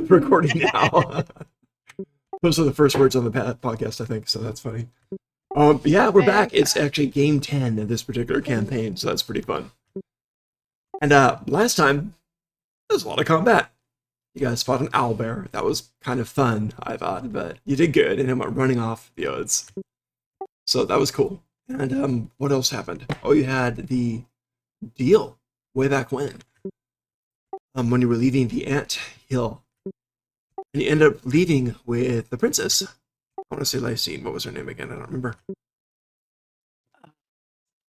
Recording now. Those are the first words on the podcast, I think, so that's funny. Yeah, we're back. It's actually game 10 of this particular campaign, so that's pretty fun. And last time, there was a lot of combat. You guys fought an owlbear. That was kind of fun, I thought, but you did good, and it went running off the odds. So that was cool. And what else happened? Oh, you had the deal way back when you were leaving the ant hill. And you ended up leaving with the princess. I want to say Lysine. What was her name again? I don't remember.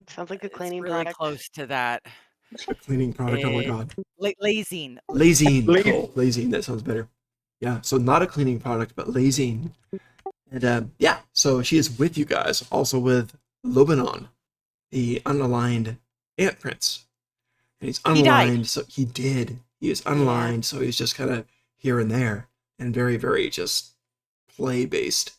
Sounds like a cleaning It's really product. close to that. A cleaning product. Oh my god. Lazine. Lazine. Cool. Lazine. That sounds better. Yeah. So not a cleaning product, but Lazine. And yeah. So she is with you guys. Also with Lobanon, the unaligned ant prince. And he's unaligned. So he did. He is unaligned. So he's just kind of here and there. And very, very just play-based.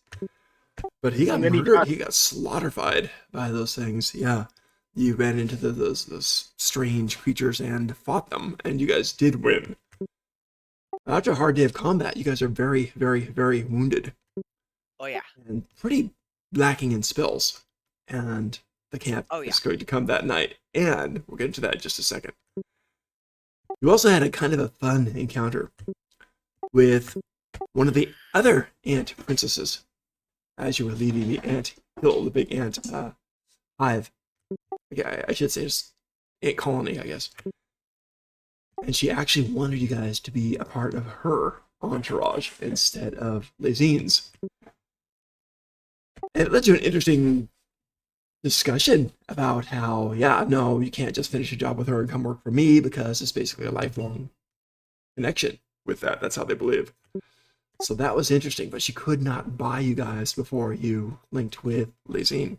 But he got murdered. He got slaughterified by those things. Yeah. You ran into those strange creatures and fought them. And you guys did win. After a hard day of combat, you guys are very, very, very wounded. Oh, yeah. And pretty lacking in spells. And the camp is going to come that night. And we'll get into that in just a second. You also had a kind of a fun encounter with one of the other ant princesses as you were leaving the ant hill, the big ant hive. Yeah, I should say just ant colony, I guess. And she actually wanted you guys to be a part of her entourage instead of Lazine's. And it led to an interesting discussion about how, yeah, no, you can't just finish a job with her and come work for me because it's basically a lifelong connection with that. That's how they believe. So that was interesting, but she could not buy you guys before you linked with Lazine.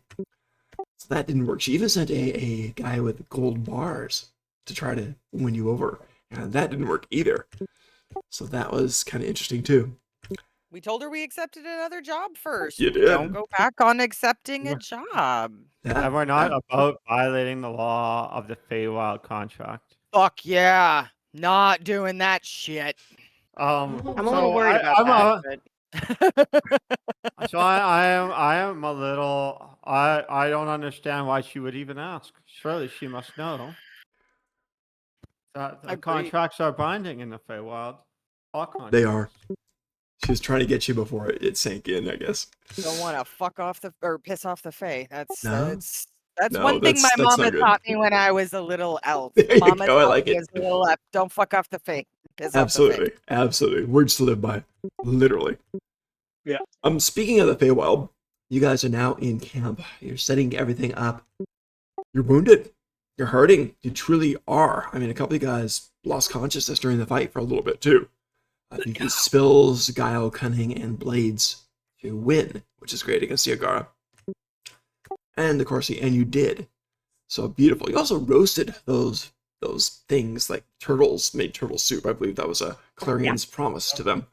So that didn't work. She even sent a guy with gold bars to try to win you over. And that didn't work either. So that was kind of interesting too. We told her we accepted another job first. You did. Don't go back on accepting a job. Yeah. And we're not about violating the law of the Feywild contract. Fuck yeah. Not doing that shit. I'm a little worried about that. So I am a little. I don't understand why she would even ask. Surely she must know that the contracts are binding in the Feywild. All contracts. They are. She was trying to get you before it sank in, I guess. Don't want to fuck off or piss off the Fae. That's No, one thing my that's mama taught me when I was a little elf. There you Mama go, I taught like me it. as a little elf. Don't fuck off the Fae. Piss Absolutely, off the Fae. absolutely. Words to live by, literally. Yeah. Speaking of the Feywild, you guys are now in camp. You're setting everything up. You're wounded. You're hurting. You truly are. I mean, a couple of you guys lost consciousness during the fight for a little bit too. You used spills, guile, cunning, and blades to win, which is great against the Agara. And of course, and you did. So beautiful. You also roasted those things like turtles, made turtle soup. I believe that was a Clarion's promise to them.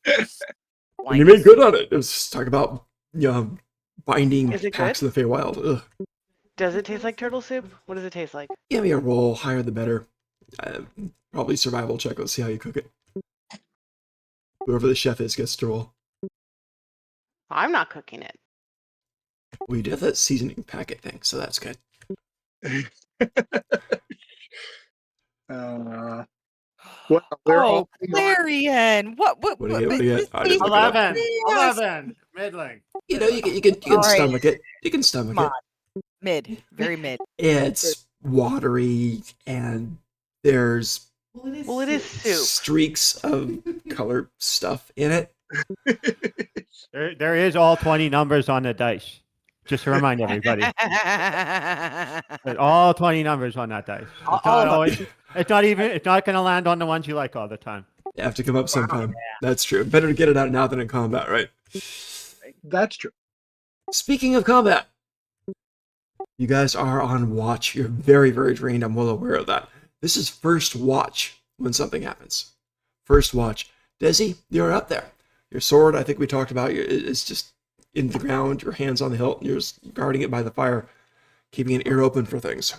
And you made good on it. It was talk about binding packs of the Feywild. Ugh. Does it taste like turtle soup? What does it taste like? Give me a roll, higher the better. Probably survival check. Let's see how you cook it. Whoever the chef is gets to roll. I'm not cooking it. Well, you do have that seasoning packet thing, so that's good. Clarion! What do you get? 11. Middling. You know, you can stomach it. You can stomach it. Mid. Very mid. It's watery, and there's it is soup. Streaks of color stuff in it. There is all 20 numbers on the dice. Just to remind everybody. There's all 20 numbers on that dice. It's not going to land on the ones you like all the time. You have to come up sometime. That's true. Better to get it out now than in combat, right? That's true. Speaking of combat, you guys are on watch. You're very, very drained. I'm well aware of that. This is first watch when something happens. First watch. Desi, you're up there. Your sword, I think we talked about, is just in the ground, your hands on the hilt, and you're just guarding it by the fire, keeping an ear open for things.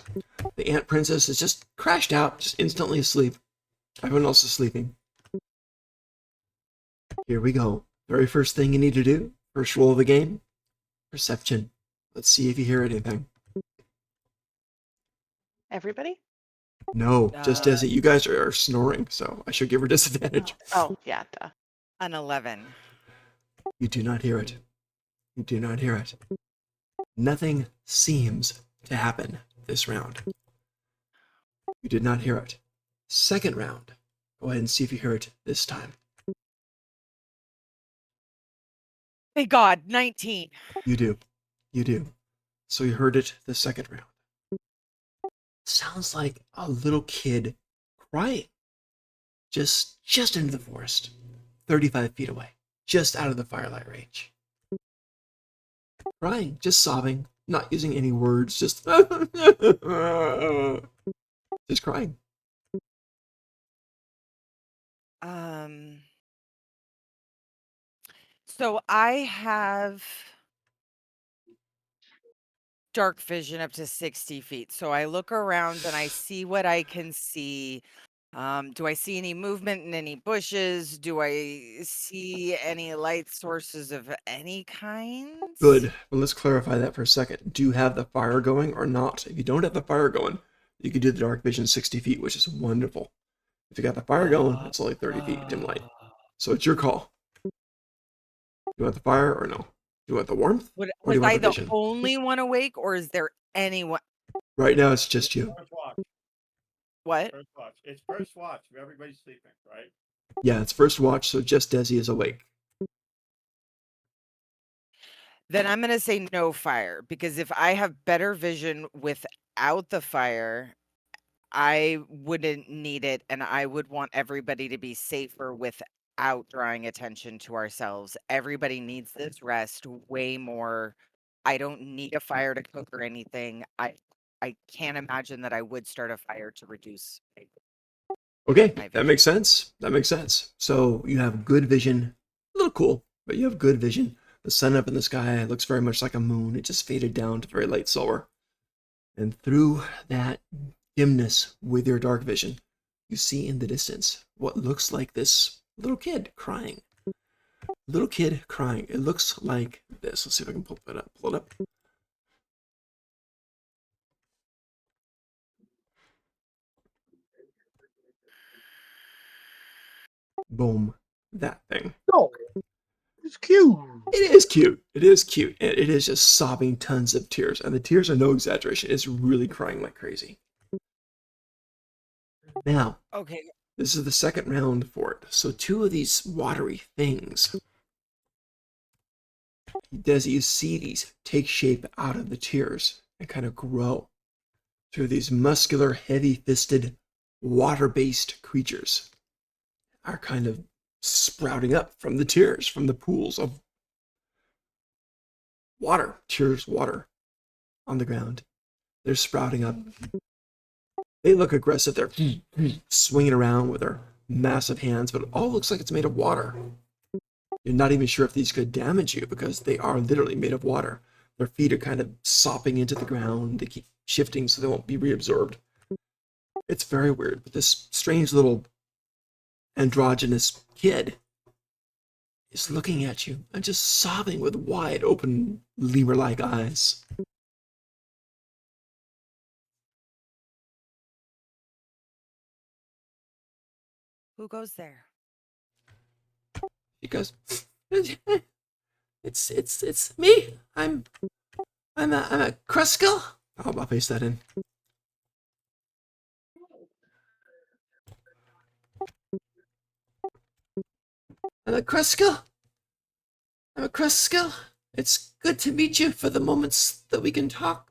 The ant princess is just crashed out, just instantly asleep. Everyone else is sleeping. Here we go. Very first thing you need to do, first roll of the game, perception. Let's see if you hear anything. Everybody? No, just Uh, Desi. You guys are snoring, so I should give her disadvantage. Oh, yeah, duh. an 11. You do not hear it. You do not hear it. Nothing seems to happen this round. You did not hear it. Second round. Go ahead and see if you hear it this time. Thank God, 19. You do. You do. So you heard it the second round. Sounds like a little kid crying. Just into the forest. 35 feet away. Just out of the firelight range. Crying, just sobbing, not using any words, just just crying. So I have dark vision up to 60 feet. So I look around and I see what I can see. Do I see any movement in any bushes? Do I see any light sources of any kind? Good. Well, let's clarify that for a second. Do you have the fire going or not? If you don't have the fire going, you can do the dark vision 60 feet, which is wonderful. If you got the fire going, it's only 30 feet dim light. So it's your call. You want the fire or no? Do you want the warmth? Was Or do you I want the the vision? only one awake, or is there anyone? Right now, it's just you. First watch. What? First watch. It's first watch. Everybody's sleeping, right? Yeah, it's first watch, so just Desi is awake. Then I'm going to say no fire, because if I have better vision without the fire, I wouldn't need it, and I would want everybody to be safer without drawing attention to ourselves. Everybody needs this rest way more. I don't need a fire to cook or anything. I can't imagine that I would start a fire to reduce Okay, my that vision. makes sense. That makes sense. So you have good vision. A little cool, but you have good vision. The sun up in the sky looks very much like a moon. It just faded down to very light silver. And through that dimness with your dark vision, you see in the distance what looks like this little kid crying. Little kid crying. It looks like this. Let's see if I can pull it up. Pull it up. Boom. That thing. Oh, it's cute. It is cute. It is cute. And it is just sobbing tons of tears. And the tears are no exaggeration. It's really crying like crazy. Now, Okay. this is the second round for it. So two of these watery things. Desi, you see these take shape out of the tears and kind of grow through these muscular, heavy-fisted, water-based creatures are kind of sprouting up from the tears, from the pools of water, tears, water on the ground. They're sprouting up. They look aggressive. They're swinging around with their massive hands, but it all looks like it's made of water. You're not even sure if these could damage you because they are literally made of water. Their feet are kind of sopping into the ground. They keep shifting so they won't be reabsorbed. It's very weird, but this strange little androgynous kid is looking at you and just sobbing with wide open lemur-like eyes. Who goes there? He goes, it's me. I'm a Kruskal. I'll paste that in. I'm a Kruskal. I'm a Kruskal. It's good to meet you for the moments that we can talk.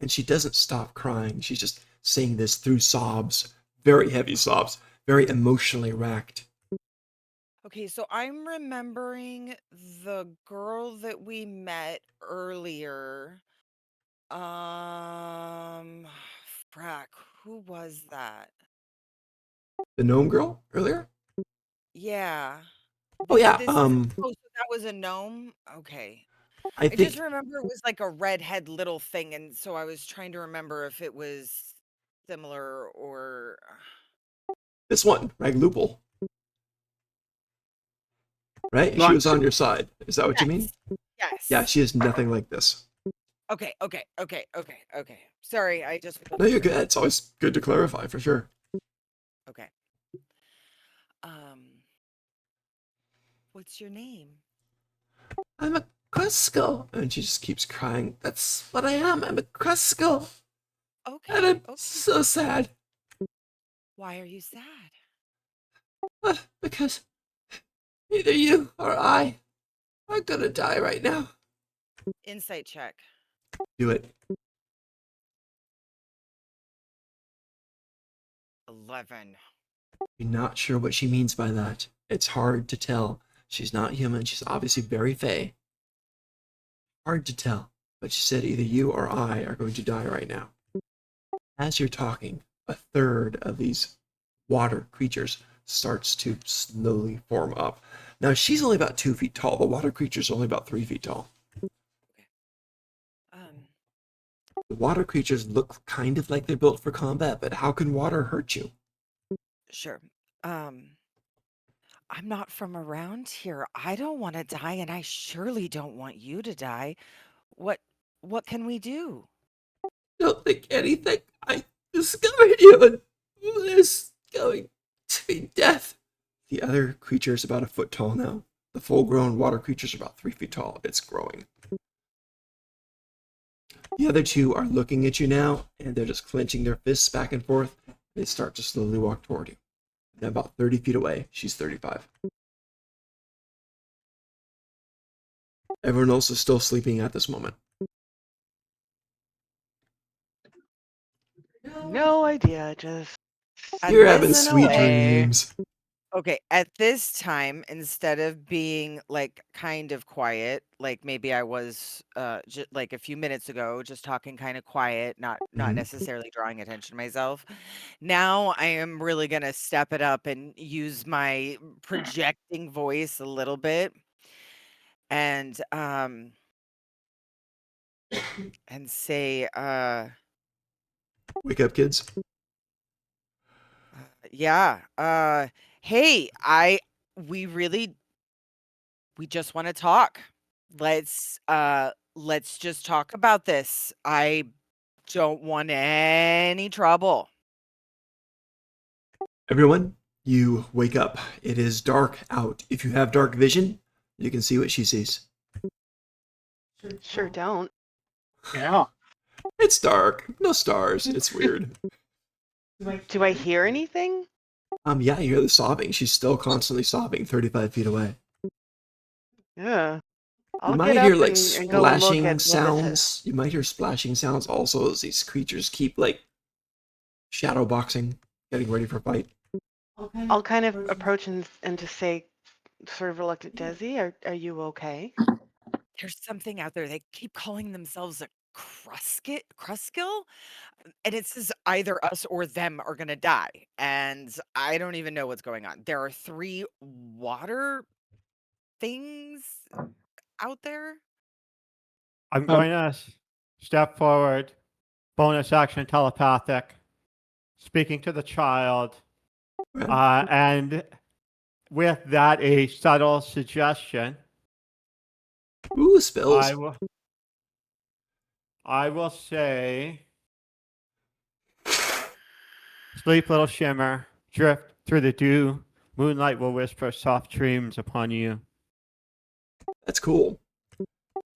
And she doesn't stop crying. She's just saying this through sobs, very heavy sobs, very emotionally racked. Okay, so I'm remembering the girl that we met earlier. Frack, who was that? The gnome girl earlier? Yeah. Oh yeah. This is, oh, so that was a gnome? Okay. I think just remember it was like a redhead little thing, and so I was trying to remember if it was similar or this one, Ragloople, right? She Not was on your side. Is that what you mean? yes. Yeah, she is nothing like this. Okay. Sorry, I just No, you're good. It's always good to clarify for sure. Okay. What's your name? I'm a Cresco. And she just keeps crying. That's what I am. I'm a Cresco. Okay. And I'm Okay. so sad. Why are you sad? Because either you or I are gonna die right now. Insight check. Do it. 11. You're not sure what she means by that. It's hard to tell. She's not human. She's obviously very fey. Hard to tell. But she said either you or I are going to die right now. As you're talking, a third of these water creatures starts to slowly form up. Now, she's only about 2 feet tall. The water creature's only about 3 feet tall. The water creatures look kind of like they're built for combat, but how can water hurt you? Sure. I'm not from around here. I don't want to die, and I surely don't want you to die. What can we do? Don't think anything. I discovered you, and there's going to be death. The other creature is about 1 foot tall now. The full-grown water creatures are about 3 feet tall. It's growing. The other two are looking at you now, and they're just clenching their fists back and forth. They start to slowly walk toward you. And about 30 feet away, she's 35. Everyone else is still sleeping at this moment. No idea. Just You're having this sweet away. dreams. Okay, at this time, instead of being like kind of quiet, like maybe I was like a few minutes ago, just talking kind of quiet, not Mhm. necessarily drawing attention to myself. Now I am really gonna step it up and use my projecting voice a little bit and say Wake up, kids. yeah, hey, we really we just want to talk. Let's just talk about this. I don't want any trouble. Everyone, you wake up. It is dark out. If you have dark vision, you can see what she sees. Sure don't. Yeah. It's dark. No stars. It's weird. Do I hear anything? Yeah, you hear the sobbing. She's still constantly sobbing 35 feet away. Yeah. I'll You get might up hear like and go look at splashing what this is. sounds. You might hear splashing sounds also as these creatures keep like shadow boxing, getting ready for a fight. I'll kind of approach and just say, sort of reluctant, Desi, are you okay? There's something out there. They keep calling themselves a Kruskill, and it says either us or them are gonna die. And I don't even know what's going on. There are 3 water things out there. I'm going to step forward, bonus action telepathic, speaking to the child, and with that, a subtle suggestion. Ooh, spills. I will say, sleep, little shimmer, drift through the dew. Moonlight will whisper soft dreams upon you. That's cool.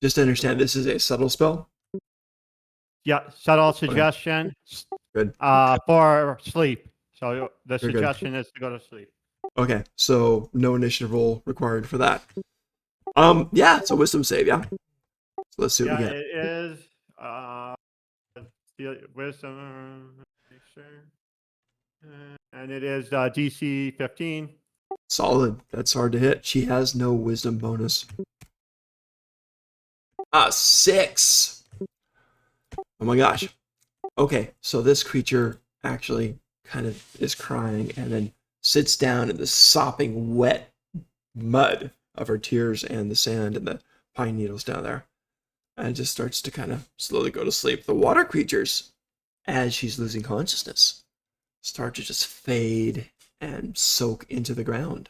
Just to understand, this is a subtle spell. Yeah, subtle suggestion. Good. For sleep. So the Very good. suggestion is to go to sleep. Okay, so no initiative roll required for that. Yeah, it's a wisdom save, yeah. So let's see what we get. It is wisdom, make sure. And it is DC 15. Solid. That's hard to hit. She has no wisdom bonus. 6. Oh my gosh. Okay, so this creature actually kind of is crying and then sits down in the sopping wet mud of her tears and the sand and the pine needles down there. and just starts to kind of slowly go to sleep. The water creatures, as she's losing consciousness, start to just fade and soak into the ground.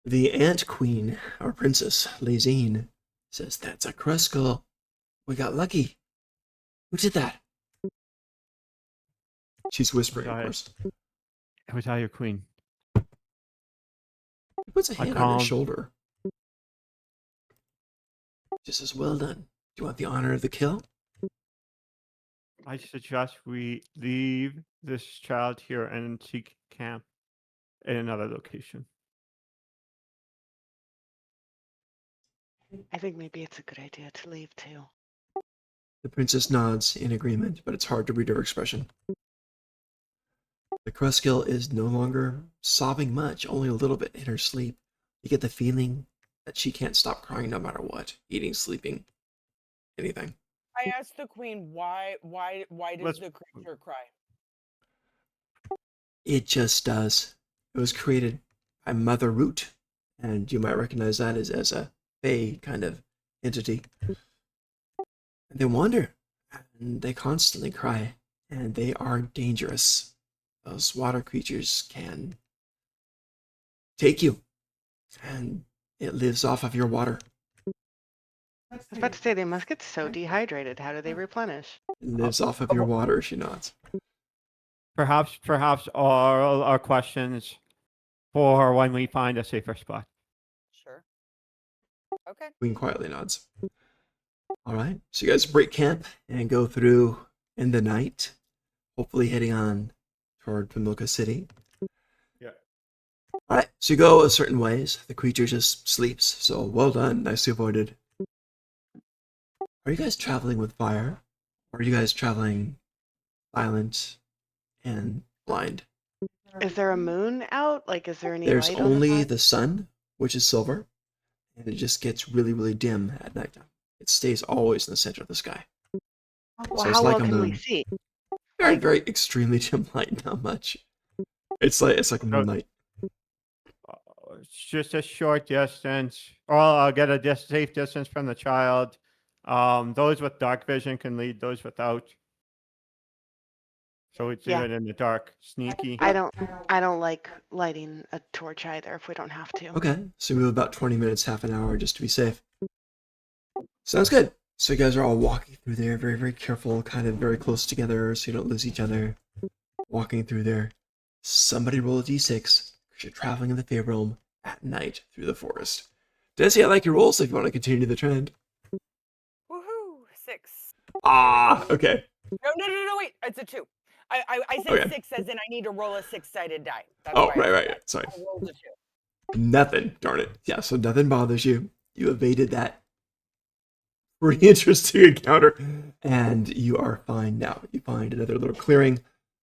The ant queen, our princess, Lazine, says, "That's a Kruskull. We got lucky. Who did that?" She's whispering, of course. It was your queen. He puts a I hand on her can't. shoulder. She says, "Well done. Do you want the honor of the kill?" I suggest we leave this child here and seek camp in another location. I think maybe it's a good idea to leave too. The princess nods in agreement, but it's hard to read her expression. The Kruskull is no longer sobbing much, only a little bit in her sleep. You get the feeling that she can't stop crying no matter what, eating, sleeping, anything. I asked the queen why does the creature cry? It just does. It was created by Mother Root, and you might recognize that as a Fae kind of entity. And they wander, and they constantly cry, and they are dangerous. Those water creatures can take you, and it lives off of your water. I was about to say they must get so dehydrated. How do they replenish? It lives off of your water, she nods. Perhaps all our questions for when we find a safer spot. Sure. Okay. Queen quietly nods. All right, so you guys break camp and go through in the night, hopefully heading on toward Pamilka City. Yeah. All right, so you go a certain ways. The creature just sleeps, so well done, nicely avoided. Are you guys traveling with fire? Or are you guys traveling silent and blind? Is there a moon out? Like, is there any There's light on only the the sun, which is silver, and it just gets really, really dim at nighttime. It stays always in the center of the sky. Well, So it's how like well a can we moon. see? Very, very extremely dim light, not much. It's like moonlight. It's just a short distance, or I'll get a safe distance from the child. Those with dark vision can lead those without. So it's Yeah. even in the dark, sneaky. I don't like lighting a torch either if we don't have to. Okay, so we move about 20 minutes, half an hour, just to be safe. Sounds good. So you guys are all walking through there, very, very careful, kind of very close together so you don't lose each other. Walking through there. Somebody roll a d6, because you're traveling in the Fey Realm at night through the forest. Desi, I like your rolls if you want to continue the trend. Woohoo! 6. Ah, okay. No, wait. It's a 2. I said Okay. 6 as in I need to roll a 6-sided die. That's Oh, why I said right. that. Sorry. I rolled a 2. Nothing. Darn it. Yeah, so nothing bothers you. You evaded that pretty interesting encounter, and you are fine now. You find another little clearing,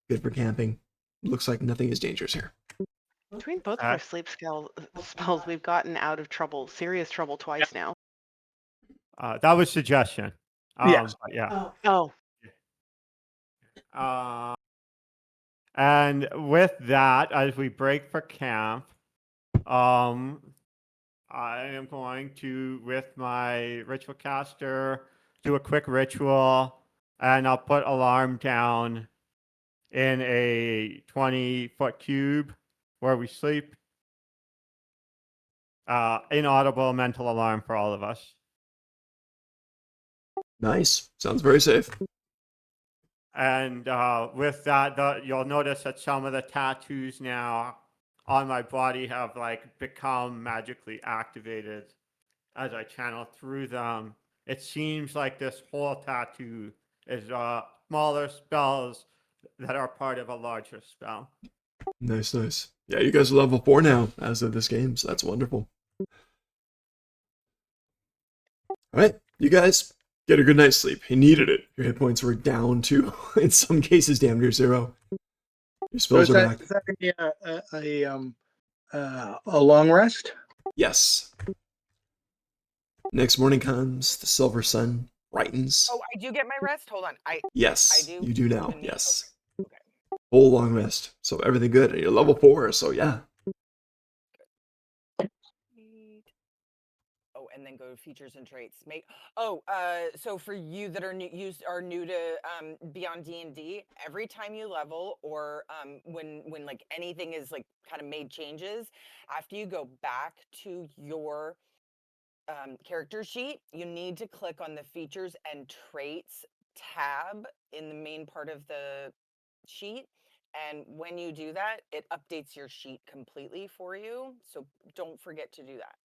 good for camping. Looks like nothing is dangerous here. Between both of our sleep spells, we've gotten out of trouble, serious trouble twice now. That was suggestion. Yes. But yeah. Oh, And with that, as we break for camp, I am going to, with my ritual caster, do a quick ritual, and I'll put alarm down in a 20-foot cube where we sleep. Inaudible mental alarm for all of us. Nice. Sounds very safe. And with that, you'll notice that some of the tattoos now on my body have like become magically activated as I channel through them. It seems like this whole tattoo is smaller spells that are part of a larger spell. Nice. Yeah, you guys are level 4 now as of this game, so that's wonderful. Alright, you guys get a good night's sleep. You needed it. Your hit points were down to, in some cases, damn near 0. Your spells are back. Is that a long rest? Yes. Next morning comes, the silver sun brightens. Oh, I do get my rest? Hold on. Yes, I do? you do now. Even me? Yes. Okay. Whole long rest. So everything good. And you're level 4, so yeah. Oh, and then go features and traits. So for you that are new to Beyond D&D, every time you level or when like anything is like kind of made changes, after you go back to your character sheet, you need to click on the features and traits tab in the main part of the sheet. And when you do that, it updates your sheet completely for you. So don't forget to do that.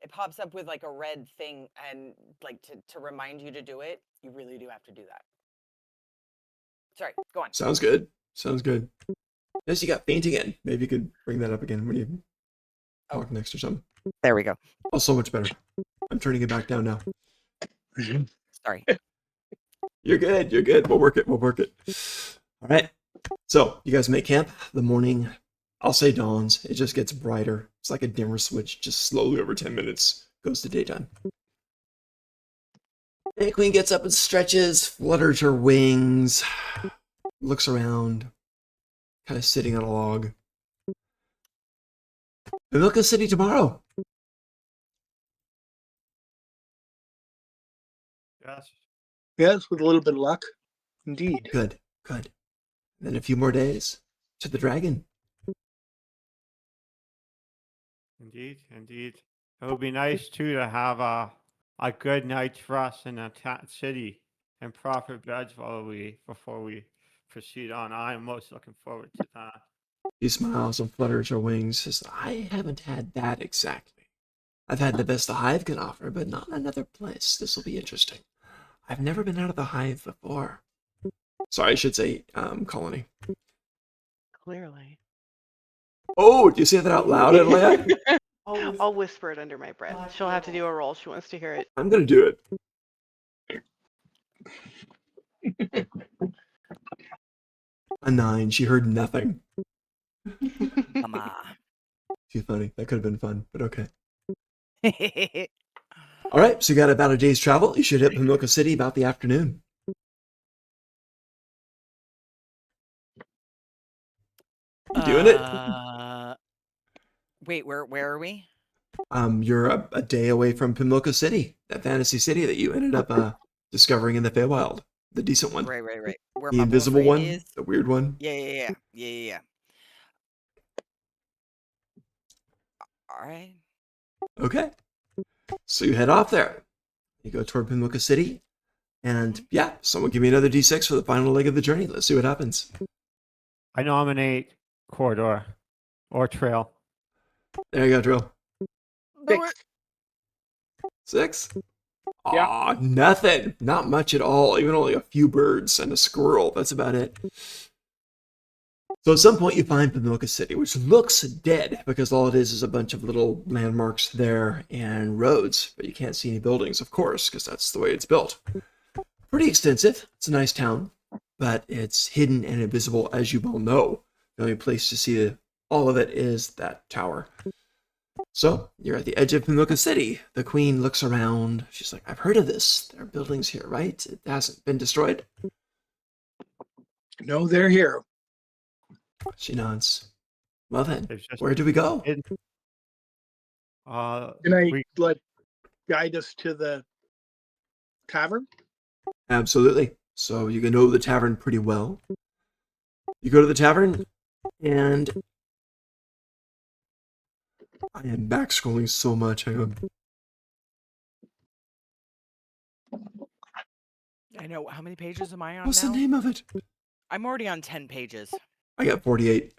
It pops up with like a red thing and like to remind you to do it. You really do have to do that. Sorry, go on. Sounds good. Sounds good. Yes, you got faint again. Maybe you could bring that up again when you talk next or something. There we go. Oh, so much better. I'm turning it back down now. Sorry. You're good. You're good. We'll work it. We'll work it. All right. So you guys make camp. The morning, I'll say dawns. It just gets brighter. It's like a dimmer switch. Just slowly over 10 minutes goes to daytime. And Queen gets up and stretches, flutters her wings, looks around, kind of sitting on a log. Milka City tomorrow. Yes. Yes, with a little bit of luck. Indeed. Good, good. Then a few more days to the dragon. Indeed, indeed. It would be nice too to have a good night's rest in a city and proper beds before we proceed on. I am most looking forward to that. She smiles and flutters her wings. Says, I haven't had that exactly. I've had the best the hive can offer, but not another place. This will be interesting. I've never been out of the hive before. Sorry, I should say colony. Clearly. Oh, do you say that out loud, Adelaide? I'll whisper it under my breath. She'll have to do a roll. She wants to hear it. I'm going to do it. A 9. She heard nothing. Mama. Too funny. That could have been fun, but okay. All right, so you got about a day's travel. You should hit Pimilka City about the afternoon. You doing it? Wait, where are we? You're a day away from Pimilka City, that fantasy city that you ended up discovering in the Feywild, the decent one. Right. Where The my invisible boyfriend one, is. the weird one. Yeah. All right. Okay. So you head off there. You go toward Pimilka City. And yeah, someone give me another D6 for the final leg of the journey. Let's see what happens. I nominate corridor or trail. There you go, Drill. Do it. 6? Yeah. Aw, nothing. Not much at all. Even only a few birds and a squirrel. That's about it. So at some point you find Pimilka City, which looks dead because all it is a bunch of little landmarks there and roads, but you can't see any buildings, of course, because that's the way it's built. Pretty extensive. It's a nice town, but it's hidden and invisible, as you well know. The only place to see all of it is that tower. So you're at the edge of Pimilka City. The queen looks around. She's like, I've heard of this. There are buildings here, right? It hasn't been destroyed? No, they're here. She nods. Well then, It's just where do we go? Can I guide us to the tavern? Absolutely. So you can know the tavern pretty well. You go to the tavern, and I am back scrolling so much. Hang on. I know. How many pages am I on What's now? the name of it? I'm already on 10 pages. I got 48.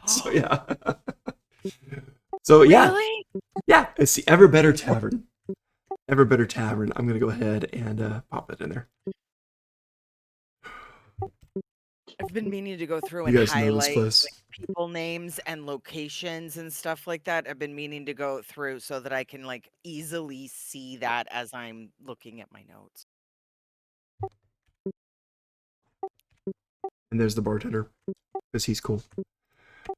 So yeah. So yeah. Really? Yeah, it's the Ever Better Tavern. Ever Better Tavern. I'm gonna go ahead and pop it in there. I've been meaning to go through You and guys know this highlight place. like, people names and locations and stuff like that. I've been meaning to go through so that I can like easily see that as I'm looking at my notes. And there's the bartender, because he's cool.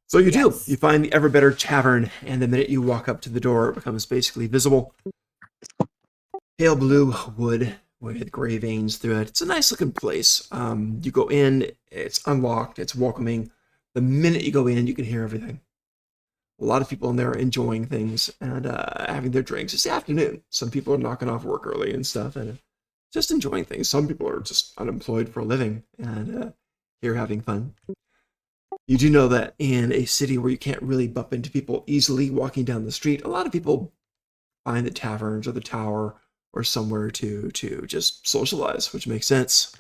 So you do. Yes. You find the Ever Better Tavern, and the minute you walk up to the door, it becomes basically visible. Pale blue wood with gray veins through it. It's a nice looking place. You go in, it's unlocked, it's welcoming. The minute you go in, you can hear everything. a lot of people in there are enjoying things and having their drinks. It's the afternoon. Some people are knocking off work early and stuff and just enjoying things. Some people are just unemployed for a living and here having fun. You do know that in a city where you can't really bump into people easily walking down the street, a lot of people find the taverns or the tower or somewhere to just socialize, which makes sense.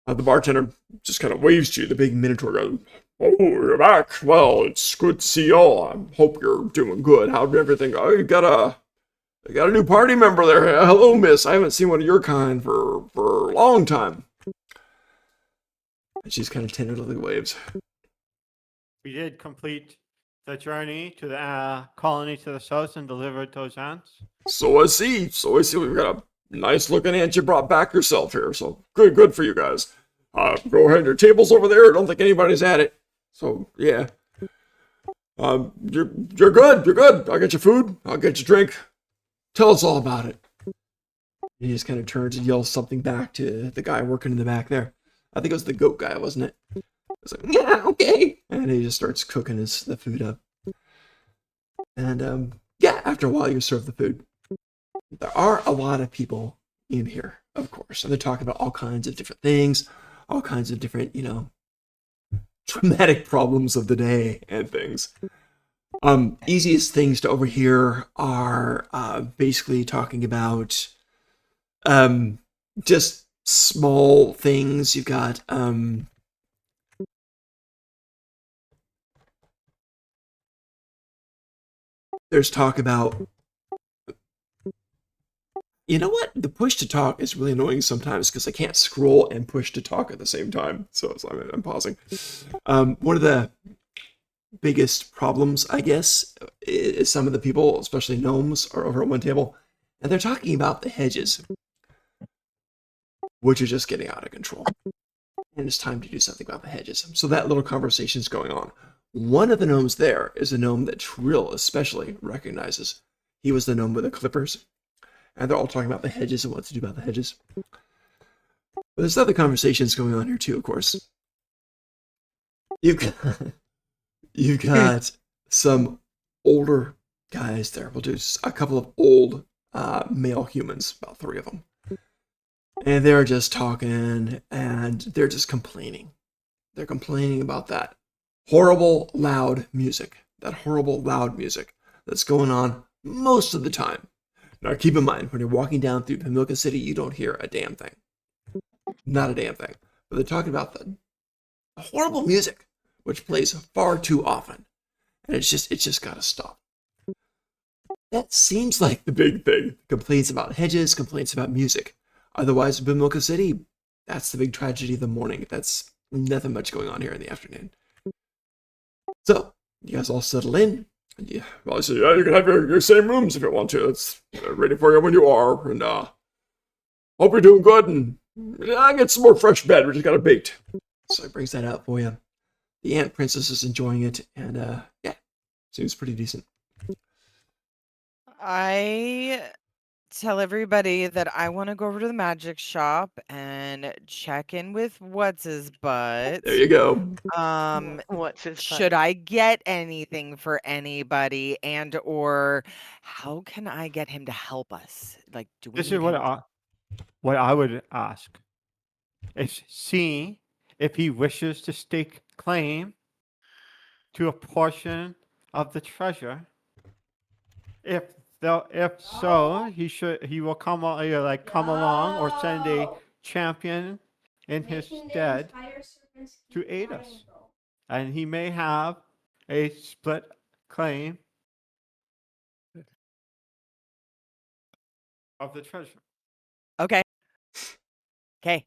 The bartender just kind of waves to you, the big minotaur goes, "Oh, you're back. Well, it's good to see y'all. I hope you're doing good. How'd everything go? You got a new party member there. Hello, miss. I haven't seen one of your kind for a long time." And she's kind of tentatively waves. We did complete the journey to the colony to the south and delivered those ants. So I see. We've got a nice looking ant you brought back yourself here. So good for you guys. Go ahead. Your table's over there. I don't think anybody's at it. So yeah. You're good. You're good. I'll get you food. I'll get you drink. Tell us all about it. He just kind of turns and yells something back to the guy working in the back there. I think it was the goat guy, wasn't it? It's like, yeah, okay. And he just starts cooking the food up. And yeah, after a while you serve the food. There are a lot of people in here, of course. And they're talking about all kinds of different things, all kinds of different, traumatic problems of the day and things. Easiest things to overhear are basically talking about just small things. You've got there's talk about, you know what? The push to talk is really annoying sometimes because I can't scroll and push to talk at the same time. So I'm pausing. One of the biggest problems, I guess, is some of the people, especially gnomes, are over at one table, and they're talking about the hedges, which are just getting out of control. And it's time to do something about the hedges. So that little conversation's going on. One of the gnomes there is a gnome that Trill especially recognizes. He was the gnome with the clippers. And they're all talking about the hedges and what to do about the hedges. But there's other conversations going on here too, of course. You've got some older guys there. We'll do a couple of old male humans, about 3 of them. And they're just talking and they're just complaining. They're complaining about that horrible loud music. That horrible loud music that's going on most of the time. Now keep in mind, when you're walking down through Pamilka City, you don't hear a damn thing. Not a damn thing. But they're talking about the horrible music, which plays far too often. And it's just gotta stop. That seems like the big thing. Complaints about hedges, complaints about music. Otherwise, in Pamilka City, that's the big tragedy of the morning. That's nothing much going on here in the afternoon. So, you guys all settle in. Yeah, well, I said, yeah, you can have your same rooms if you want to. It's ready for you when you are. And hope you're doing good. And I get some more fresh bed. We just got it baked. So he brings that out for you. The Ant Princess is enjoying it. And yeah, seems pretty decent. I tell everybody that I want to go over to the magic shop and check in with what's his butt. There you go. What's his Should I get anything for anybody, and or how can I get him to help us? Like, do we This need is him what I would ask. Is see if he wishes to stake claim to a portion of the treasure. If so, he will come either like come along or send a champion in his stead to aid us. And he may have a split claim of the treasure. Okay. Okay.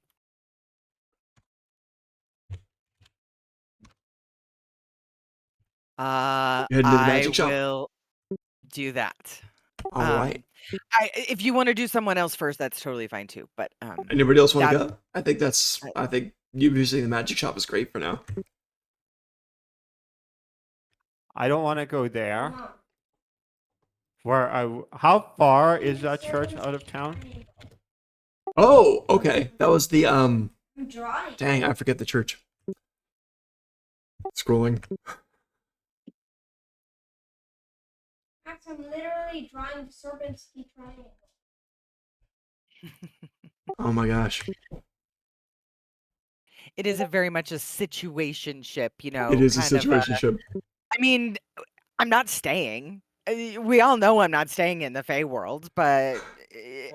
Heading to the I magic shop. will do that. All right. If you want to do someone else first, that's totally fine too. But Anybody else want to that- go? I think you visiting the magic shop is great for now. I don't want to go there. How far is that church out of town? Oh, okay. That was the dang, I forget the church. Scrolling. Max, I'm literally drawing the Serpentski triangle. Oh my gosh. It is a very much a situationship, you know, It is a kind of. situationship. I mean, I'm not staying. We all know I'm not staying in the Fey world, but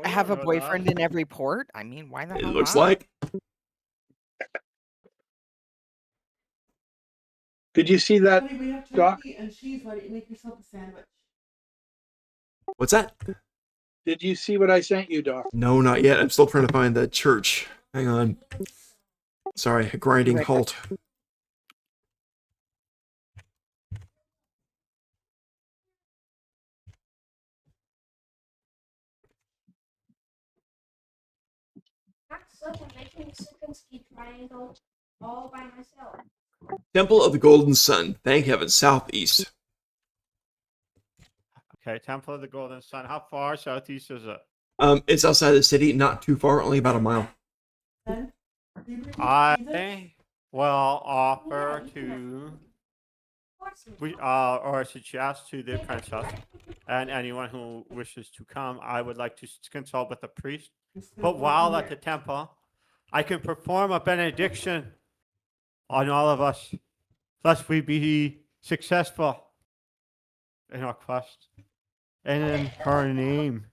have a know that. boyfriend in every port. I mean, why the It hell looks not? like. Did you see that, Honey, we have Doc? turkey and cheese. Why don't you make yourself a sandwich? What's that? Did you see what I sent you, Doc? No, not yet. I'm still trying to find that church. Hang on. Sorry, a grinding Right. halt. Max, look, I'm making the Serpentski triangle all by myself. Temple of the Golden Sun. Thank heaven, southeast. Okay, Temple of the Golden Sun. How far southeast is it? It's outside the city, not too far, only about a mile. Then, do you bring pizza? I will offer to or suggest to the princess and anyone who wishes to come. I would like to consult with the priest. But while at the temple, I can perform a benediction on all of us, lest we be successful in our quest. And in her name.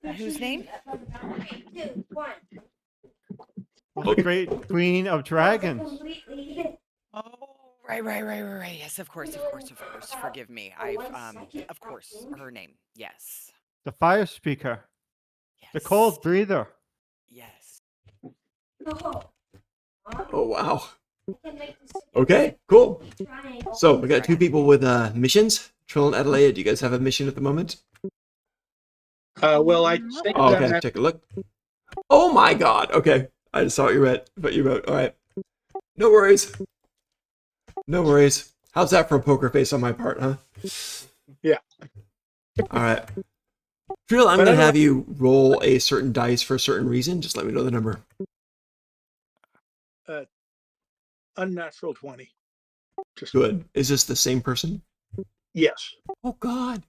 Whose name? 3, 2, 1. The great queen of dragons. Completely. Oh, right. Yes, of course. Forgive me. Of course, her name. Yes. The fire speaker. Yes. The cold breather. Yes. Oh. Oh, wow. I can make the Okay, cool. Serpentski triangle. So we got two people with missions. Trill and Adelaide, do you guys have a mission at the moment? Well, I sent Oh, them okay, that. take a look. Oh my god, okay. I just saw what you read. What you wrote. All right. No worries. No worries. How's that for a poker face on my part, huh? Yeah. All right. Trill, I'm But going to I have you roll a certain dice for a certain reason. Just let me know the number. Unnatural 20. Just Good. Is this the same person? yes. Oh god.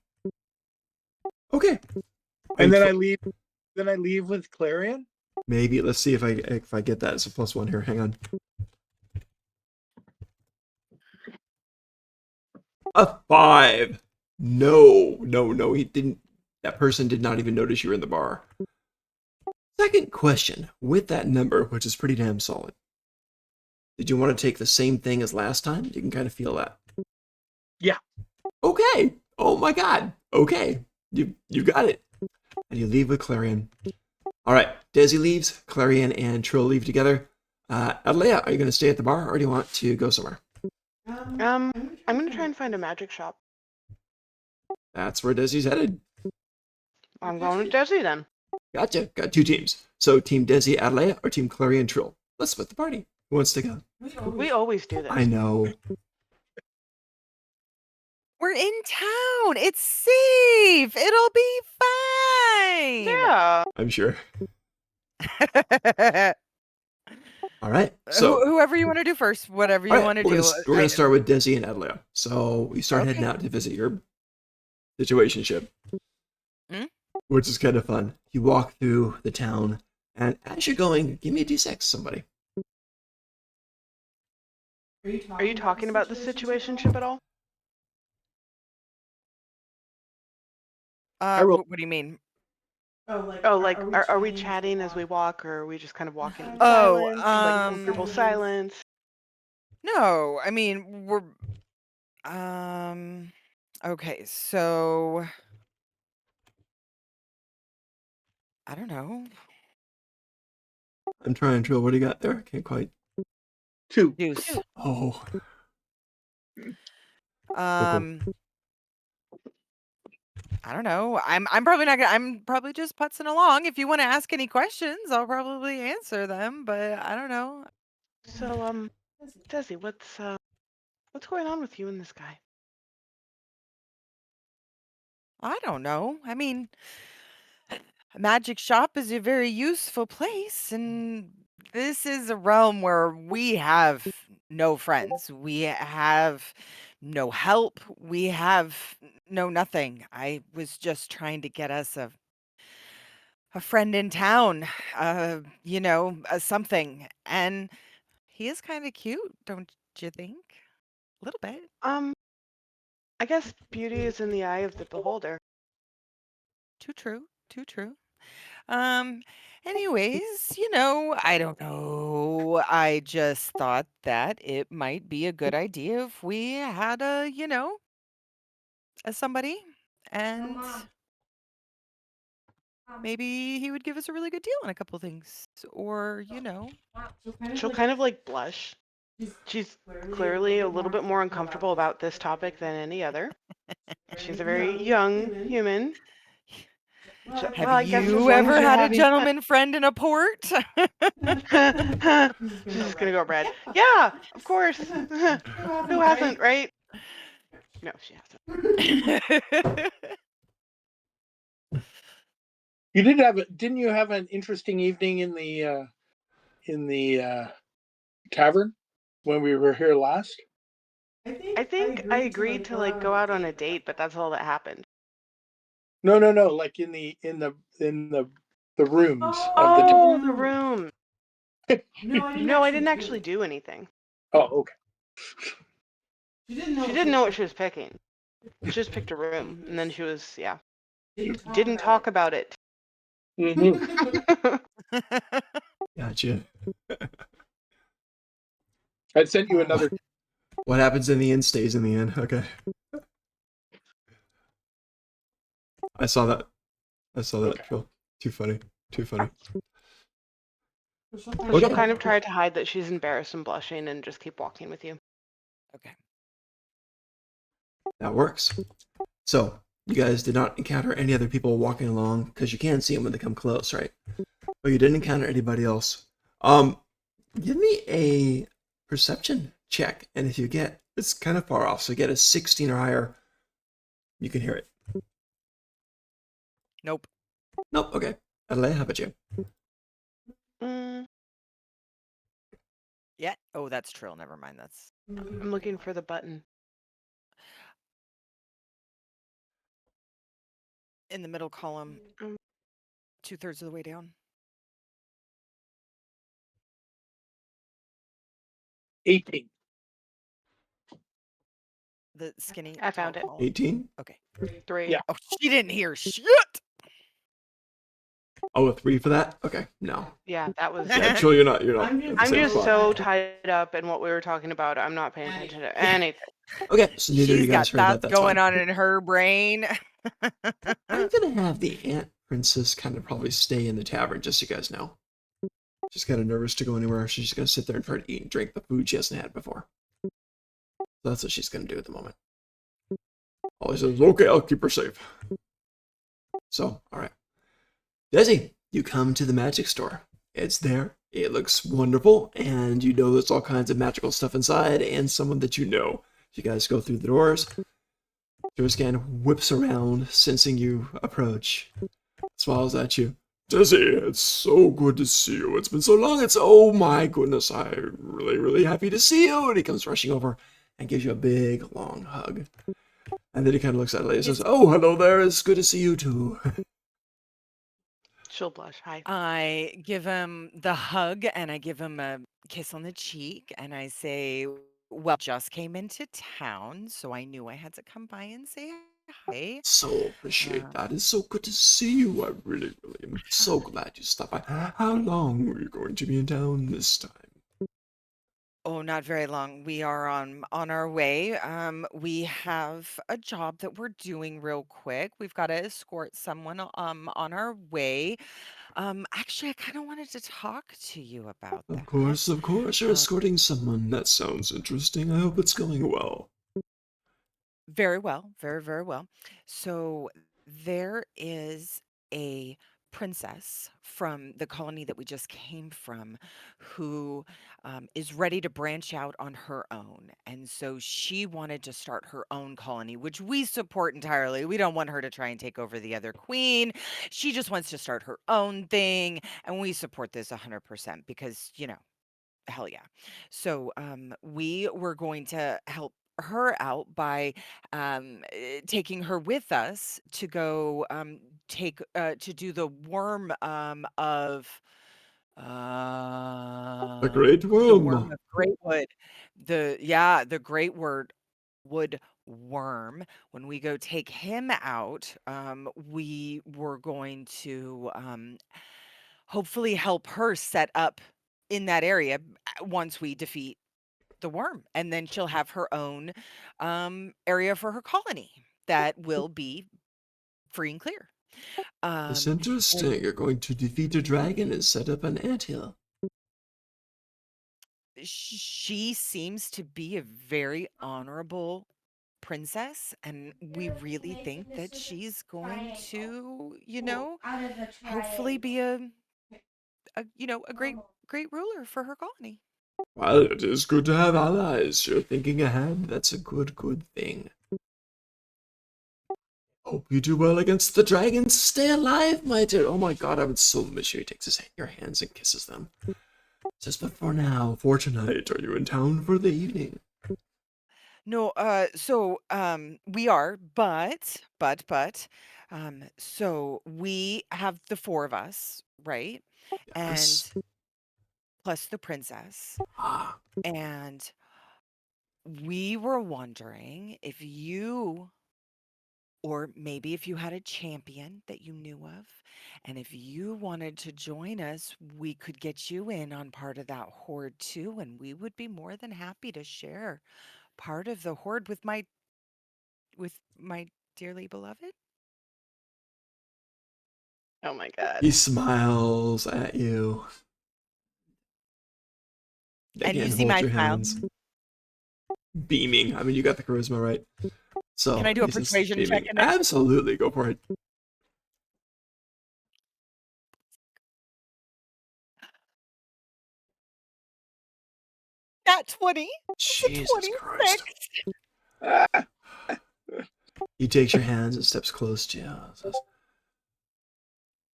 Okay. And then I leave. Then I leave with Clarion. Maybe let's see if I get that as a +1 here. Hang on. A 5. No. He didn't. That person did not even notice you were in the bar. Second question. With that number, which is pretty damn solid, did you want to take the same thing as last time? You can kind of feel that. Yeah. Okay. Oh my god. Okay. You got it. And you leave with Clarion. All right. Desi leaves. Clarion and Trill leave together. Adlea, are you going to stay at the bar, or do you want to go somewhere? I'm gonna try and find a magic shop. That's where Desi's headed. I'm going with Desi then. Gotcha. Got two teams. So Team Desi, Adlea, or Team Clarion, Trill. Let's split the party. Who wants to go? We always do this. I know. We're in town. It's safe. It'll be fine. Yeah. I'm sure. All right. So Whoever you want to do first, whatever you all right, want to we're do. gonna, we're going to start with Desi and Adlea. So we start heading Okay. out to visit your situationship, Mm? which is kind of fun. You walk through the town, and as you're going, give me a d6, somebody. Are you talking about the situationship at all? roll- What do you mean? Oh, like, are we chatting as we walk, or are we just kind of walking in Oh, silence? Like comfortable silence? No, I mean we're okay, so I don't know. I'm trying, Trill. What do you got there? Can't quite. 2. Deuce. Oh, I don't know. I'm probably not gonna. I'm probably just putzing along. If you want to ask any questions, I'll probably answer them. But I don't know. So, Desi, what's going on with you and this guy? I don't know. I mean, a magic shop is a very useful place, and this is a realm where we have no friends. We have no help. We have no nothing. I was just trying to get us a friend in town, something. And he is kind of cute, don't you think? A little bit. I guess beauty is in the eye of the beholder. Too true. Too true. Um, anyways, I don't know. I just thought that it might be a good idea if we had a somebody, and Mom. maybe he would give us a really good deal on a couple things, or She'll kind of like blush. She's clearly a little bit more uncomfortable about this topic than any other. She's a very young human. have Well, I guess as you long as ever you're had a having fun. gentleman friend in a port? She's just gonna go red. Yeah, of course. Who hasn't, right? No, she hasn't. You did have didn't you have an interesting evening in the tavern when we were here last? I think I agreed to like go out on a date, but that's all that happened. No, like in the rooms of the. Oh, the room. No, No, I didn't actually do anything. Oh, okay. She didn't know. She didn't know what she was picking. She just picked a room, and then she was, yeah, didn't talk about it. Mm-hmm. Gotcha. I'd sent you another. What happens in the end stays in the end. Okay. I saw that. Okay. Phil. Too funny. Too funny. So Okay. she'll kind of try to hide that she's embarrassed and blushing and just keep walking with you. Okay. That works. So, you guys did not encounter any other people walking along because you can't see them when they come close, right? But you didn't encounter anybody else. Give me a perception check, and if you get, it's kind of far off, so get a 16 or higher, you can hear it. Nope. Nope. Okay. Adelaide, how about you? Yeah. Oh, that's Trill. Never mind. That's I'm looking for the button. in the middle column, Um, 2/3 of the way down. 18. The skinny. I found tall it. column. 18. Okay. 3. Yeah. Oh, she didn't hear shit. Oh, a 3 for that? Okay. No. Yeah, that was. Yeah, Trill, you're not. I'm at the I'm same just spot. so tied up in what we were talking about. I'm not paying attention to anything. Okay, so neither of She's you guys got heard thoughts that. That's going fine. on in her brain. I'm gonna have the Ant Princess kind of probably stay in the tavern, just so you guys know. She's kind of nervous to go anywhere. She's just gonna sit there and try to eat and drink the food she hasn't had before. So that's what she's gonna do at the moment. Ollie says, "Okay, I'll keep her safe." So, all right, Desi, you come to the magic store. It's there. It looks wonderful, and you know there's all kinds of magical stuff inside, and someone that you know. You guys go through the doors. Scan whips around, sensing you approach. Smiles at you. Desi, it's so good to see you. It's been so long. Oh my goodness, I'm really, really happy to see you. And he comes rushing over and gives you a big, long hug. And then he kind of looks at Leia and says, "Oh, hello there. It's good to see you too." She'll blush. Hi. I give him the hug and I give him a kiss on the cheek and I say, well, just came into town, so I knew I had to come by and say hi. So appreciate that. It's so good to see you. I really, really am so glad you stopped by. How long were you going to be in town this time? Oh, not very long. We are on our way. We have a job that we're doing real quick. We've got to escort someone on our way. Actually, I kind of wanted to talk to you about Of that. course, you're Um, escorting someone. That sounds interesting. I hope it's going well. Very well, very, very well. So there is a princess from the colony that we just came from who is ready to branch out on her own. And so she wanted to start her own colony, which we support entirely. We don't want her to try and take over the other queen. She just wants to start her own thing. And we support this 100% because, hell yeah. So we were going to help her out by taking her with us to go take to do the worm of The Great the worm Worm. of Greatwood. The Great Word Wood worm. When we go take him out, we were going to hopefully help her set up in that area once we defeat the worm, and then she'll have her own area for her colony that will be free and clear. It's And interesting. You're going to defeat a dragon and set up an anthill. she seems to be a very honorable princess, and we really think that she's going to, Out of a hopefully be triangle. a great ruler for her colony. Well, it is good to have allies. You're thinking ahead. That's a good thing. Hope you do well against the dragons. Stay alive, my dear. Oh my god, I would so miss you. He takes your hands and kisses them. Says, but for now, for tonight, are you in town for the evening? No, so we are, so we have the four of us, right? And Yes. plus the princess. Ah, And we were wondering if you, or maybe if you had a champion that you knew of, and if you wanted to join us, we could get you in on part of that horde too, and we would be more than happy to share part of the horde with my dearly beloved. Oh my he god. smiles at you. And you Again, see hold my your smile. hands. Beaming. I mean, you got the charisma, right? So, Can I do a he's just persuasion check beaming. in it? Absolutely, go for it. Nat 20. It's a Jesus Christ. 26. He takes your hands and steps close to you and says,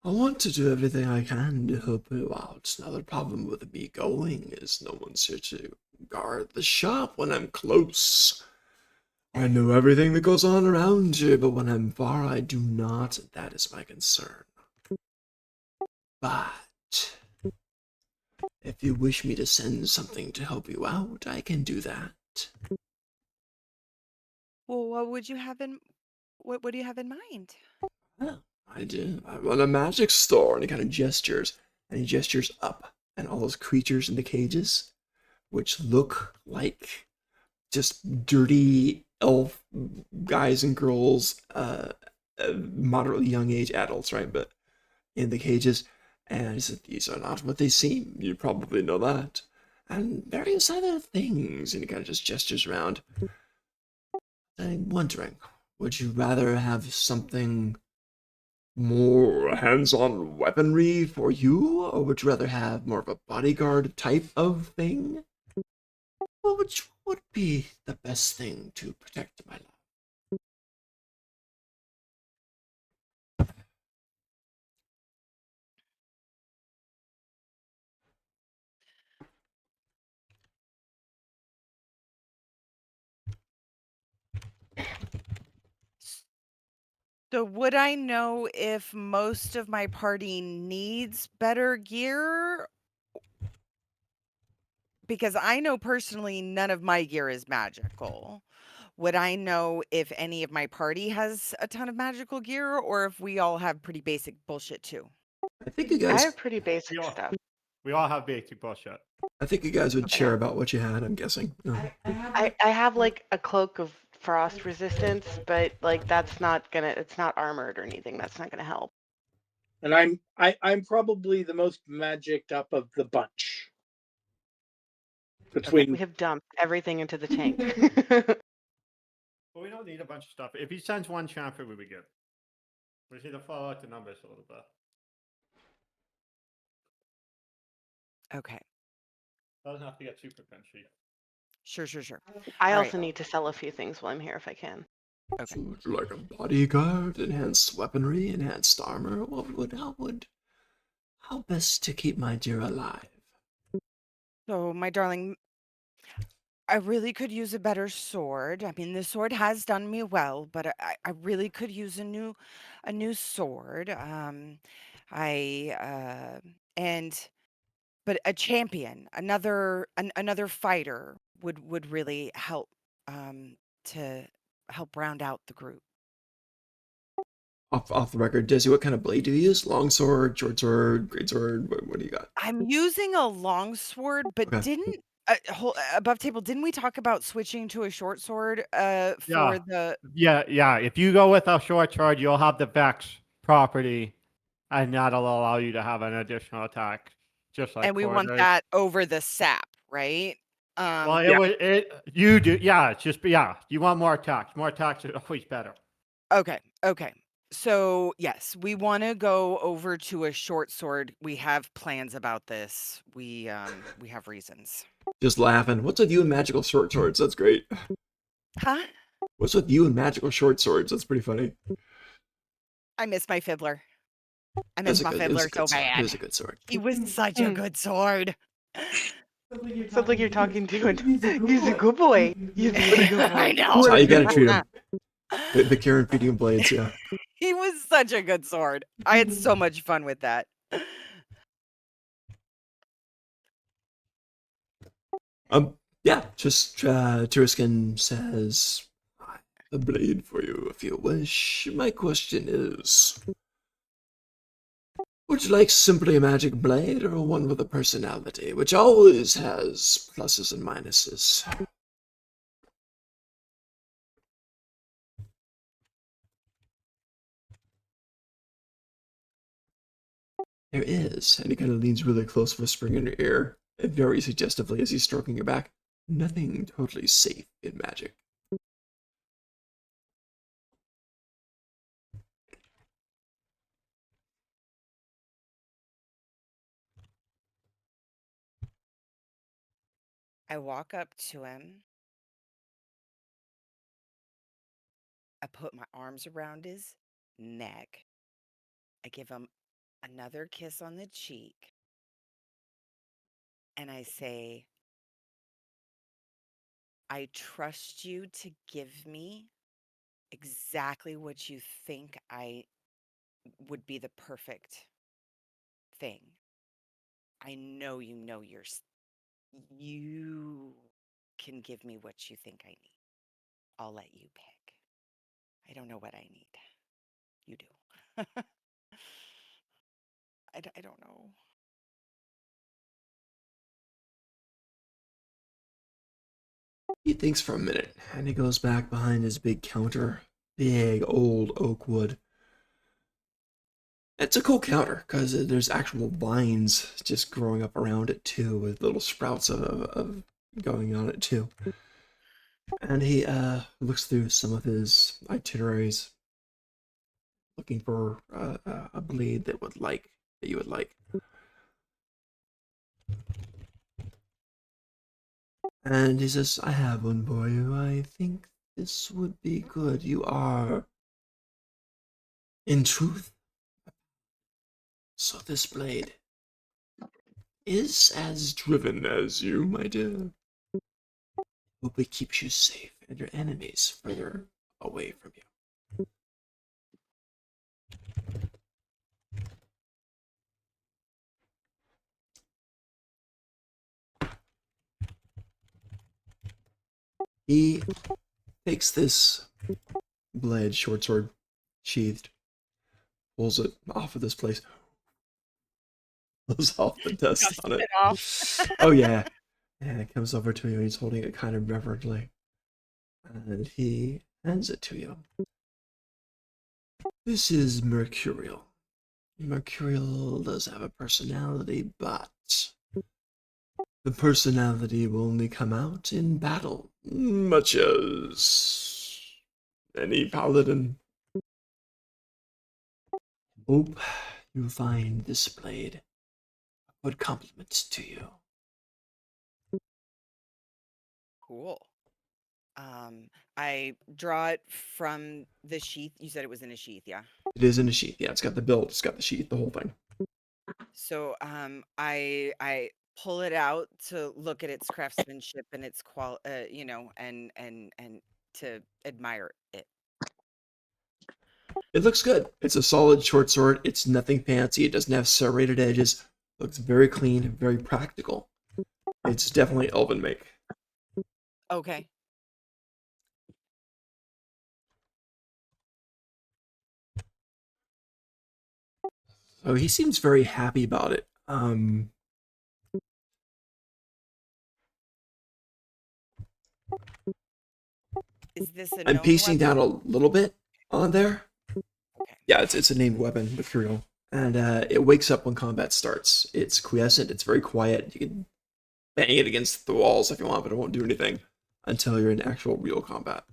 I want to do everything I can to help you out. Now, the problem with me going is no one's here to guard the shop when I'm close. I know everything that goes on around you, but when I'm far, I do not. That is my concern. But if you wish me to send something to help you out, I can do that. Well, what do you have in mind? Well, I do. I run a magic store, and he kind of gestures, and he gestures up, and all those creatures in the cages, which look like just dirty elf guys and girls, moderately young age adults, right? But in the cages, and he said, these are not what they seem. You probably know that. And various other things, and he kind of just gestures around. I'm wondering, would you rather have something more hands-on weaponry for you, or would you rather have more of a bodyguard type of thing? Well, which would be the best thing to protect my life? So would I know if most of my party needs better gear? Because I know personally none of my gear is magical. Would I know if any of my party has a ton of magical gear, or if we all have pretty basic bullshit too? I think you I guys, have pretty basic stuff. We all have basic bullshit. I think you guys would Okay. share about what you had. I'm guessing. I have like a cloak of frost resistance, but like it's not armored or anything. That's not gonna help. And I'm probably the most magicked up of the bunch. Okay. We Between have dumped everything into the tank. Well, we don't need a bunch of stuff. If he sends one champion, we'll be good. We just need to follow out the numbers a little bit. Okay. Doesn't have to get super punchy. Sure. I All also right. need to sell a few things while I'm here if I can. Okay. So would you like a bodyguard, enhanced weaponry, enhanced armor? How best to keep my dear alive? So, my darling, I really could use a better sword. I mean, the sword has done me well, but I really could use a new sword. I and but a champion, another fighter would really help to help round out the group. Off the record, Desi, what kind of blade do you use? Long sword, short sword, great sword? What do you got? I'm using a long sword, but Okay. didn't above table, didn't we talk about switching to a short sword Yeah. for the Yeah. If you go with a short sword, you'll have the Vex property, and that'll allow you to have an additional attack, just like and we want quarters. that over the sap, right? Well, Um it would you do, yeah. It's just, yeah. You want more attacks. More attacks are always better. okay. So, yes, we want to go over to a short sword. We have plans about this. We have reasons. Just laughing. What's with you and magical short swords? That's great. Huh? What's with you and magical short swords? That's pretty funny. I miss my fiddler. I It was miss a my good, it was fiddler a so good sword. It bad. was a good sword. He was such a good sword. Sounds like you're talking to an. He's a good boy. He's a good boy. I know. That's how you gotta treat him. The Karen feeding him blades, yeah. He was such a good sword. I had so much fun with that. Yeah, just Turiskin says, "I have a blade for you if you wish. My question is, would you like simply a magic blade or one with a personality, which always has pluses and minuses?" There is, and he kind of leans really close, whispering in your ear, very suggestively as he's stroking your back. Nothing totally safe in magic. I walk up to him. I put my arms around his neck. I give him another kiss on the cheek. And I say, I trust you to give me exactly what you think I would be the perfect thing. I know you can give me what you think I need. I'll let you pick. I don't know what I need. You do. I don't know. He thinks for a minute, and he goes back behind his big counter. Big, old oak wood. It's a cool counter, because there's actual vines just growing up around it, too, with little sprouts of going on it, too. And he looks through some of his itineraries, looking for a blade that you would like. And he says, "I have one for you. I think this would be good. You are, in truth, so this blade is as driven as you, my dear. Hope it keeps you safe and your enemies further away from you." He takes this blade, short sword, sheathed, pulls it off of this place, pulls off the dust on it. Oh yeah. And it comes over to you, he's holding it kind of reverently. And he hands it to you. This is Mercurial. Mercurial does have a personality, but the personality will only come out in battle, much as any paladin. Hope you find this blade a good compliment to you. Cool. I draw it from the sheath. You said it was in a sheath, yeah? It is in a sheath. Yeah, it's got the build, it's got the sheath, the whole thing. So I pull it out to look at its craftsmanship and its and to admire it. It looks good. It's a solid short sword. It's nothing fancy. It doesn't have serrated edges. Looks very clean, very practical. It's definitely elven make. Okay. So he seems very happy about it. Is this a I'm known piecing down weapon? a little bit on there. Okay. Yeah, it's a named weapon material, and it wakes up when combat starts. It's quiescent. It's very quiet. You can bang it against the walls if you want, but it won't do anything until you're in actual real combat,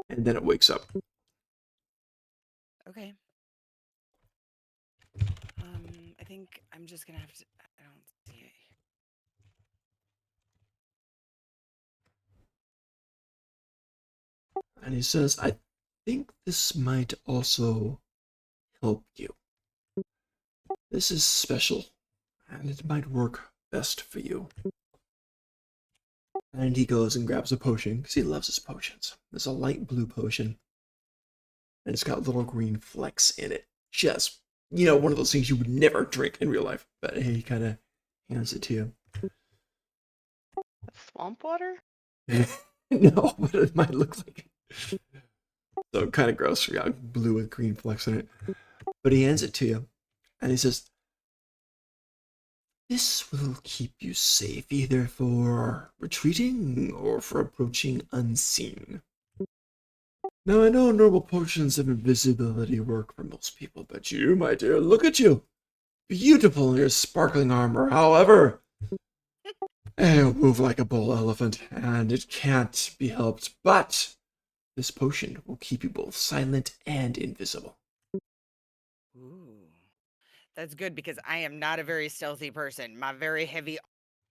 and then it wakes up. Okay. I think I'm just gonna have to. I don't see it. And he says, "I think this might also help you. This is special, and it might work best for you." And he goes and grabs a potion, because he loves his potions. There's a light blue potion, and it's got little green flecks in it. Just, one of those things you would never drink in real life, but he kind of hands it to you. Swamp water? No, but it might look like it. So kind of gross. Yeah, blue with green flecks in it. But he hands it to you, and he says, "This will keep you safe either for retreating or for approaching unseen." Now, I know normal potions of invisibility work for most people, but you, my dear, look at you. Beautiful in your sparkling armor. However, you move like a bull elephant, and it can't be helped. But this potion will keep you both silent and invisible. Ooh. That's good because I am not a very stealthy person. My very heavy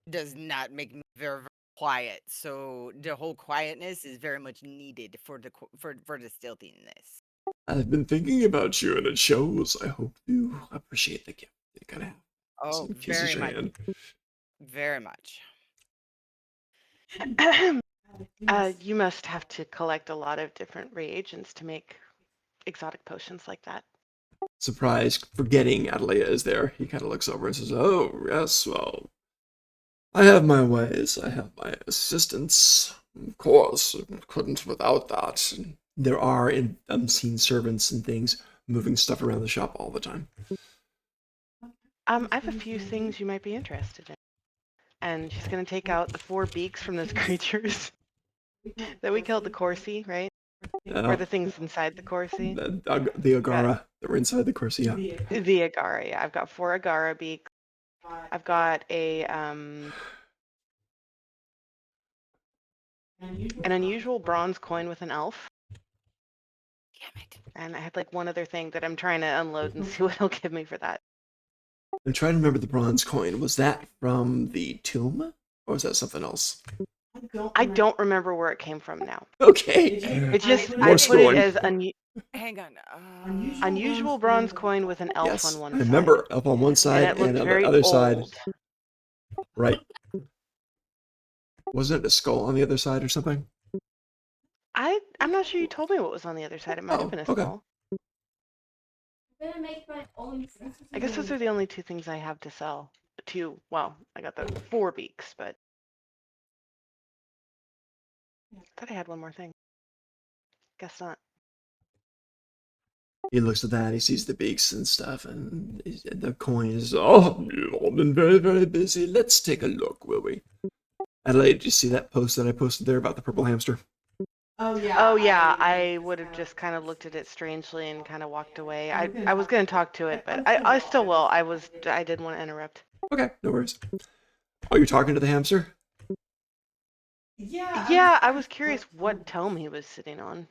does not make me very quiet. So the whole quietness is very much needed for the stealthiness. I've been thinking about you, and it shows. I hope you appreciate the gift. It kind of Oh, kisses very your much. hand. Very much. You must have to collect a lot of different reagents to make exotic potions like that. Surprised, forgetting Adelia is there, he kind of looks over and says, "Oh, yes, well, I have my ways. I have my assistants. Of course, couldn't without that. There are unseen servants and things moving stuff around the shop all the time." I have a few things you might be interested in. And she's going to take out the 4 beaks from those creatures that we killed the Corsi, right? Or the things inside the Corsi. The Agara that were inside the Corsia. The Agara, yeah. I've got 4 Agara beaks. I've got an unusual bronze coin with an elf. Damn it. And I had like one other thing that I'm trying to unload and see what it'll give me for that. I'm trying to remember the bronze coin. Was that from the tomb? Or was that something else? I don't remember where it came from now. Okay. It just, More I put it schooling. as Hang on. unusual bronze coin with an elf Yes, on one I side. remember up on one side And it looked on very the other old. side. Right. Wasn't it a skull on the other side or something? I'm not sure you told me what was on the other side. It might have been a okay. skull. I'm gonna make my own. I guess those are the only 2 things I have to sell. 2, well, I got the 4 beaks, but I thought I had one more thing. Guess not. He looks at that, he sees the beaks and stuff, and the coins. "Oh, you've all been very, very busy. Let's take a look, will we?" Adelaide, did you see that post that I posted there about the purple hamster? Oh yeah. Oh yeah, I would have just kind of looked at it strangely and kind of walked away. I was going to talk to it, but I still will. I didn't want to interrupt. Okay, no worries. Oh, you're talking to the hamster? Yeah, I was curious what tome he was sitting on.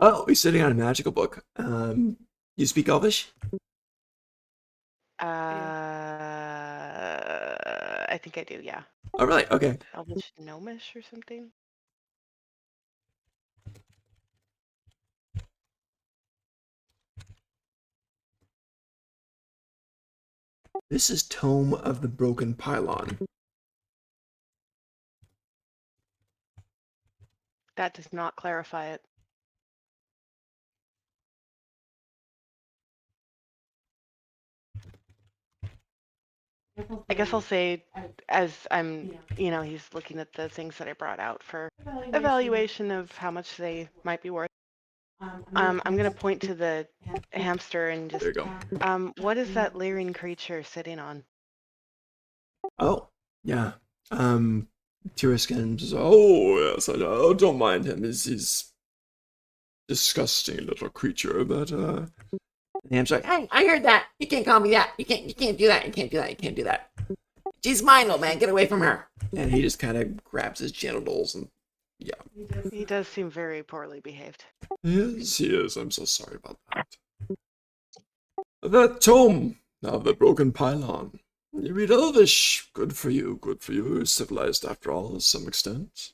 Oh, he's sitting on a magical book. You speak Elvish? I think I do, yeah. Oh, really? Okay. Elvish Gnomish or something? This is Tome of the Broken Pylon. That does not clarify it. I guess I'll say, as I'm, he's looking at the things that I brought out for evaluation of how much they might be worth. I'm going to point to the hamster and just, There you go. what is that leering creature sitting on? Oh, yeah. Tiriskin says, oh, yes, I don't mind him. He's disgusting little creature, but, the hamster's like, hey, I heard that. You can't call me that. You can't do that. You can't do that. You can't do that. She's mine, old man. Get away from her. And he just kind of grabs his genitals and, yeah. He does seem very poorly behaved. Yes, he is. I'm so sorry about that. The Tome of the Broken Pylon. You read Elvish. Good for you, good for you. You're civilized after all, to some extent.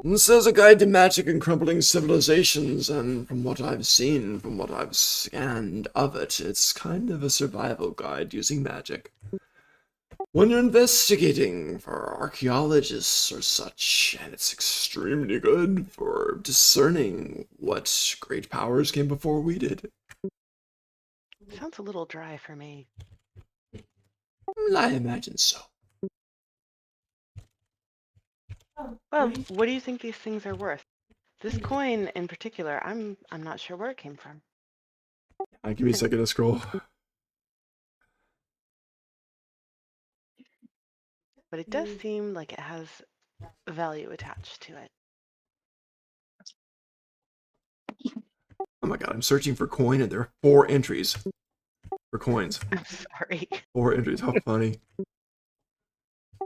This is a guide to magic and crumbling civilizations, and from what I've seen, from what I've scanned of it, it's kind of a survival guide using magic. When you're investigating for archaeologists or such, and it's extremely good for discerning what great powers came before we did. Sounds a little dry for me. I imagine so. Well, what do you think these things are worth? This coin in particular, I'm not sure where it came from. Give me a second to scroll. But it does seem like it has value attached to it. Oh my god, I'm searching for coin and there are 4 entries for coins. I'm sorry. 4 entries, how funny.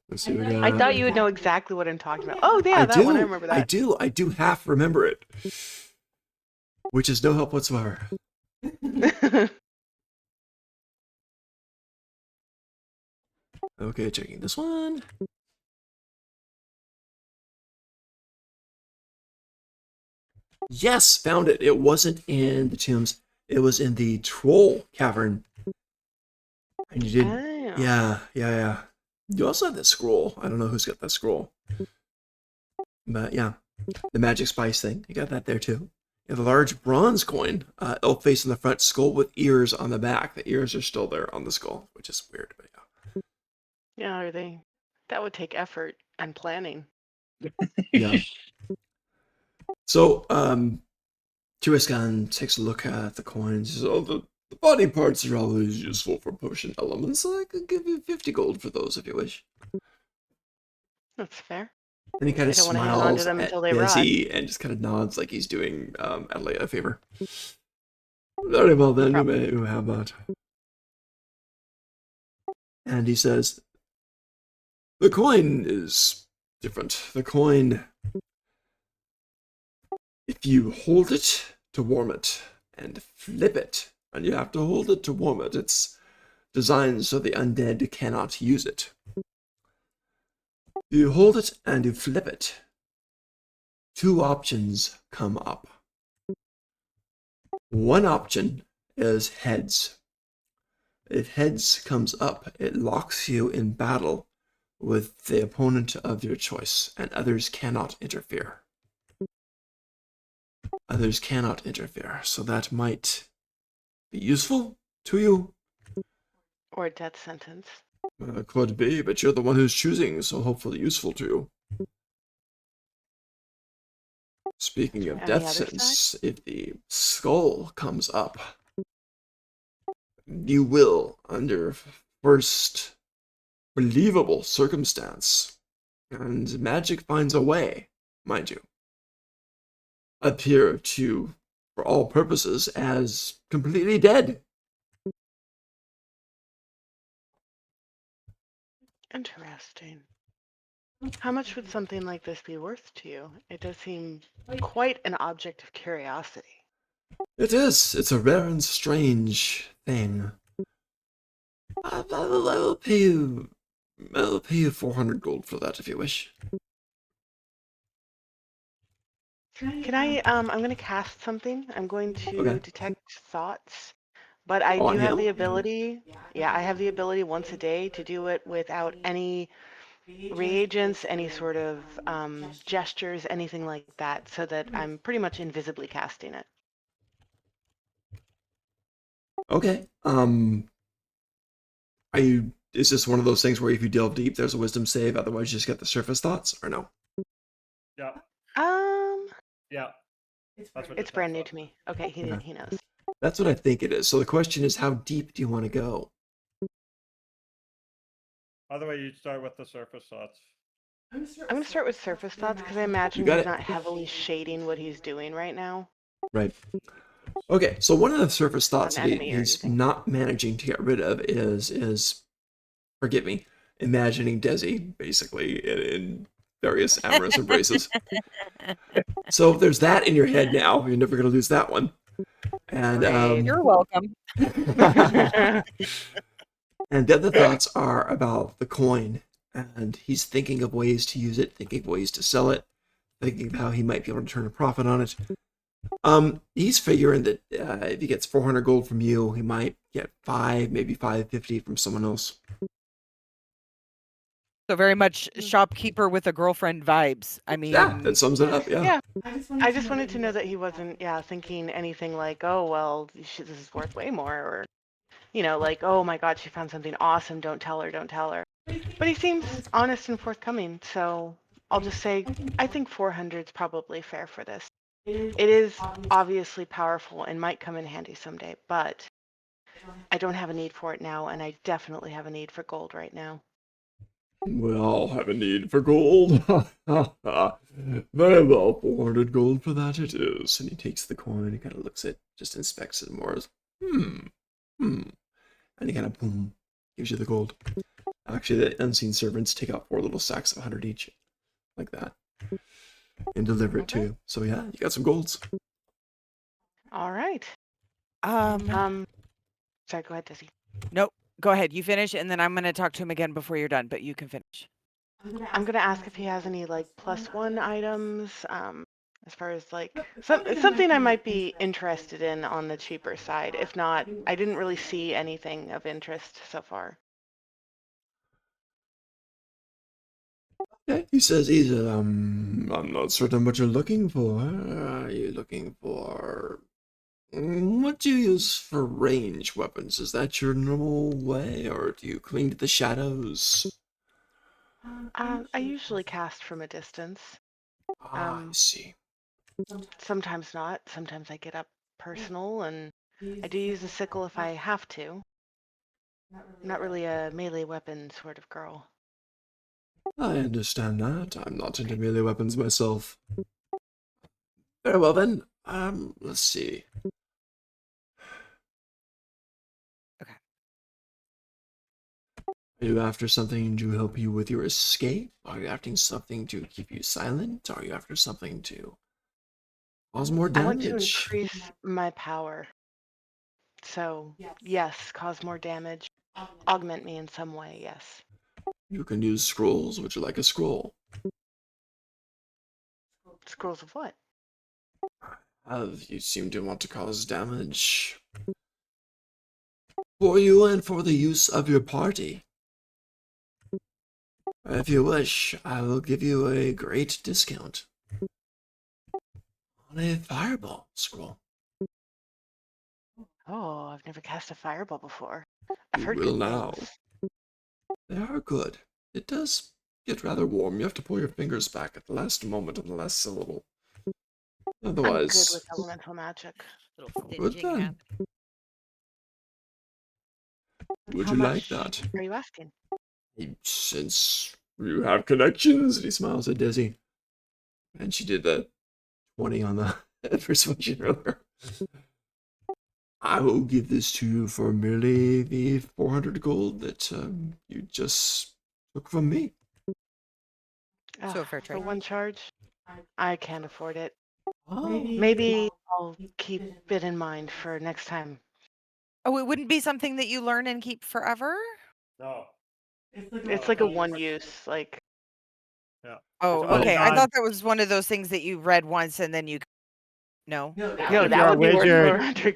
Let's see what we got. I thought you would know exactly what I'm talking about. Oh, yeah, that one. I remember that. I do half remember it. Which is no help whatsoever. Okay, checking this one. Yes, found it. It wasn't in the tombs. It was in the troll cavern. And you did. Oh. Yeah. You also have that scroll. I don't know who's got that scroll. But yeah, the magic spice thing. You got that there too. You have a large bronze coin, elf face in the front, skull with ears on the back. The ears are still there on the skull, which is weird, but yeah. Yeah, are they? That would take effort and planning. Yeah. So, Turiscan takes a look at the coins. Says, oh, the body parts are always useful for potion elements. I could give you 50 gold for those if you wish. That's fair. And he kind of I don't want to hang on to smiles them at until they rot. Busy and just kind of nods like he's doing Adelaide a favor. Very well then, you may have that. And he says, the coin is different. The coin, if you hold it to warm it and flip it, and you have to hold it to warm it, it's designed so the undead cannot use it. You hold it and you flip it. 2 options come up. One option is heads. If heads comes up, it locks you in battle with the opponent of your choice, and others cannot interfere. Others cannot interfere, so that might be useful to you. Or a death sentence. Could be, but you're the one who's choosing, so hopefully useful to you. Speaking of And the death other sentence, if the skull comes up, you will, under first believable circumstance, and magic finds a way, mind you, appear to, for all purposes, as completely dead. Interesting. How much would something like this be worth to you? It does seem quite an object of curiosity. It is. It's a rare and strange thing. I will pay you. I'll pay you 400 gold for that if you wish. Can I, I'm going to cast something. I'm going to Okay. detect thoughts But I On do have him? the ability, yeah, I have the ability once a day to do it without any reagents, any sort of gestures, anything like that, so that I'm pretty much invisibly casting it. Okay. Are you? Is this one of those things where if you delve deep, there's a wisdom save, otherwise you just get the surface thoughts, or no? Yeah. Um, Yeah. That's what it's brand new to me. Okay, Okay. he knows. That's what I think it is. So the question is, how deep do you want to go? Otherwise, you'd start with the surface thoughts. I'm gonna start with surface thoughts because I You imagine got he's it. not heavily shading what he's doing right now Right. Okay, so one of the surface thoughts on that enemy or he's anything. not managing to get rid of is forgive me, imagining Desi basically in various amorous embraces. So there's that in your head now. You're never going to lose that one. And Great. You're welcome. and the other thoughts are about the coin, and he's thinking of ways to use it, thinking of ways to sell it, thinking of how he might be able to turn a profit on it. He's figuring that if he gets 400 gold from you, he might get 5, maybe 550 from someone else. So very much shopkeeper with a girlfriend vibes. I mean, Yeah, that sums it up. Yeah. Yeah, I just wanted to know that he wasn't, thinking anything like, oh, well, this is worth way more, or, like, oh my God, she found something awesome. Don't tell her, don't tell her. But he seems honest and forthcoming, so I'll just say I think 400 is probably fair for this. It is obviously powerful and might come in handy someday, but I don't have a need for it now, and I definitely have a need for gold right now. We all have a need for gold. Very well, 400 gold for that it is. And he takes the coin, he kind of looks at it, just inspects it more as, hmm. And he kind of, boom, gives you the gold. Actually, the unseen servants take out 4 little sacks of 100 each, like that, and deliver it to you. So yeah, you got some golds. All right. Sorry, go ahead, Dizzy. nope. Go ahead. You finish, and then I'm going to talk to him again before you're done. But you can finish. I'm gonna ask if he has any like +1 items, as far as like something I might be interested in on the cheaper side. If not, I didn't really see anything of interest so far. Yeah, he says I'm not certain what you're looking for. Are you looking for what do you use for range weapons? Is that your normal way, or do you cling to the shadows? I usually cast from a distance. I see. Sometimes not. Sometimes I get up personal, and I do use a sickle if I have to. I'm not really a melee weapon sort of girl. I understand that. I'm not into melee weapons myself. Very well then. Let's see. Okay. Are you after something to help you with your escape? Are you after something to keep you silent? Are you after something to cause more I want to damage? increase my power. So, yes, cause more damage. Augment me in some way, yes. You can use scrolls. Would you like a scroll? Scrolls of what? You seem to want to cause damage for you and for the use of your party. If you wish, I will give you a great discount on a fireball scroll. Oh, I've never cast a fireball before. I've You heard will good now. things. They are good. It does get rather warm. You have to pull your fingers back at the last moment on the last syllable. I'm good Otherwise, with elemental magic. Little good stinging then. happen. Would How you like much that? are you asking? Since you have connections, and he smiles at Desi. And she did that 20 on the persuasion earlier. I will give this to you for merely the 400 gold that you just took from me. So fair For trade. one charge? I can't afford it. Oh, Maybe I'll keep it in mind for next time. Oh, it wouldn't be something that you learn and keep forever? No. It's like a one use, like, Yeah. Oh, It's only okay. I non- thought that was one of those things that you read once and then you No. No, you're that a would be worth wizard- 400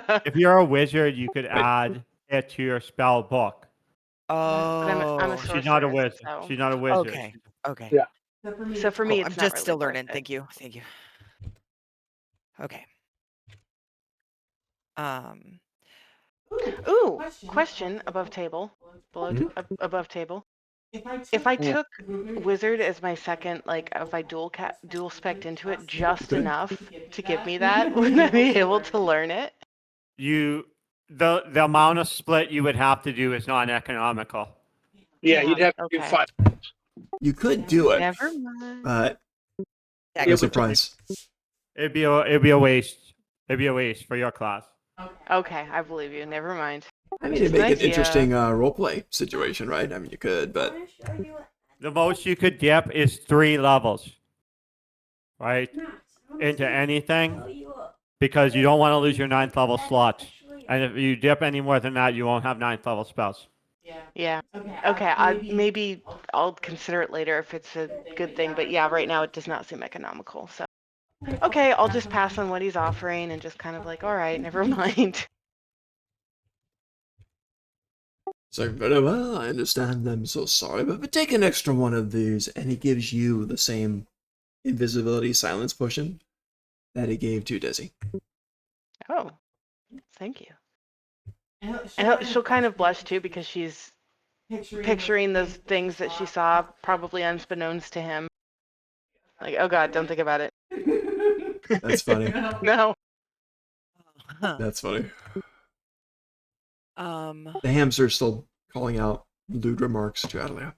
gold. If you're a wizard, you could add it to your spell book. But I'm a Oh. sorceress. She's not a wizard. So. She's not a wizard. Okay. Okay. Yeah. So for Cool. me, I'm it's not just really still worth learning. it. Thank you. Thank you. Okay. Ooh, question above table, above table. If I took wizard as my second, like if I dual spec'd into it just Good. enough to give me that, would I be able to learn it? The amount of split you would have to do is non-economical. Yeah, you'd have to do Okay. 5. You could do it, Never mind. but Yeah, there's a would- price. It'd be a waste. It'd be a waste for your class. Okay, I believe you. Never mind. I mean, it'd Just an make an idea. interesting roleplay situation, right? I mean, you could, but The most you could dip is 3 levels, right? Into anything, because you don't want to lose your 9th level slots. And if you dip any more than that, you won't have 9th level spells. Yeah. Okay. Maybe I'll consider it later if it's a good thing. But yeah, right now it does not seem economical. So okay, I'll just pass on what he's offering and just kind of like, all right, never mind. it's like, very well, I understand. I'm so sorry, but take an extra one of these, and he gives you the same invisibility silence potion that he gave to Desi. Oh, thank you. And she'll kind of blush too because she's picturing those things that she saw, probably unbeknownst to him. Like, oh God, don't think about it. That's funny. No. That's funny. Um. The hamster's still calling out lewd remarks to Adelia.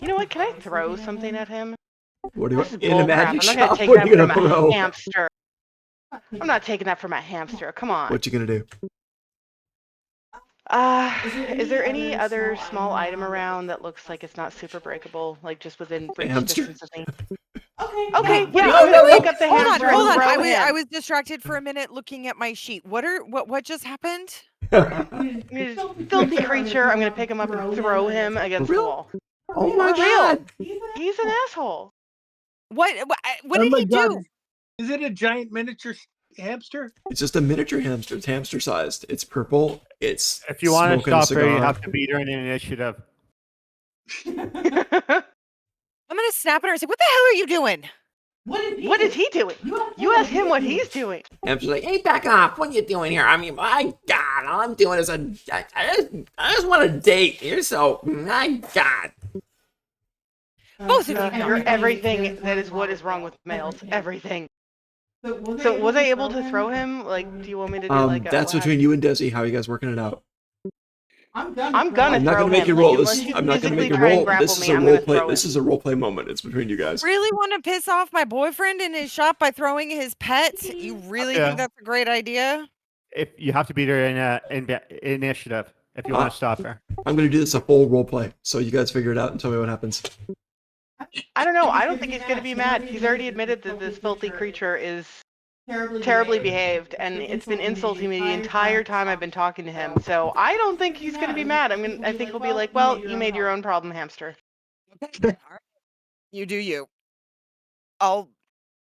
You know what? Can I throw something at him? What do you This want? is In a bullcrap. magic I'm not gonna shop? take What that are you from gonna a throw? hamster. I'm not taking that from a hamster. Come on. What you gonna do? Is there any other small item around that looks like it's not super breakable, like just within reach hamster? distance of me? Okay. Okay, yeah, No, I'm no, gonna no. pick up the Hold on, hamster hold and on. throw him. I was distracted for a minute looking at my sheet. What just happened? Filthy creature. I'm gonna pick him up and throw him against the real? wall. Oh my For real. god! He's an asshole. What Oh did my he God. do? Is it a giant miniature hamster? It's just a miniature hamster. It's hamster sized. It's purple. It's If you want to smoking a stop her, you cigar. have to beat her in an initiative. I'm gonna snap at her and say, "What the hell are you doing?" What is he doing? You ask him what he's doing. Hamster's like, hey, back off. What are you doing here? I mean, my god, all I'm doing is I just want a date. You're so, my god. Both of you. You're everything that is what is wrong with males. Everything. So was I able to throw him? Like, do you want me to do like a... That's between you and Desi. How are you guys working it out? I'm I'm gonna I'm not throw gonna make him. you roll Like, this. unless you I'm not gonna make physically you try and roll. grapple This is me, a I'm role gonna play. throw This him. is a role play moment. It's between you guys. Really want to piss off my boyfriend in his shop by throwing his pet? You really Yeah. think that's a great idea? If you have to beat her in initiative if you want to stop her. I'm gonna do this a full role play. So you guys figure it out and tell me what happens. I don't know. I don't think he's gonna be mad. He's already admitted that this filthy creature is terribly behaved, and it's been insulting me the entire time I've been talking to him. So I don't think he's gonna be mad. I think he'll be like, "Well, you made your own problem, hamster." Okay. All right. You do you. All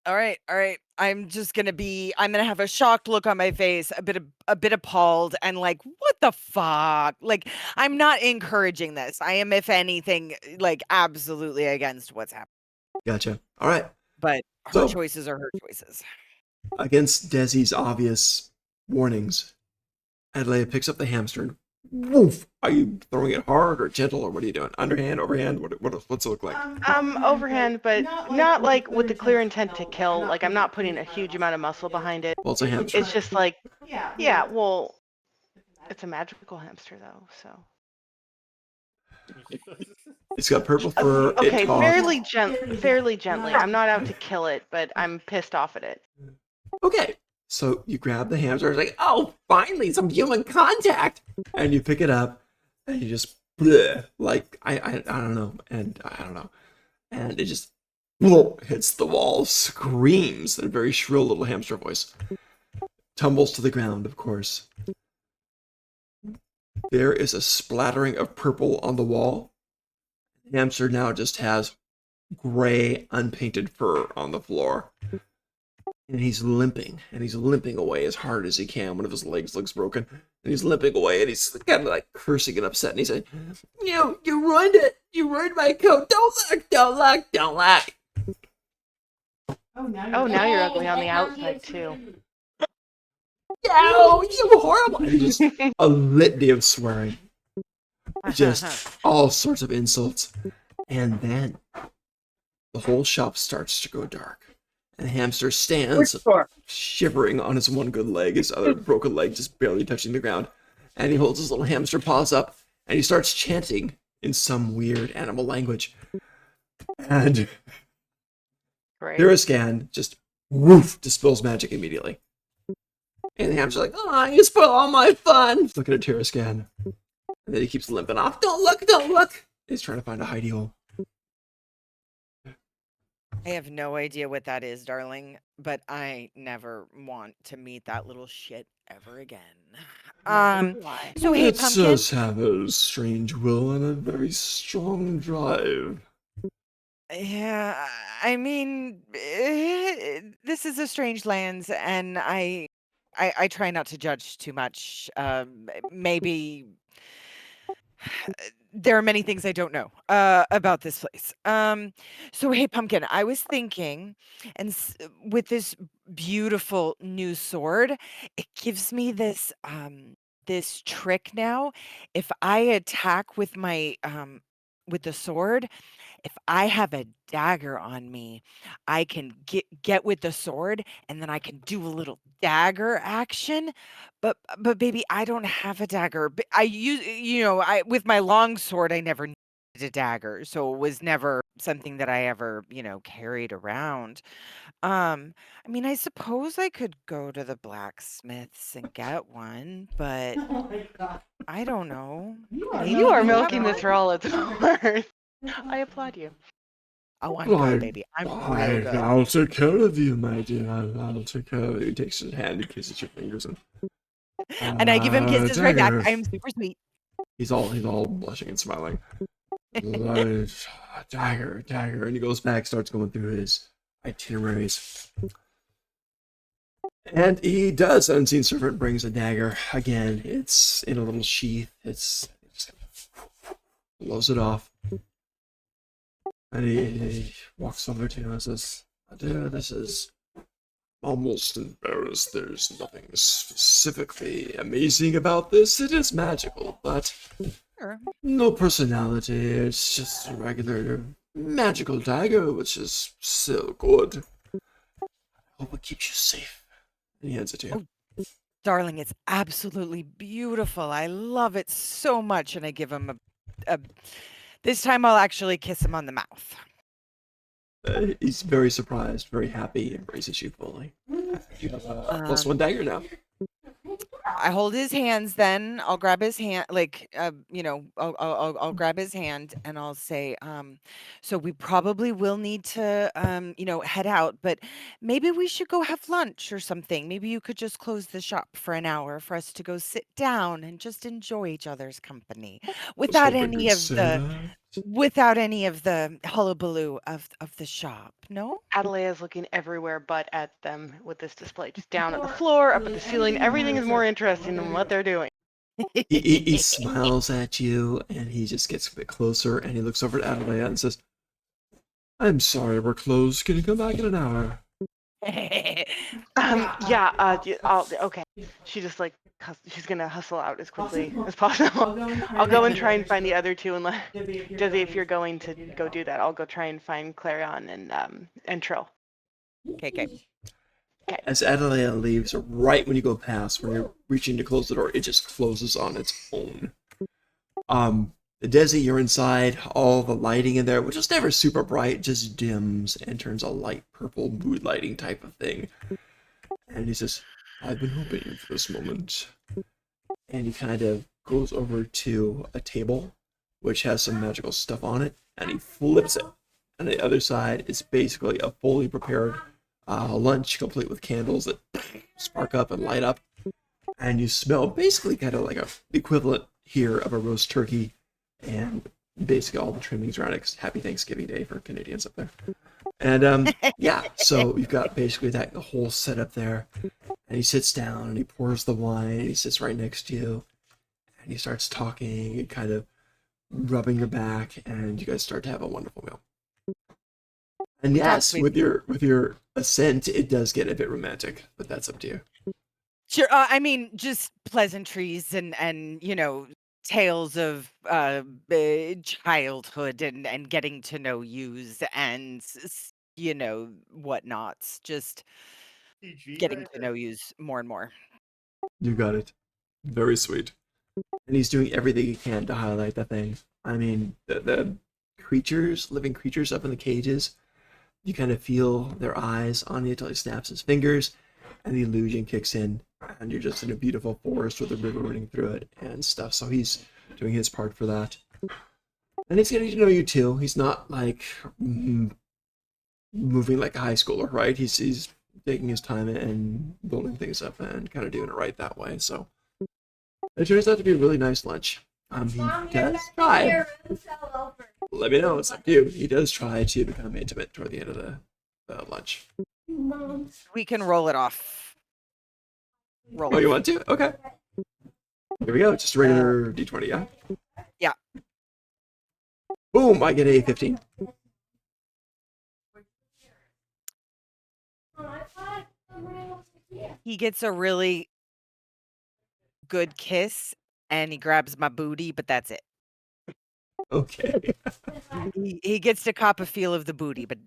right. I'm gonna have a shocked look on my face, a bit appalled, and like, what the fuck? Like, I'm not encouraging this. I am, if anything, like absolutely against what's happening. Gotcha. All right. But her So- choices are her choices. Against Desi's obvious warnings, Adelaide picks up the hamster and woof. Are you throwing it hard or gentle, or what are you doing? Underhand, overhand? What's it look like? Overhand, but not like with the clear intent to kill. Like, I'm not putting a huge amount of muscle behind it. Well, it's a hamster. It's just like, yeah, well, it's a magical hamster though, so. It's got purple fur. Okay, it talks. fairly gently. I'm not out to kill it, but I'm pissed off at it. Okay. So you grab the hamster. It's like, oh, finally, some human contact. And you pick it up, and you just bleh, like I don't know, and I don't know, and it just hits the wall, screams in a very shrill little hamster voice, tumbles to the ground. Of course, there is a splattering of purple on the wall. hamster now just has gray, unpainted fur on the floor. And he's limping away as hard as he can. One of his legs looks broken. And he's limping away, and he's kind of like cursing and upset. And he said, you ruined it. You ruined my coat. Don't look. Oh, now you're ugly on the outside, too. No, you horrible. And just a litany of swearing. Just all sorts of insults. And then the whole shop starts to go dark. And the hamster stands shivering on his one good leg, his other broken leg just barely touching the ground. And he holds his little hamster paws up, and he starts chanting in some weird animal language. And Terrascan just woof dispels magic immediately. And the hamster's like, oh, you spoil all my fun. Looking at Terrascan. And then he keeps limping off. Don't look. He's trying to find a hidey hole. I have no idea what that is, darling, but I never want to meet that little shit ever again. So hey, It Pumpkin. does have a strange will and a very strong drive. Yeah, I mean, this is a strange land, and I try not to judge too much. Maybe there are many things I don't know about this place. So hey, Pumpkin, I was thinking, and with this beautiful new sword, it gives me this this trick now. If I attack with my with the sword, if I have a dagger on me, I can get with the sword, and then I can do a little dagger action. But baby, I don't have a dagger. I use I with my long sword, I never needed a dagger, so it was never something that I ever carried around. I mean, I suppose I could go to the blacksmiths and get one, but Oh my god. I don't know. You are milking this for all it's worth. I applaud you. Oh, I'm good, baby. I'm real good. I'll take care of you, my dear. I'll take care of you. He takes his hand and kisses your fingers, And I give him kisses right back. dagger. I am super sweet. He's all blushing and smiling. Dagger, and he goes back, starts going through his itineraries. And he does. Unseen Servant brings a dagger. Again, it's in a little sheath. It's blows it off. And he walks over to him and says, dear, this is almost embarrassed. There's nothing specifically amazing about this. It is magical, but Sure. no personality. It's just a regular magical dagger, which is still good. I hope it keeps you safe. And he hands it to you. Darling, it's absolutely beautiful. I love it so much. And I give him a this time I'll actually kiss him on the mouth. He's very surprised, very happy, embraces you fully. You have a +1 dagger now. I hold his hands. Then I'll grab his hand, I'll grab his hand and I'll say, so we probably will need to, head out, but maybe we should go have lunch or something. Maybe you could just close the shop for an hour for us to go sit down and just enjoy each other's company without any of the hullabaloo of the shop. No? Adelaide's looking everywhere but at them with this display. Just down at the floor, up at the ceiling. Everything is more interesting than what they're doing. He smiles at you, and he just gets a bit closer, and he looks over at Adelaide and says, I'm sorry, we're closed. Can you come back in an hour? Okay. She just she's gonna hustle out as quickly as possible. I'll go and try and find the other two and let Desi, if you're going to go do that, I'll go try and find Clarion and Trill. Okay. As Adelaide leaves, right when you go past, when you're reaching to close the door, it just closes on its own. Desi, you're inside, all the lighting in there, which is never super bright, just dims and turns a light purple mood lighting type of thing. And he says, I've been hoping for this moment. And he kind of goes over to a table, which has some magical stuff on it, and he flips it. And the other side is basically a fully prepared lunch, complete with candles that spark up and light up. And you smell basically kind of like the equivalent here of a roast turkey and basically all the trimmings around it. 'Cause Happy Thanksgiving Day for Canadians up there. And yeah, so you've got basically that whole setup there. And he sits down and he pours the wine. And he sits right next to you, and he starts talking and kind of rubbing your back, and you guys start to have a wonderful meal. And yes, with your assent, it does get a bit romantic, but that's up to you. Sure. I mean, just pleasantries and tales of childhood and getting to know yous and whatnots. Just getting to know yous more and more. You got it. Very sweet. And he's doing everything he can to highlight the thing. I mean, the creatures, living creatures up in the cages, you kind of feel their eyes on you until he snaps his fingers, and the illusion kicks in, and you're just in a beautiful forest with a river running through it and stuff. So he's doing his part for that. And he's getting to know you too. He's not like moving like a high schooler, right? He's taking his time and building things up and kind of doing it right that way. So it turns out to be a really nice lunch. He does try. Let me know. It's up to you. He does try to become intimate toward the end of the lunch. We can roll it off. Roll Oh, it. you want to? Okay. Here we go. Just a regular D20, yeah? Yeah. Boom! I get a 15. He gets a really good kiss and he grabs my booty, but that's it. Okay. He gets to cop a feel of the booty, but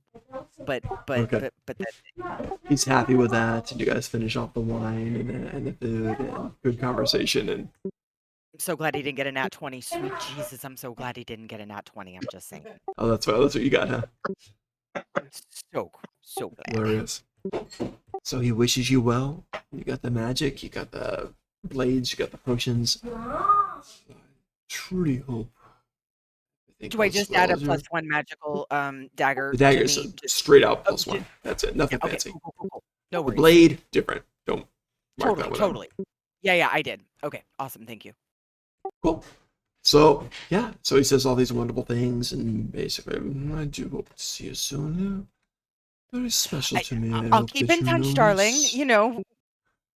Okay. that's it. He's happy with that. And you guys finish off the wine and the food and good conversation. And I'm so glad he didn't get a nat 20. Sweet Jesus, I'm so glad he didn't get a nat 20. I'm just saying. oh, that's what you got, huh? So glad. Hilarious. So he wishes you well. You got the magic. You got the blades. You got the potions. I truly hope. Do I just add a +1 magical dagger? The dagger to is me? straight out Oh, +1. That's it. Nothing Okay, fancy. cool. No The worries. blade, different. Don't mark that one out. Totally. Yeah, I did. Okay, awesome. Thank you. Cool. So, yeah. So he says all these wonderful things, and basically, I do hope to see you soon. Very special to me. I I'll hope keep that in you touch, know darling. this.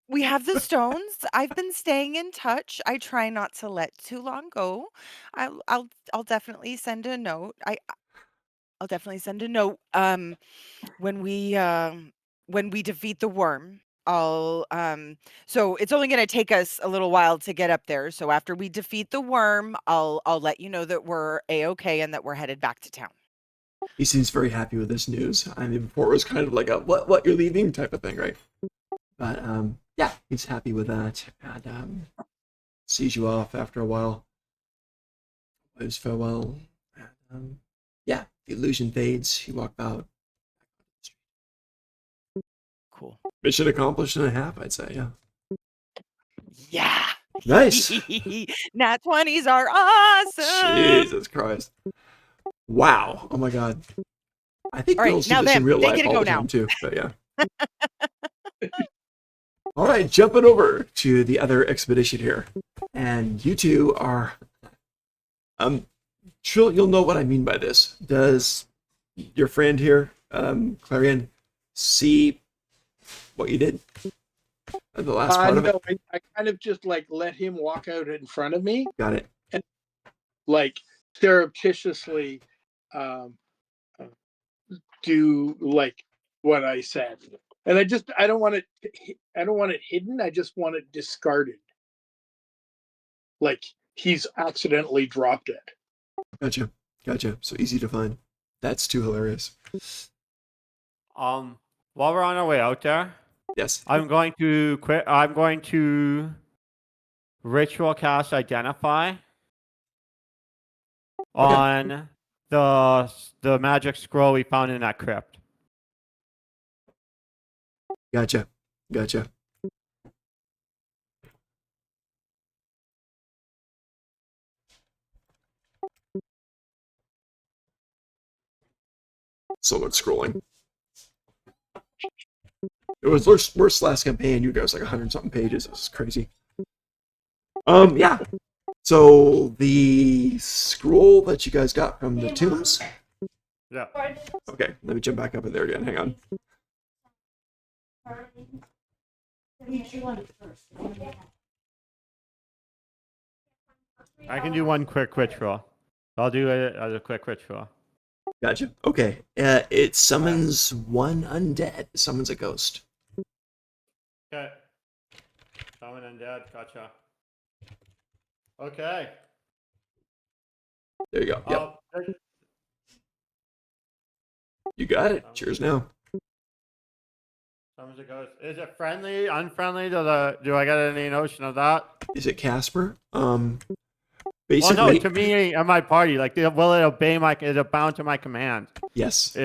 We have the stones. I've been staying in touch. I try not to let too long go. I'll definitely send a note. I'll definitely send a note. When we defeat the worm, so it's only gonna take us a little while to get up there. So after we defeat the worm, I'll let you know that we're A-okay and that we're headed back to town. He seems very happy with this news. I mean, before it was kind of like a what you're leaving type of thing, right? But yeah, he's happy with that, and sees you off after a while. Waves farewell. And, yeah, the illusion fades. You walk out. Cool. Mission accomplished and a half, I'd say. Yeah. Yeah. Nice. Nat 20s are awesome. Jesus Christ. Wow. Oh my God. I think All right, girls now do this in them. real They life get to all go the now. time too. But yeah. All right, jumping over to the other expedition here, and you two are. Sure, you'll know what I mean by this. Does your friend here, Clarion, see what you did? The last part of it. No, I kind of just like let him walk out in front of me, Got it. and like surreptitiously do like what I said. And I don't want it hidden. I just want it discarded. Like he's accidentally dropped it. Gotcha. So easy to find. That's too hilarious. While we're on our way out there, Yes. I'm going to quit. I'm going to ritual cast identify on the magic scroll we found in that crypt. Gotcha. So much scrolling. It was worse last campaign. You guys like 100 something pages. This is crazy. Yeah. So the scroll that you guys got from the tombs. Yeah. Okay, let me jump back up in there again. Hang on. I can do one quick ritual. I'll do it as a quick ritual. Gotcha. Okay. It summons one undead. It summons a ghost. Okay. Summon undead. Gotcha. Okay. There you go. Yep. There's- You got it. Cheers now. Summons a ghost. Is it friendly? Unfriendly? Do I get any notion of that? Is it Casper? Well, Basically, no, to me and my party, like, will it obey is it bound to my command? yes.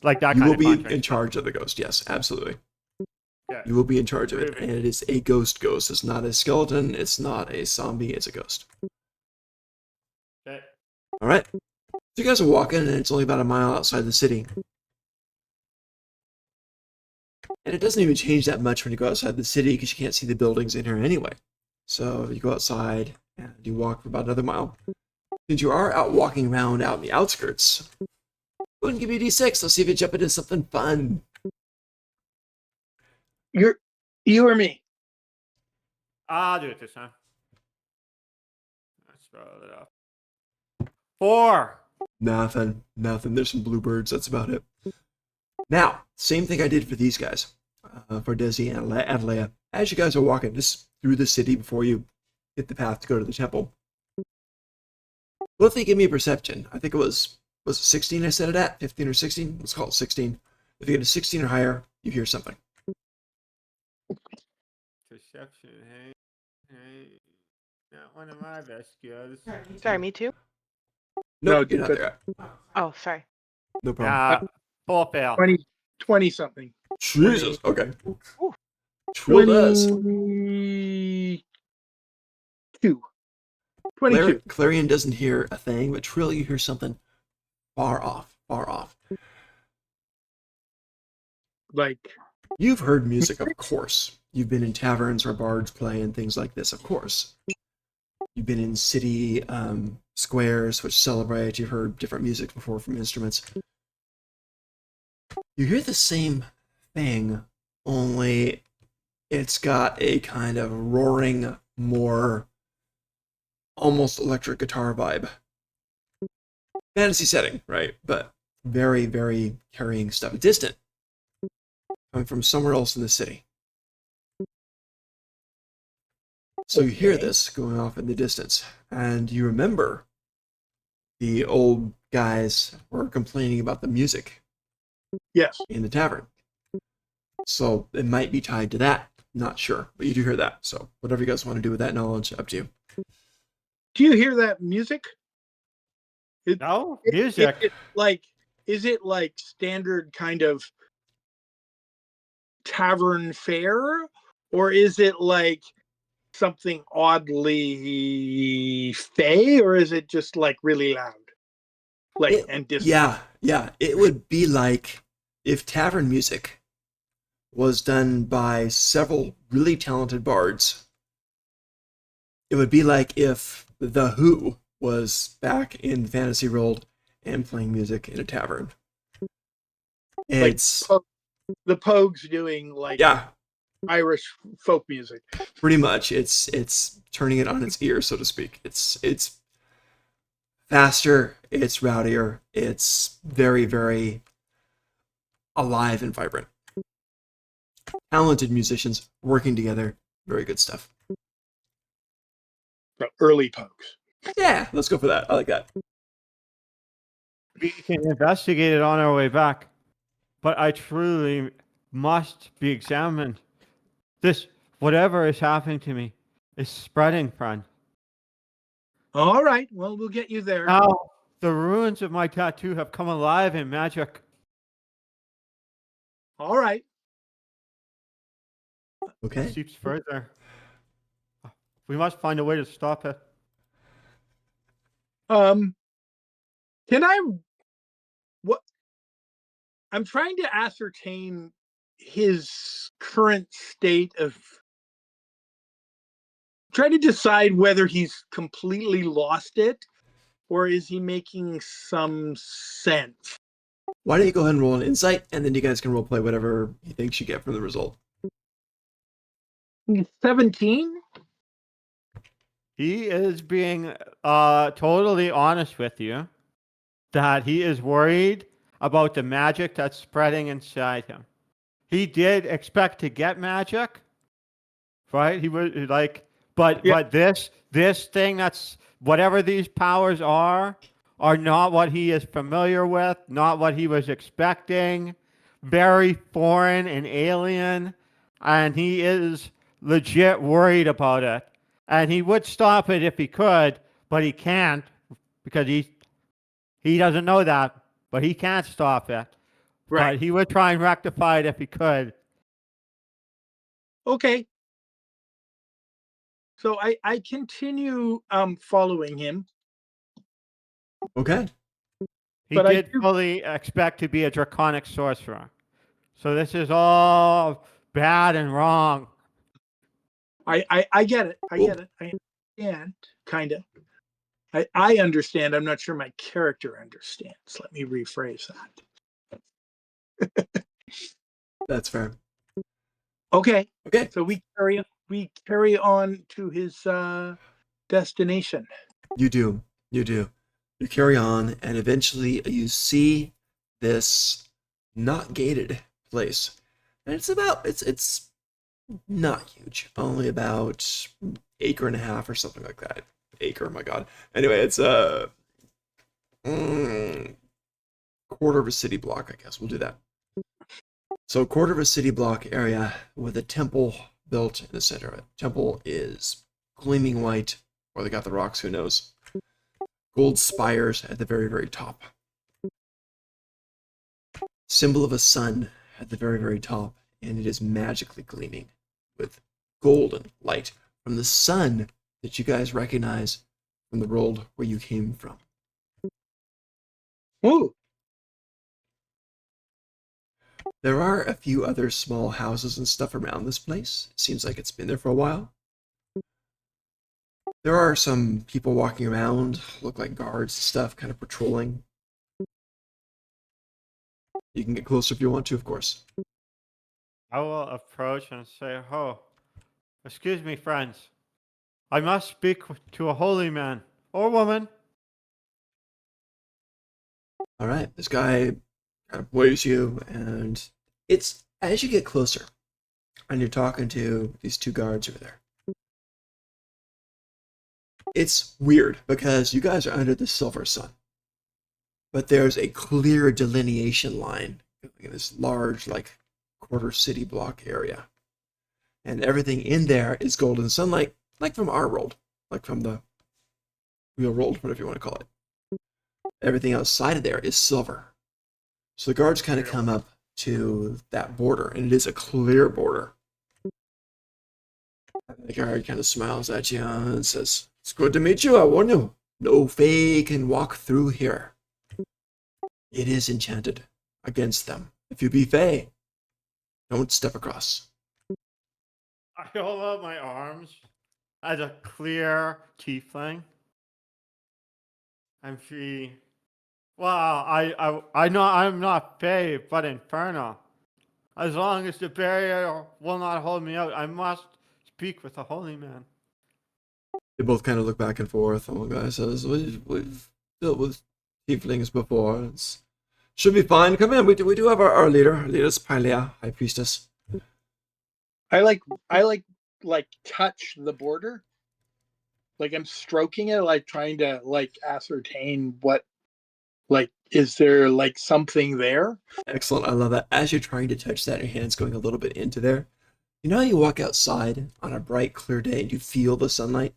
Like that You kind will of be contract in stuff. charge of the ghost. Yes, absolutely. Okay. You will be in charge of it. Groovy. And it is a ghost. It's not a skeleton. It's not a zombie. It's a ghost. Okay. All right. So you guys are walking, and it's only about a mile outside the city. And it doesn't even change that much when you go outside the city because you can't see the buildings in here anyway. So you go outside and you walk for about another mile. Since you are out walking around out in the outskirts, go ahead and give me a d6. Let's see if you jump into something fun. You or me? I'll do it this time. Let's roll it up. 4. Nothing. There's some bluebirds. That's about it. Now, same thing I did for these guys, for Desi and Adalea. As you guys are walking just through the city before you hit the path to go to the temple, both of you give me a perception. I think it was it 16 I set it at? 15 or 16? Let's call it 16. If you get a 16 or higher, you hear something. Perception, hey. Not one of my best skills. Sorry, me too? Nope, No, you're not but- there. Oh, sorry. No problem. Full fail. 20 something. Jesus. Okay. Ooh. Trill does. 22. 22. Clarion doesn't hear a thing, but Trill, you hear something far off. Like, You've heard music, of course. You've been in taverns where bards play and things like this, of course. You've been in city squares which celebrate. You've heard different music before from instruments. You hear the same thing, only it's got a kind of roaring, more almost electric guitar vibe. Fantasy setting, right? But very, very carrying stuff. Distant. Coming from somewhere else in the city. So you hear this going off in the distance, and you remember the old guys were complaining about the music yes. in the tavern. So it might be tied to that. Not sure, but you do hear that. So whatever you guys want to do with that knowledge, up to you. Do you hear that music? No? Music. Is it like standard kind of tavern fare? Or is it like something oddly fey? Or is it just like really loud? Yeah. It would be like if tavern music was done by several really talented bards. It would be like if The Who was back in the fantasy world and playing music in a tavern. It's the Pogues doing like Irish folk music. Pretty much. It's turning it on its ear, so to speak. It's faster, it's rowdier, it's very, very alive and vibrant. Talented musicians working together, very good stuff. The early Pogues. Yeah, let's go for that. I like that. We can investigate it on our way back, but I truly must be examined. Whatever is happening to me, is spreading, friend. All right, well, we'll get you there. Now, the ruins of my tattoo have come alive in magic. All right. Okay. It seeps further. We must find a way to stop it. Can I'm trying to ascertain his current state of try to decide whether he's completely lost it or is he making some sense. Why don't you go ahead and roll an insight, and then you guys can role play whatever you think you get from the result. 17? He is being totally honest with you that he is worried about the magic that's spreading inside him. He did expect to get magic, right? He was like, but this thing that's whatever these powers are not what he is familiar with, not what he was expecting, very foreign and alien, and he is legit worried about it. And he would stop it if he could, but he can't because he doesn't know that, but he can't stop it. Right. But he would try and rectify it if he could. Okay. So I continue following him. Okay. He But I did do- fully expect to be a draconic sorcerer. So this is all bad and wrong. I get it. I Cool. get it. I understand, kind of. I understand. I'm not sure my character understands. Let me rephrase that. That's fair. Okay. Okay. So we carry on to his destination. You do. You do. You carry on, and eventually you see this not gated place. And it's not huge. Only about acre and a half or something like that. Acre, oh my god. Anyway, it's a quarter of a city block, I guess. We'll do that. So quarter of a city block area with a temple built in the center of it. Temple is gleaming white, or they got the rocks, who knows. Gold spires at the very, very top. Symbol of a sun at the very, very top, and it is magically gleaming with golden light from the sun that you guys recognize from the world where you came from. Ooh. There are a few other small houses and stuff around this place. It seems like it's been there for a while. There are some people walking around, look like guards and stuff, kind of patrolling. You can get closer if you want to, of course. I will approach and say, "Oh, excuse me, friends. I must speak to a holy man or woman." All right, this guy kind of waves you, and it's as you get closer, and you're talking to these two guards over there. It's weird because you guys are under the silver sun, but there's a clear delineation line in this large, like, quarter city block area, and everything in there is golden sunlight, like from our world, like from the real world, whatever you want to call it. Everything outside of there is silver. So the guards kind of come up to that border, and it is a clear border. The guard kind of smiles at you and says, "It's good to meet you, I warn you. No fae can walk through here. It is enchanted against them. If you be fae, don't step across." I hold out my arms as a clear tiefling. And she, well, I know I'm not Fae, but infernal. As long as the barrier will not hold me out, I must speak with the holy man. They both kind of look back and forth. And one guy says, we've dealt with tieflings before. It should be fine. Come in. We do have our leader. Our leader's Pylea, High Priestess. I like touch the border. Like I'm stroking it, like trying to like ascertain what, like, is there like something there? Excellent. I love that. As you're trying to touch that, your hand's going a little bit into there. You know how you walk outside on a bright, clear day and you feel the sunlight?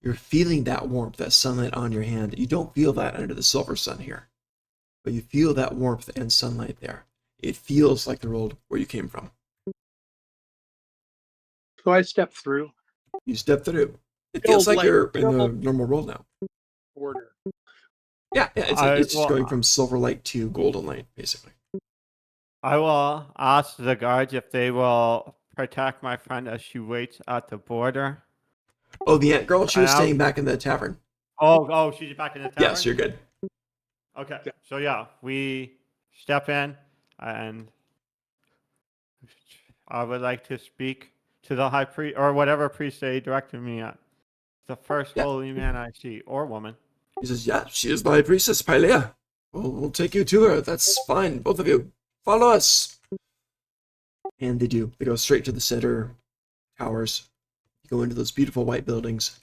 You're feeling that warmth, that sunlight on your hand. You don't feel that under the silver sun here, but you feel that warmth and sunlight there. It feels like the world where you came from. So I step through You step through. It feels like you're in the normal world now. border. Yeah, it's just going from silver light to golden light, basically. I will ask the guards if they will protect my friend as she waits at the border. Oh, the ant girl. She was I- staying back in the tavern. Oh, she's back in the tavern? Yes, you're good. Okay, so yeah, we step in, and I would like to speak to the high priest, or whatever priest they directed me at. The first Yeah. holy man I see, or woman. He says, yeah, she is the high priestess, Pylea. We'll take you to her. That's fine. Both of you, follow us. And they do. They go straight to the center towers. You go into those beautiful white buildings.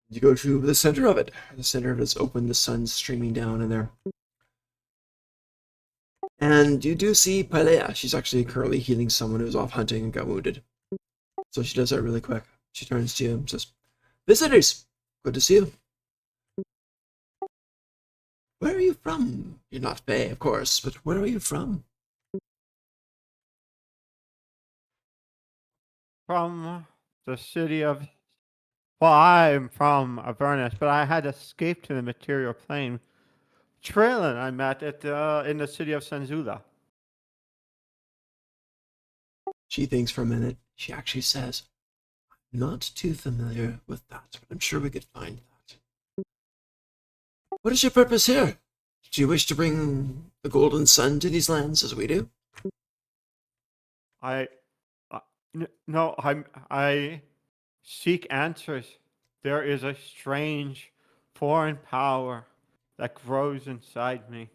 You go to the center of it. The center of it is open. The sun's streaming down in there. And you do see Pylea. She's actually currently healing someone who's off hunting and got wounded. So she does that really quick. She turns to you and says, visitors, good to see you. Where are you from? You're not Fae, of course, but where are you from? From the city of... Well, I'm from Avernus, but I had escaped to the material plane. Traylon I met at in the city of Senzula. She thinks for a minute. She actually says, not too familiar with that, but I'm sure we could find that. What is your purpose here? Do you wish to bring the golden sun to these lands as we do? No, I seek answers. There is a strange foreign power that grows inside me.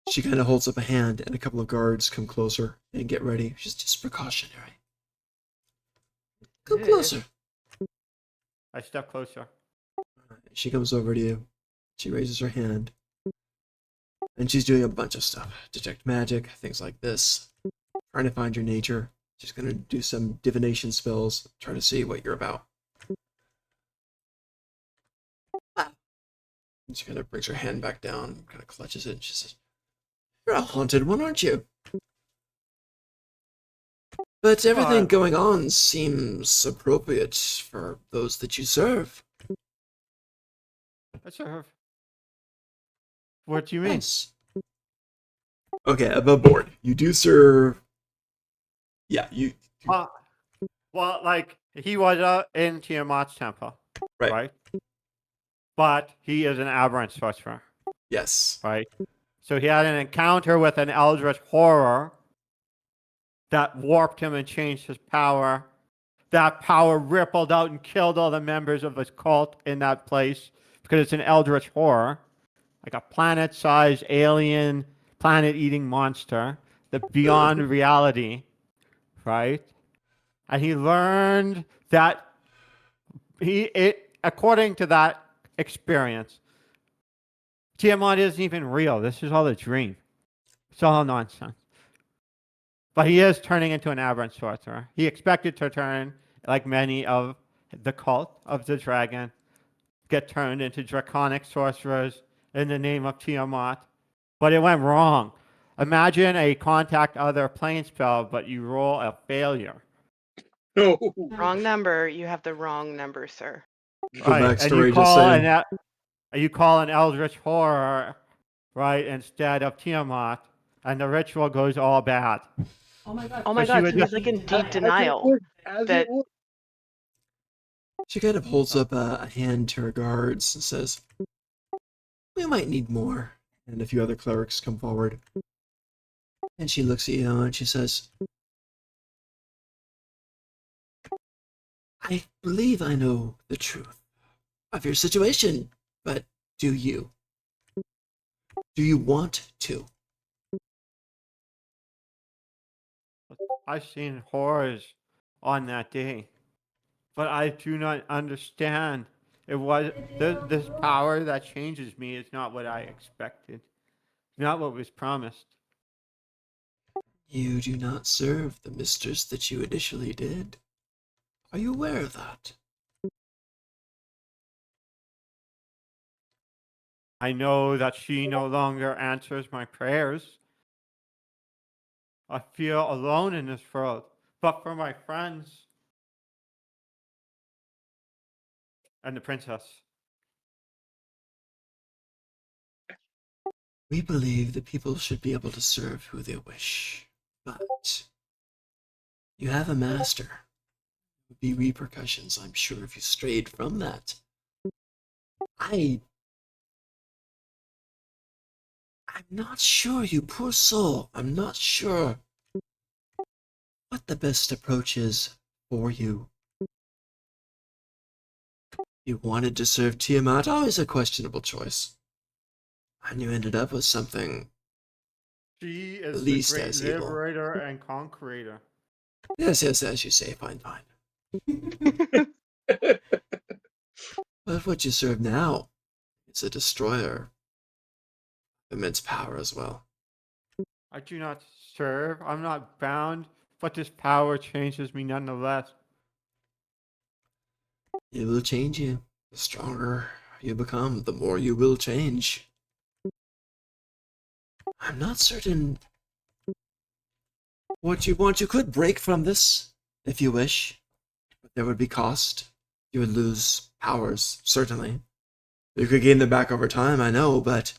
She kind of holds up a hand, and a couple of guards come closer and get ready. She's just precautionary. Come closer. I step closer. She comes over to you. She raises her hand. And she's doing a bunch of stuff. Detect magic, things like this. Trying to find your nature. She's going to do some divination spells. Try to see what you're about. And she kind of brings her hand back down. Kind of clutches it. And she says, you're a haunted one, aren't you? But everything going on seems appropriate for those that you serve. I serve. What do you mean? Nice. Okay, above board. You do serve... Yeah, you... Well, like, he was in Tiamat's temple, Right. But he is an aberrant sorcerer, Yes. right? So he had an encounter with an eldritch horror that warped him and changed his power. That power rippled out and killed all the members of his cult in that place because it's an eldritch horror, like a planet-sized alien, planet-eating monster that beyond reality, right? And he learned that according to that experience, Tiamat isn't even real. This is all a dream. It's all nonsense. But he is turning into an aberrant sorcerer. He expected to turn, like many of the cult of the dragon, get turned into draconic sorcerers in the name of Tiamat. But it went wrong. Imagine a contact other plane spell, but you roll a failure. No. Wrong number. You have the wrong number, sir. Full Right, and backstory, just saying. you call an eldritch horror, right, instead of Tiamat, and the ritual goes all bad. Oh my god. Oh my So she god, would so he's just- like in As deep it denial. would, as that- it would. She kind of holds up a hand to her guards and says, we might need more. And a few other clerics come forward. And she looks at you and she says, I believe I know the truth of your situation, but do you? Do you want to? I've seen horrors on that day, but I do not understand. It was this power that changes me is not what I expected, not what was promised. You do not serve the mistress that you initially did. Are you aware of that? I know that she no longer answers my prayers. I feel alone in this world, but for my friends and the princess. We believe that people should be able to serve who they wish, but you have a master who be repercussions, I'm sure, if you strayed from that. I'm not sure, you poor soul. I'm not sure what the best approach is for you. You wanted to serve Tiamat, always a questionable choice. And you ended up with something She at is the least great as evil. liberator and conqueror. Yes, as you say, fine. But what you serve now is a destroyer. Immense power as well. I do not serve. I'm not bound, but this power changes me nonetheless. It will change you. The stronger you become, the more you will change. I'm not certain what you want. You could break from this if you wish, but there would be cost. You would lose powers, certainly. You could gain them back over time, I know, but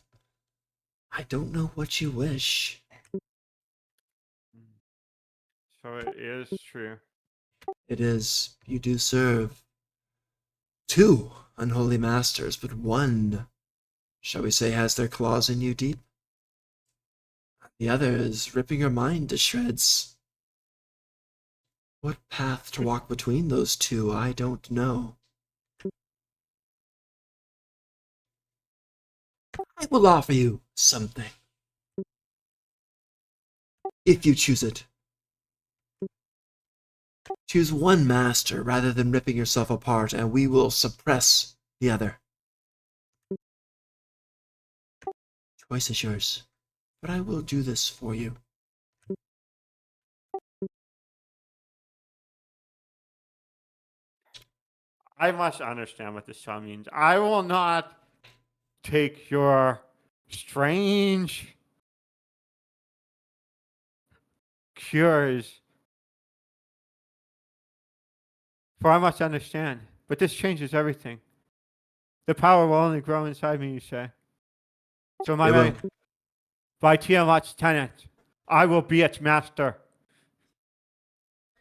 I don't know what you wish. So it is true. It is, you do serve two unholy masters, but one, shall we say, has their claws in you deep. The other is ripping your mind to shreds. What path to walk between those two, I don't know. I will offer you something, if you choose it. Choose one master rather than ripping yourself apart, and we will suppress the other. Choice is yours, but I will do this for you. I must understand what this song means. I will not take your strange cures, for I must understand. But this changes everything. The power will only grow inside me, you say. So my It will. man, by Tiamat's tenet, I will be its master.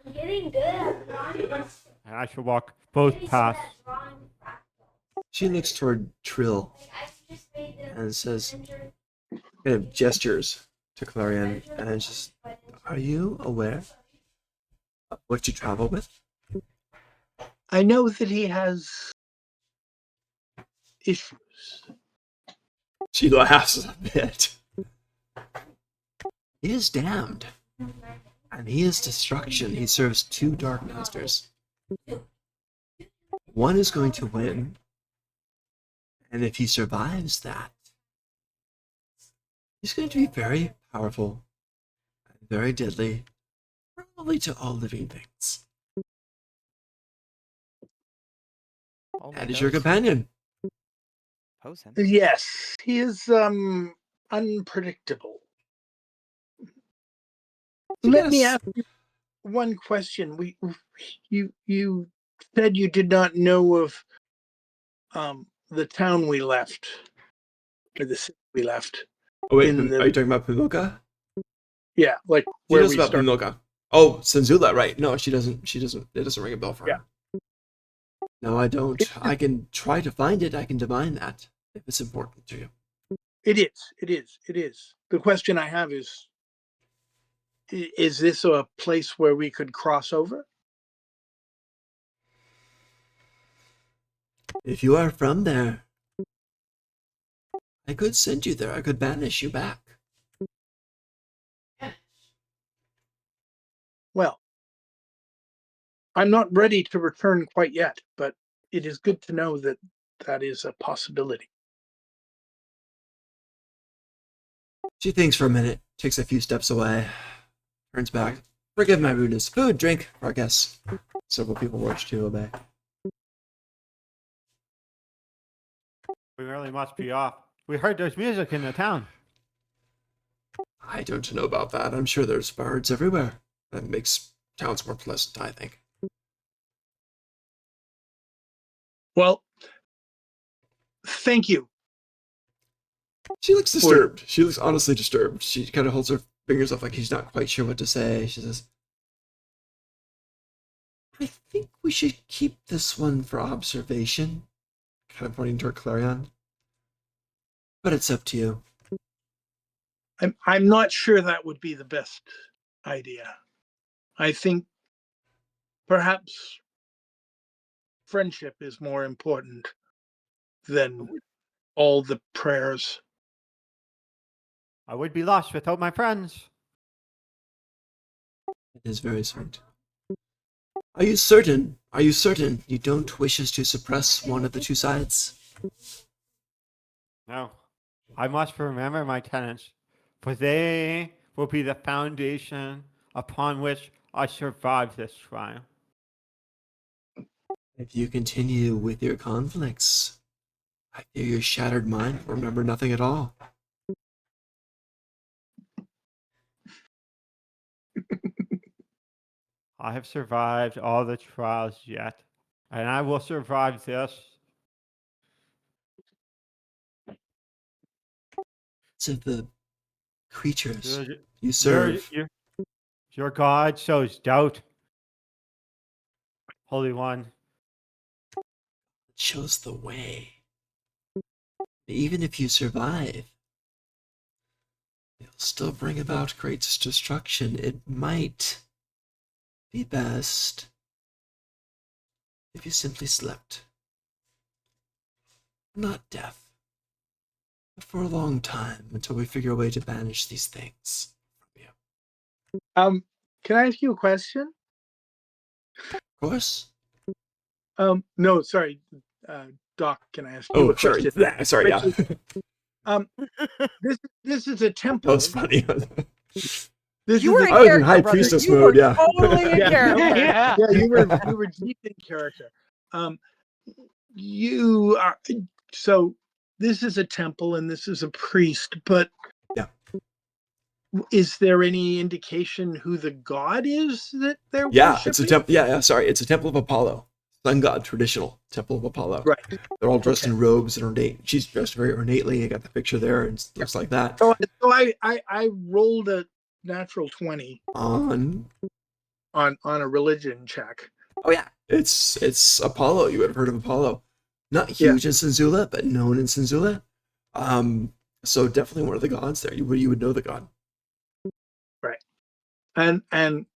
I'm getting good at drawing. And I shall walk both paths. She looks toward Trill and says, kind of gestures to Clarion, and just, are you aware of what you travel with? I know that he has issues. She laughs a bit. He is damned, and he is destruction. He serves two dark masters. One is going to win, and if he survives that, he's going to be very powerful and very deadly, probably to all living things. That is your companion. Pose him. Yes, he is unpredictable. Let me Yes. ask you one question. You said you did not know of the town we left, or the city we left. Oh wait, in the- are you talking about Pimilka? Yeah, like She where knows we about started. Pimilka. Oh, Senzula, right? No, she doesn't. She doesn't. It doesn't ring a bell for her. No, I don't. I can try to find it. I can divine that if it's important to you. It is. It is. It is. The question I have is this a place where we could cross over? If you are from there, I could send you there. I could banish you back. Well, I'm not ready to return quite yet, but it is good to know that that is a possibility. She thinks for a minute, takes a few steps away, turns back. Forgive my rudeness. Food, drink, for our guests. Several people rush to obey. We really must be off. We heard there's music in the town. I don't know about that. I'm sure there's birds everywhere. That makes towns more pleasant, I think. Well, thank you. She looks disturbed. She looks honestly disturbed. She kind of holds her fingers up like she's not quite sure what to say. She says, I think we should keep this one for observation. Kind of pointing toward Clarion. But it's up to you. I'm not sure that would be the best idea. I think perhaps friendship is more important than all the prayers. I would be lost without my friends. It is very sweet. Are you certain? Are you certain you don't wish us to suppress one of the two sides? No. I must remember my tenants, for they will be the foundation upon which I survive this trial. If you continue with your conflicts, I fear your shattered mind will remember nothing at all. I have survived all the trials yet, and I will survive this. So the creatures Your, you serve, your God shows doubt. Holy One, shows the way. Even if you survive, you'll still bring about great destruction. It might be best if you simply slept. Not death, but for a long time until we figure a way to banish these things from you. Can I ask you a question? Of course. No, sorry, Doc. Can I ask you Oh, a sure. question? Yeah, sorry, yeah. This is a temple. That was funny. This You is were a, in I was in character, high brother. priestess You were mode, yeah. totally in Yeah. character. Yeah. yeah, you were deep in character. You are so. This is a temple, and this is a priest. But Yeah. is there any indication who the god is that they're Yeah, worshiping? it's a temple. Yeah, sorry. It's a temple of Apollo. Sun god, traditional temple of Apollo. Right. They're all dressed in robes and ornate. She's dressed very ornately. I got the picture there, and it looks like that. So I rolled a natural 20 On on a religion check. Oh yeah, it's Apollo. You would have heard of Apollo. Not Yeah. huge in Senzula, but known in Senzula. So definitely one of the gods there. You would know the god. And am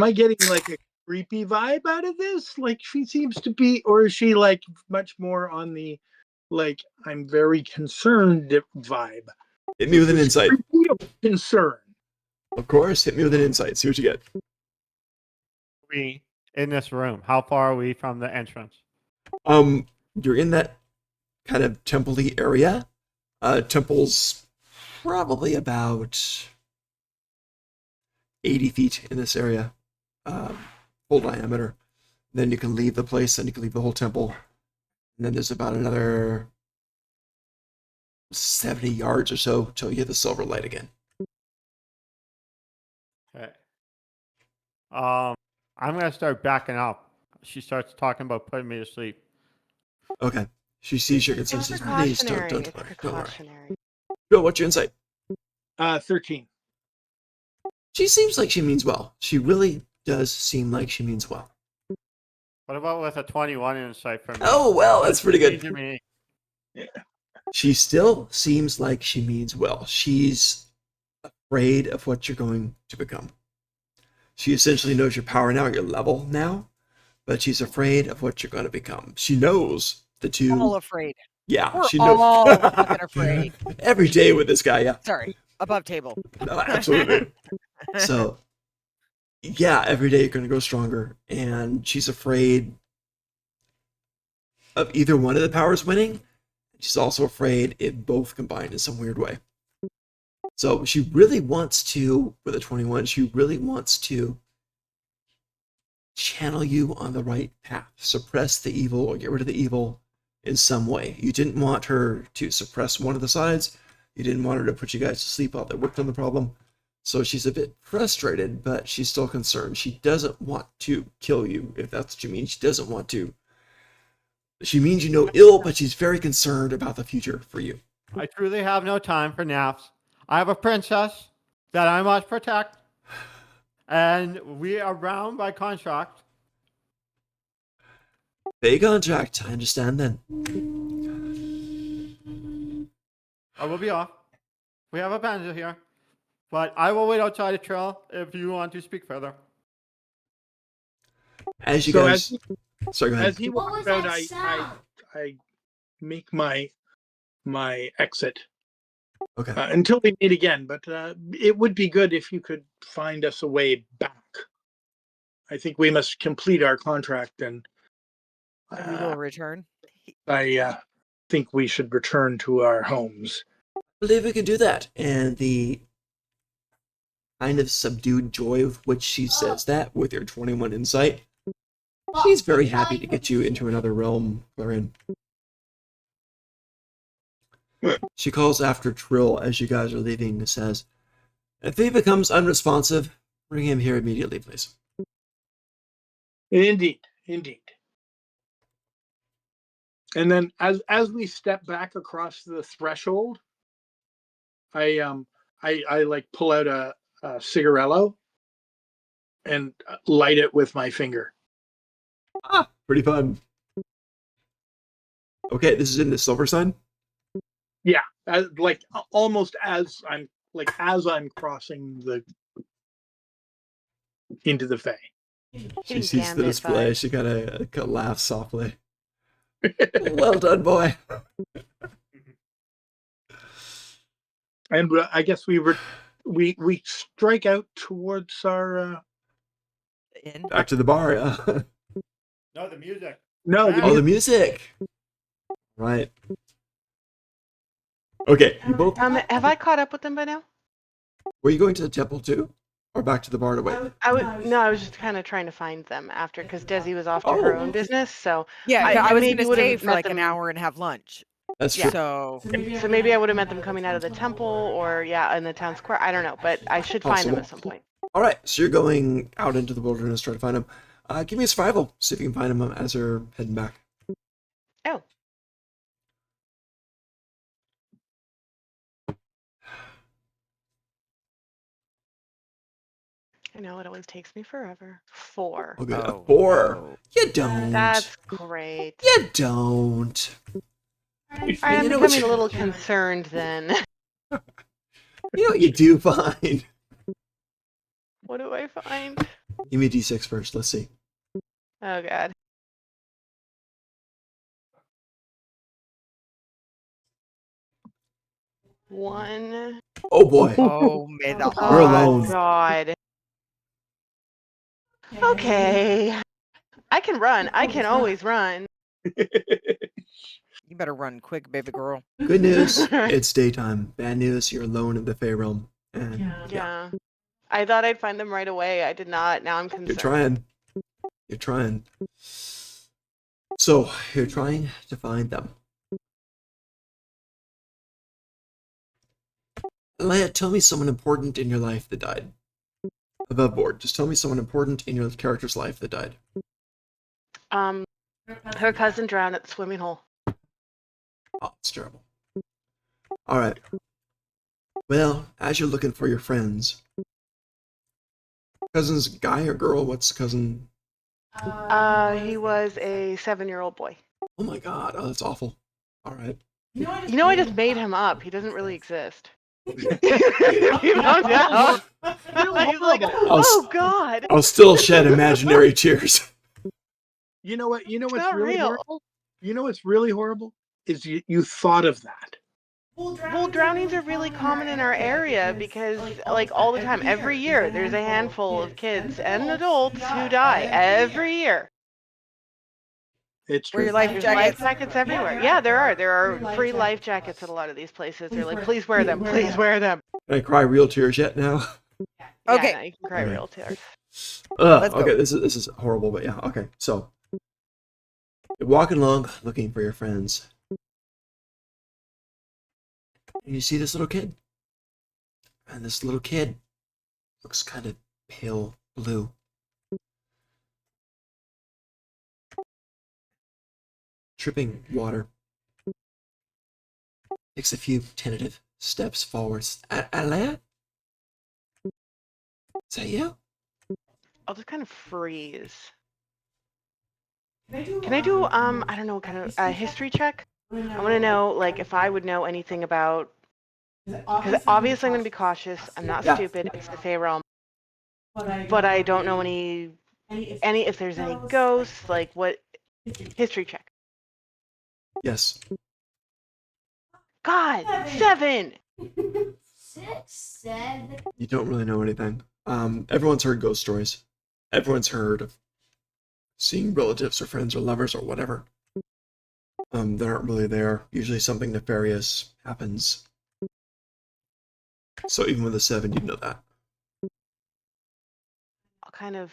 I getting like a creepy vibe out of this? Like she seems to be, or is she like much more on the like I'm very concerned vibe? Hit me with an Is insight. creepy or concern? Of course, hit me with an insight. See what you get. we in this room. How far are we from the entrance? You're in that kind of temple-y area. Temple's probably about 80 feet in this area, full diameter. Then you can leave the place, then you can leave the whole temple. And then there's about another 70 yards or so till you hit the silver light again. Okay. I'm gonna start backing up. She starts talking about putting me to sleep. Okay. She sees your concern. It's Says, please precautionary. don't It's worry. Don't worry. precautionary. Go, what's your insight? 13. She seems like she means well. She really does seem like she means well. What about with a 21 insight from me? Oh, well, that's pretty What does good. it mean to me? She still seems like she means well. She's afraid of what you're going to become. She essentially knows your power now, your level now, but she's afraid of what you're going to become. She knows the two. All afraid. Yeah, We're she knows. all fucking afraid. Every day with this guy, yeah. Sorry, above table. No, absolutely. So, yeah, every day you're going to grow stronger, and she's afraid of either one of the powers winning. She's also afraid it both combine in some weird way. So she really wants to, with a 21, she really wants to channel you on the right path, suppress the evil or get rid of the evil in some way. You didn't want her to suppress one of the sides. You didn't want her to put you guys to sleep while they worked on the problem. So she's a bit frustrated, but she's still concerned. She doesn't want to kill you, if that's what you mean. She doesn't want to. She means you no ill, but she's very concerned about the future for you. I truly have no time for naps. I have a princess that I must protect. And we are bound by contract. Pay contract. I understand then. I will be off. We have a panzer here. But I will wait outside the trail if you want to speak further. As you So guys, sorry, go ahead. As he What walks was out, that sound? I make my exit Okay. until we meet again. But it would be good if you could find us a way back. I think we must complete our contract, and And we will return. I think we should return to our homes. I believe we could do that. And the kind of subdued joy with which she says that, with your 21 insight, she's very happy to get you into another realm, Clarin. She calls after Trill as you guys are leaving and says, if he becomes unresponsive, bring him here immediately, please. Indeed. And then, as we step back across the threshold, I like pull out a cigarello and light it with my finger. Ah, pretty fun. Okay, this is in the silver sign? Yeah, almost as I'm crossing into the Fae. She Getting sees the Gambit display. vibes. She kind of laughs softly. Well done, boy. And I guess we strike out towards our In. Back to the bar, yeah. No, the music. no Oh, the music. Right. Okay, you both. Have I caught up with them by now? Were you going to the temple too? Or back to the bar to wait? I was just kind of trying to find them after, because Desi was off to her own business. So Yeah, I- no, I I was maybe going to would've stay for met like an them- hour and have lunch. That's Yeah. true. So maybe I would have met them coming out of the temple, or in the town square. I don't know, but I should find them Possible. at some point. All right, so you're going out into the wilderness trying to find him. Give me a survival. See if you can find him as they're heading back. Oh. I know it always takes me forever. 4. Okay, a Oh, 4. no. You don't. That's great. You don't. All right, You I'm know what becoming you- a little concerned then. You know what you do find. What do I find? Give me a d6 first. Let's see. Oh god. One. Oh boy. Oh, may the We're alone. Oh god. Okay. I can run. I can always run. You better run quick, baby girl. Good news, it's daytime. Bad news, you're alone in the Fey realm. And yeah, Yeah. I thought I'd find them right away. I did not. Now I'm you're concerned. trying. You're trying. So, you're trying to find them. Leia, tell me someone important in your life that died. Above board, just tell me someone important in your character's life that died. Her cousin drowned at the swimming hole. Oh, it's terrible. Alright. Well, as you're looking for your friends, cousin's guy or girl? What's cousin? He was a 7-year-old boy. Oh my god, oh, that's awful. Alright. You know, I just made him up. He doesn't really exist. You found out. He's like, oh god. I'll still shed imaginary tears. You know what? You know what's not really real. horrible? You know what's really horrible is you thought of that. Well, drownings are really common in our area because, like, all the time, every year, there's a handful of kids and adults who die every year. It's Wear true. your life There's life jackets. jackets everywhere. Yeah, there are. There are free life jackets at a lot of these places. They're like, please wear them. Please wear them. Can I cry real tears yet now? Okay. Yeah, no, you can cry Okay. real tears. Let's go. Okay, this is horrible, but yeah, okay. So you're walking along looking for your friends. And you see this little kid. And this little kid looks kind of pale blue. Tripping water. Takes a few tentative steps forwards. Alea? Is that you? I'll just kind of freeze. Can Can I do I don't know, kind of a history check? I want to know like if I would know anything about, because obviously I'm going to be cautious. I'm not Yeah. stupid. It's the Fey realm, but but I don't know any if there's any ghosts. Like what history check? Yes. God, 7. 6, 7. You don't really know anything. Everyone's heard ghost stories. Everyone's heard of seeing relatives or friends or lovers or whatever. That aren't really there. Usually something nefarious happens. So even with a 7, you'd know that. I'll kind of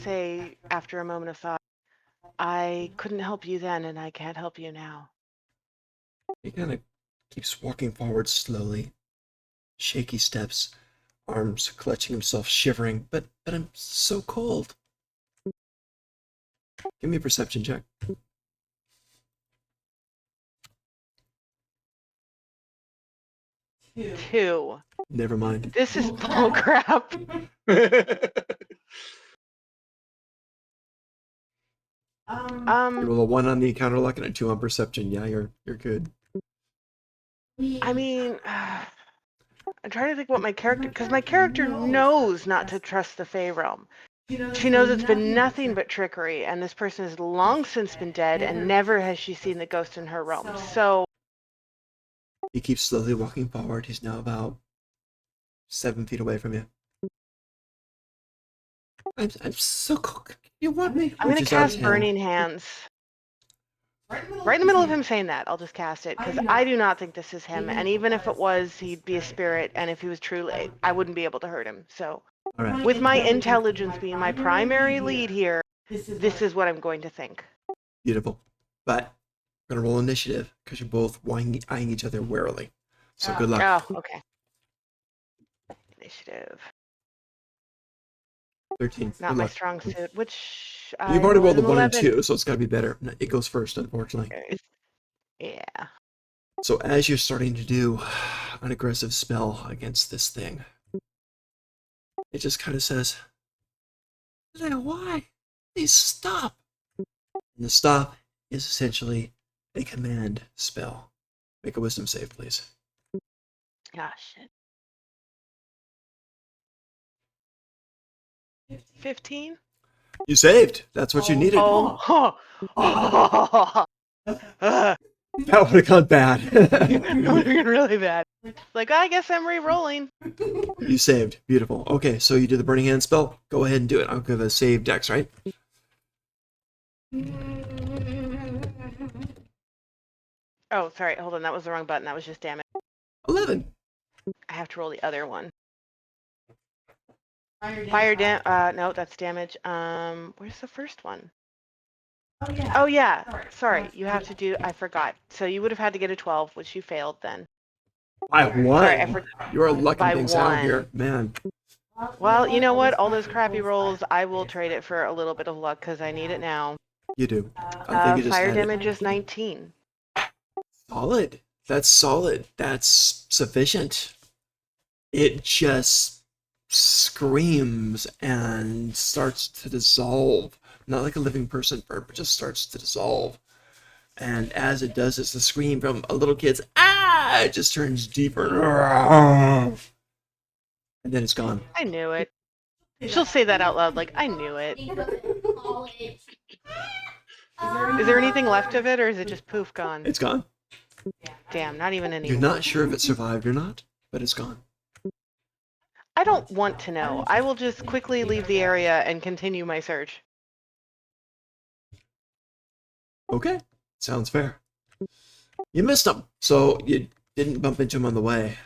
say after a moment of thought, I couldn't help you then, and I can't help you now. He kind of keeps walking forward slowly. Shaky steps, arms clutching himself, shivering. But I'm so cold. Give me a perception check. 2. Never mind. This is bull crap. You roll a 1 on the encounter luck and a 2 on perception. Yeah, you're good. I mean, I'm trying to think what my character, because my character knows not to trust the Fey realm. She knows it's been nothing but trickery, and this person has long since been dead, and never has she seen the ghost in her realm. So, He keeps slowly walking forward. He's now about 7 feet away from you. I'm so cold. You want me? I'm going to Reaches out his cast hand. Burning Hands. Right in the middle of him saying that, I'll just cast it, because I do not think this is him, and even if it was, he'd be a spirit, and if he was truly, I wouldn't be able to hurt him. So, All right. with my intelligence being my primary lead here, this is what I'm going to think. Beautiful. But we're going to roll initiative because you're both eyeing each other warily. So good luck. Oh, okay. Initiative. 13. Not Good my luck. strong suit, which You've already rolled a 1 and 11. 2, so it's got to be better. It goes first, unfortunately. Yeah. So as you're starting to do an aggressive spell against this thing, it just kind of says, why? Please stop. And the stop is essentially a command spell. Make a wisdom save, please. Ah, shit. 15? You saved. That's what you needed. Oh. That That would have gone bad. would have been really bad. Like, I guess I'm re-rolling. You saved. Beautiful. Okay, so you did the Burning Hand spell. Go ahead and do it. I'll give a save dex, right? Oh, sorry. Hold on. That was the wrong button. That was just damage. 11. I have to roll the other one. Fire no, that's damage. Where's the first one? Oh yeah. Oh, yeah. Sorry. You have to do, I forgot. So you would have had to get a 12, which you failed then. By one. Sorry, I forgot. You are lucking By things out one. here, man. Well, you know what? All those crappy rolls, I will trade it for a little bit of luck because I need it now. You do. I think you just Fire had it. damage is 19. Solid. That's solid. That's sufficient. It just screams and starts to dissolve. Not like a living person bird, but just starts to dissolve. And as it does, it's the scream from a little kid's ah! It just turns deeper. And then it's gone. I knew it. She'll say that out loud, like, I knew it. Is there anything left of it, or is it just poof gone? It's gone. Damn, not even any. You're not sure if it survived or not, but it's gone. I don't want to know. I will just quickly leave the area and continue my search. Okay, sounds fair. You missed him, so you didn't bump into him on the way.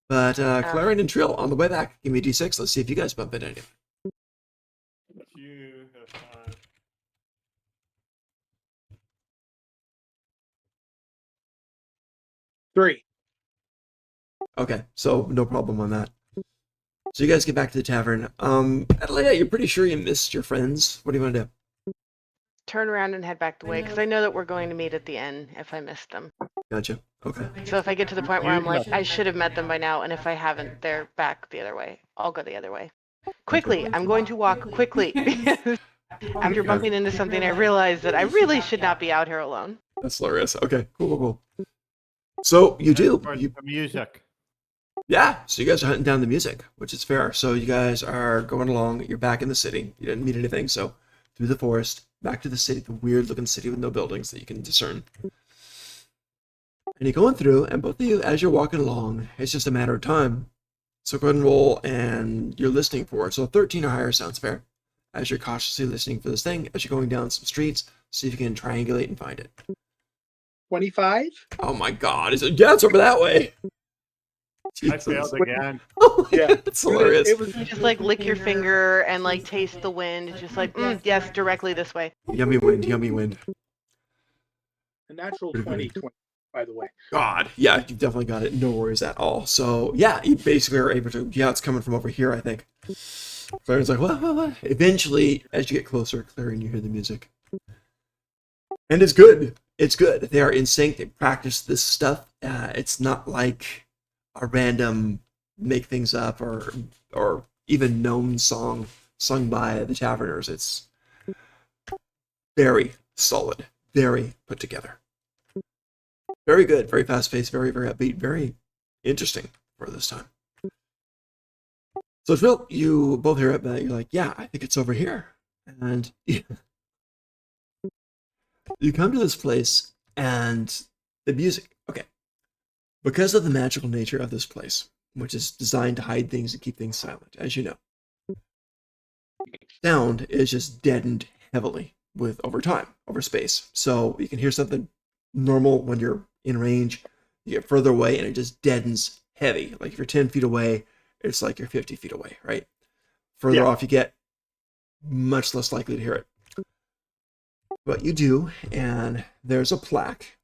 But Clarion and Trill, on the way back, give me a d6. Let's see if you guys bump into anything. You have time. 3. Okay, so no problem on that. So you guys get back to the tavern. Adelaide, you're pretty sure you missed your friends. What do you want to do? Turn around and head back the way, because I know that we're going to meet at the inn if I missed them. Gotcha. Okay. So if I get to the point where I'm like, I should have met them by now, and if I haven't, they're back the other way. I'll go the other way. Quickly, I'm going to walk quickly. After bumping into something, I realized that I really should not be out here alone. That's hilarious. Okay, cool. So you do. The music. Yeah, so you guys are hunting down the music, which is fair. So you guys are going along. You're back in the city. You didn't meet anything, so through the forest, back to the city, the weird-looking city with no buildings that you can discern. And you're going through, and both of you, as you're walking along, it's just a matter of time. So go ahead and roll, and you're listening for it. So 13 or higher sounds fair. As you're cautiously listening for this thing, as you're going down some streets, see if you can triangulate and find it. 25? Oh my god, yeah, it's over that way. I failed again. Oh my Yeah. God, it's hilarious. It was You just like lick your finger and like taste the wind. It's just like, yes, directly this way. Yummy wind. a natural Pretty 20, funny. 20, by the way. God, yeah, you definitely got it. No worries at all. So yeah, you basically are able to. Yeah, it's coming from over here, I think. Claren's like, what? Eventually, as you get closer, Claren, you hear the music, and it's good. It's good. They are in sync. They practice this stuff. It's not like a random make things up or even known song sung by the taverners. It's very solid, very put together. Very good, very fast-paced, very, very upbeat, very interesting for this time. So it's real, you both hear it, but you're like, yeah, I think it's over here. And you come to this place, and the music, okay. Because of the magical nature of this place, which is designed to hide things and keep things silent, as you know, sound is just deadened heavily over space. So you can hear something normal when you're in range, you get further away and it just deadens heavy. Like if you're 10 feet away, it's like you're 50 feet away, right? Further off you get, much less likely to hear it. But you do, and there's a plaque.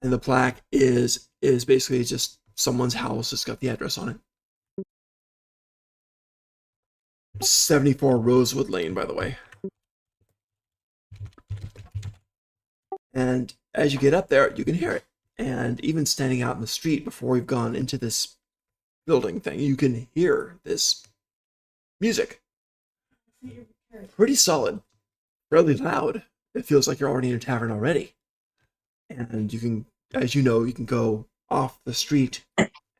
And the plaque is basically just someone's house. It's got the address on it. 74 Rosewood Lane, by the way. And as you get up there, you can hear it. And even standing out in the street before we've gone into this building thing, you can hear this music. Pretty solid, fairly loud. It feels like you're already in a tavern already. And you can, as you know, you can go off the street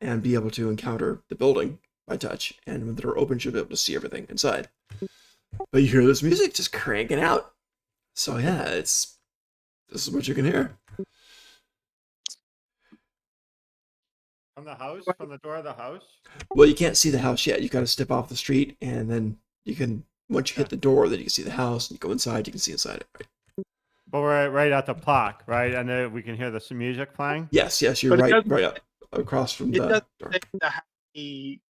and be able to encounter the building by touch. And when the door opens, you'll be able to see everything inside. But you hear this music just cranking out. So yeah, this is what you can hear. From the house? From the door of the house? Well, you can't see the house yet. You got to step off the street, and then you can, once you hit the door, then you can see the house, and you go inside, you can see inside it, right? But we're right at the plaque, right? And then we can hear the music playing? Yes, you're But it right up across from It the doesn't door. say the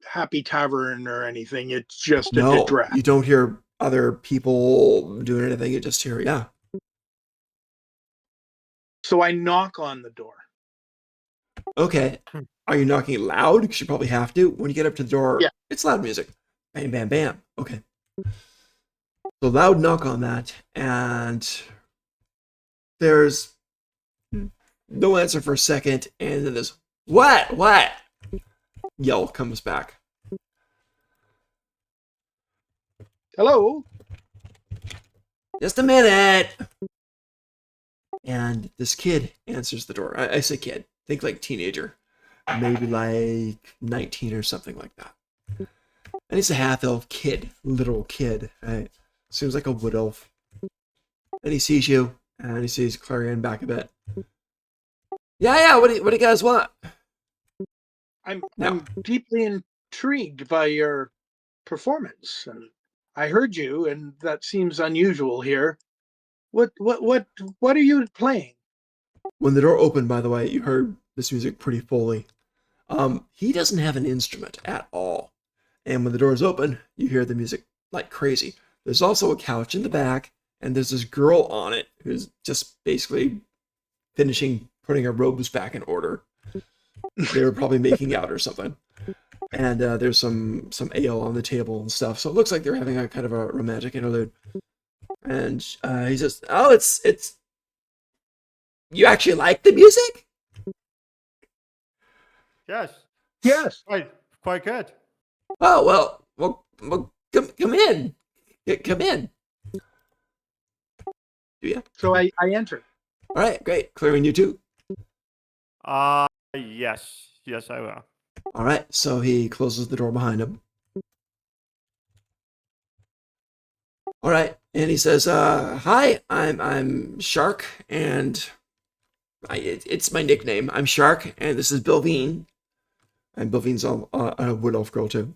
happy tavern or anything. It's just No, a address. you don't hear other people doing anything. You just hear, yeah. So I knock on the door. Okay. Are you knocking loud? Because you probably have to. When you get up to the door, Yeah. it's loud music. Bam, bam, bam. Okay. So loud knock on that, and there's no answer for a second, and then this what yell comes back. Hello? Just a minute. And this kid answers the door. I say kid. Think like teenager. Maybe like 19 or something like that. And he's a half-elf kid. Literal kid. Right? Seems like a wood elf. And he sees you. And he sees Clarion back a bit. Yeah, what do you guys want? I'm No. deeply intrigued by your performance, and I heard you, and that seems unusual here. What are you playing? When the door opened, by the way, you heard this music pretty fully. He doesn't have an instrument at all. And when the doors open, you hear the music like crazy. There's also a couch in the back, and there's this girl on it who's just basically finishing putting her robes back in order. They were probably making out or something. And there's some ale on the table and stuff. So it looks like they're having a kind of a romantic interlude. And he says, "Oh, it's you actually like the music?" Yes. Yes. Quite good. Oh well, come in. Come in. Do ya? So I enter. All right, great. Clearing you too. Yes. Yes, I will. All right, so he closes the door behind him. All right, and he says, "Hi, I'm Shark, and it's my nickname. I'm Shark, and this is Bilvine, and Bilvine's a wood elf girl too.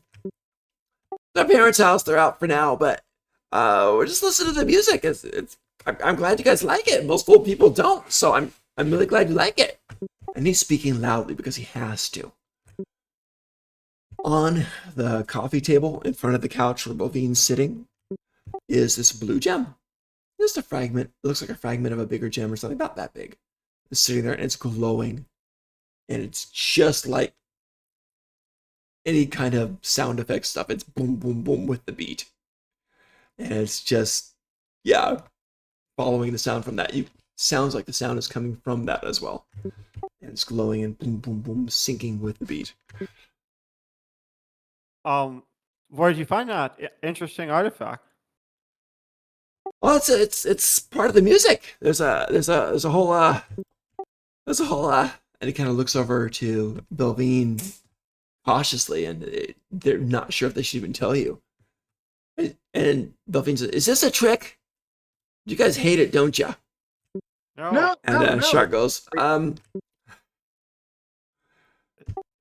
Their parents' house. They're out for now, but we're just listening to the music. I'm glad you guys like it. Most old people don't, so I'm really glad you like it." And he's speaking loudly because he has to. On the coffee table in front of the couch where Bilvine's sitting is this blue gem. Just a fragment. It looks like a fragment of a bigger gem or something about that big. It's sitting there and it's glowing. And it's just like any kind of sound effect stuff. It's boom, boom, boom with the beat. And it's just, yeah, following the sound from that. Sounds like the sound is coming from that as well. And it's glowing and boom, boom, boom, syncing with the beat. Where did you find that interesting artifact? Well, it's part of the music. There's a whole and he kind of looks over to Belvine cautiously, and they're not sure if they should even tell you. And Belvine says, "Is this a trick? You guys hate it, don't you?" No. And Shark goes,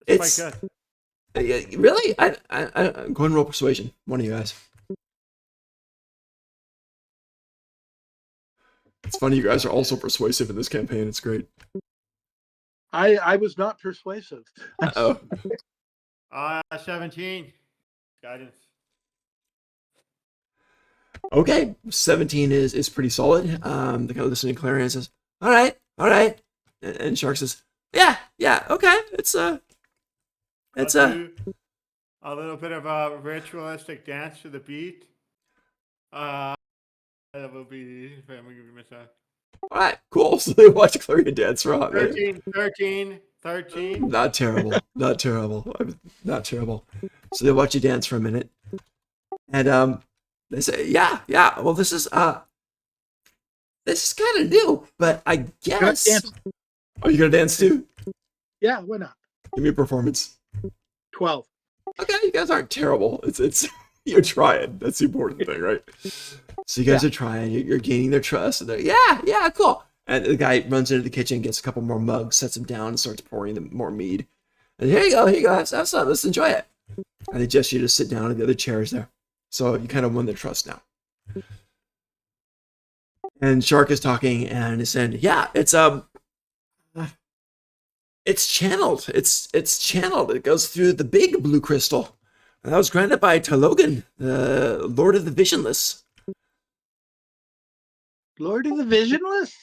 It's quite good. really? I go ahead and roll persuasion. One of you guys. It's funny, you guys are also persuasive in this campaign. It's great. I was not persuasive. Oh, 17. Guidance. okay. 17 is pretty solid. The kind of listening Clarion says, all right. And Shark says, yeah, okay. It's do a little bit of a ritualistic dance to the beat. That will be. I'm gonna give you a sec. all right, cool. So they watch Clarion dance for a hot minute. 13. Not terrible. Not terrible. So they watch you dance for a minute. And they say, yeah, well this is kind of new, but I guess Dance. Are you gonna dance too? Yeah, why not? Give me a performance. 12. Okay, you guys aren't terrible. It's you're trying. That's the important thing, right? So you guys are trying. You're gaining their trust, and they're yeah, cool. And the guy runs into the kitchen, gets a couple more mugs, sets them down, and starts pouring them more mead. And here you go, have some. Let's enjoy it. And they gesture you to sit down in the other chairs there. So you kind of won their trust now. And Shark is talking and is saying, yeah, it's channeled. It's channeled. It goes through the big blue crystal. And that was granted by Talogan, the Lord of the Visionless. Lord of the Visionless?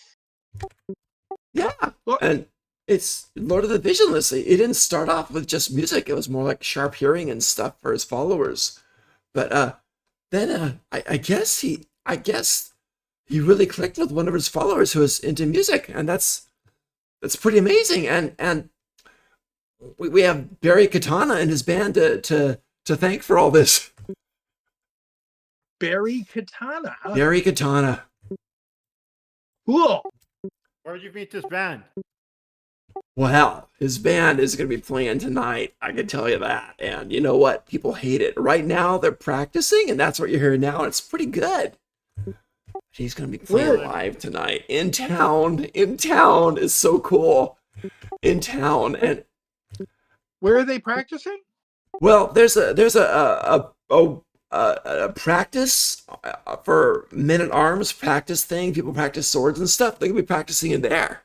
Yeah. Lord- And it's Lord of the Visionless. It didn't start off with just music. It was more like sharp hearing and stuff for his followers. But then I guess he really clicked with one of his followers who was into music, and that's pretty amazing. And we have Barry Katana and his band to thank for all this. Barry Katana. Huh? Barry Katana. Cool. Where did you meet this band? Well, his band is going to be playing tonight. I can tell you that. And you know what? People hate it. Right now, they're practicing, and that's what you're hearing now. And it's pretty good. He's going to be playing live tonight in town. In town is so cool. In town. And Where are they practicing? well, there's a practice for men at arms practice thing. People practice swords and stuff. They're going to be practicing in there.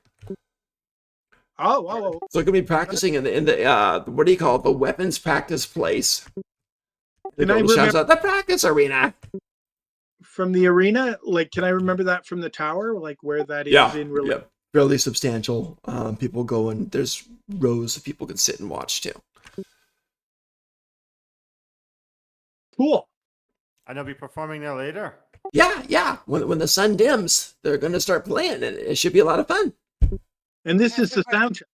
Oh. So they're going to be practicing in the what do you call it? The weapons practice place. Shouts out the practice arena. From the arena? Like, can I remember that from the tower? Like, where that is in real Yeah, fairly substantial. People go and there's rows of people can sit and watch too. Cool. And they'll be performing there later. Yeah. When the sun dims, they're going to start playing, and it should be a lot of fun. And this is the sound check.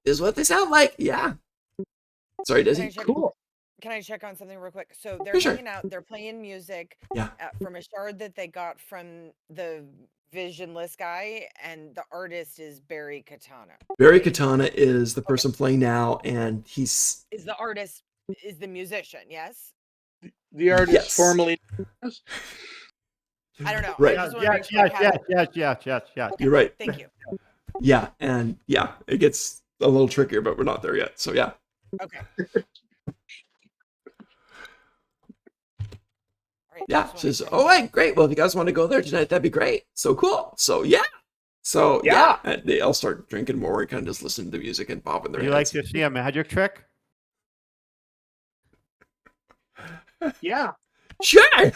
Is what they sound like. Yeah. Sorry, Dizzy. Cool. can I check on something real quick? So they're Yeah, sure. hanging out. They're playing music. Yeah. From a shard that they got from the visionless guy, and the artist is Barry Katana. Barry right? Katana is the person playing now, and he's Is the artist is the musician? Yes. The artist Yes. formerly. I don't know. Right. I Yes, just want to make yes, sure. I yes, have yes, it. yes, yes, yes, yes. Okay, You're right. Thank you. Yeah, and yeah, it gets a little trickier, but we're not there yet. So yeah. Okay. All right, Yeah, just wanna says, make sure. "Oh, wait, great. Well, if you guys want to go there tonight, that'd be great. So cool. So yeah, Yeah. and they all start drinking more and kind of just listening to the music and bobbing their Would you like heads. to see a magic trick? Yeah. Sure.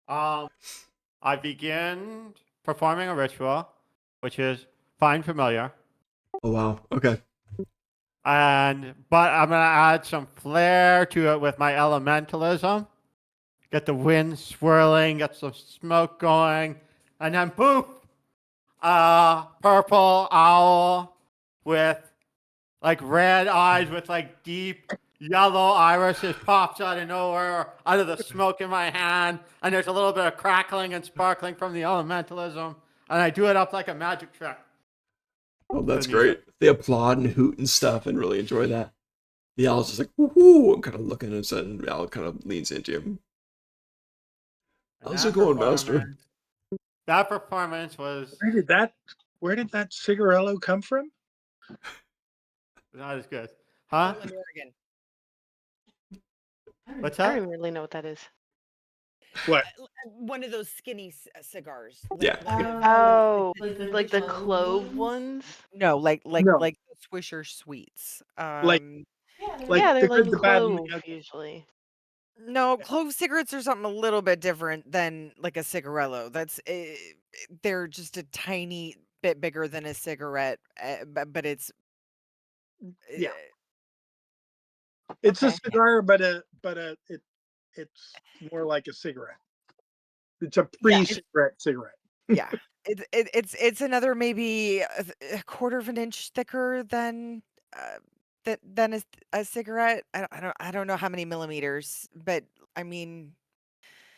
I begin performing a ritual, which is find familiar, Oh wow. Okay. but I'm gonna add some flair to it with my elementalism. Get the wind swirling, get some smoke going, and then poof, a purple owl with like red eyes with like deep yellow irises pops out of nowhere, out of the smoke in my hand, and there's a little bit of crackling and sparkling from the elementalism, and I do it up like a magic trick. Oh, that's the music. great. They applaud and hoot and stuff and really enjoy that. The owl's just like, woohoo, and kind of looking and sudden the owl kind of leans into him. And How's that it going, Master? performance- That performance was Where did that cigarello come from? not as good. Huh? Portland, Oregon. What's I that? don't really know what that is. What? One of those skinny cigars. Yeah. Oh, like the clove ones? No, like No. the Swisher Sweets. Like- Like yeah, they're the like good, the bad, and the clove ugly. usually. No, clove cigarettes are something a little bit different than like a cigarello. They're just a tiny bit bigger than a cigarette, but it's Yeah. It's a Okay. cigar, but it's more like a cigarette. It's a pre-cigarette cigarette. yeah. It's another maybe a quarter of an inch thicker than a cigarette. I don't know how many millimeters, but I mean,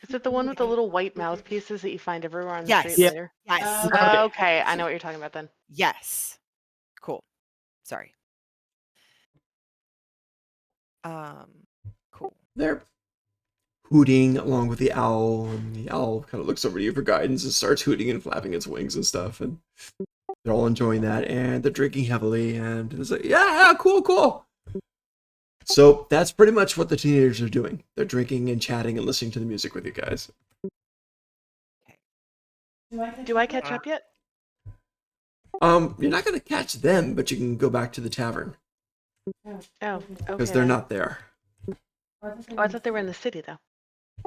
Is it the one with the little white mouthpieces that you find everywhere on the Yes. street Yeah. later? yes, Okay, I know what you're talking about then. yes. Cool. Sorry. Cool. They're hooting along with the owl, and the owl kind of looks over to you for guidance and starts hooting and flapping its wings and stuff, and they're all enjoying that, and they're drinking heavily, and it's like, yeah, cool. So that's pretty much what the teenagers are doing. They're drinking and chatting and listening to the music with you guys. Do I catch up yet? You're not gonna catch them, but you can go back to the tavern Oh, okay. because they're then. not there. Oh, I thought they were in the city though.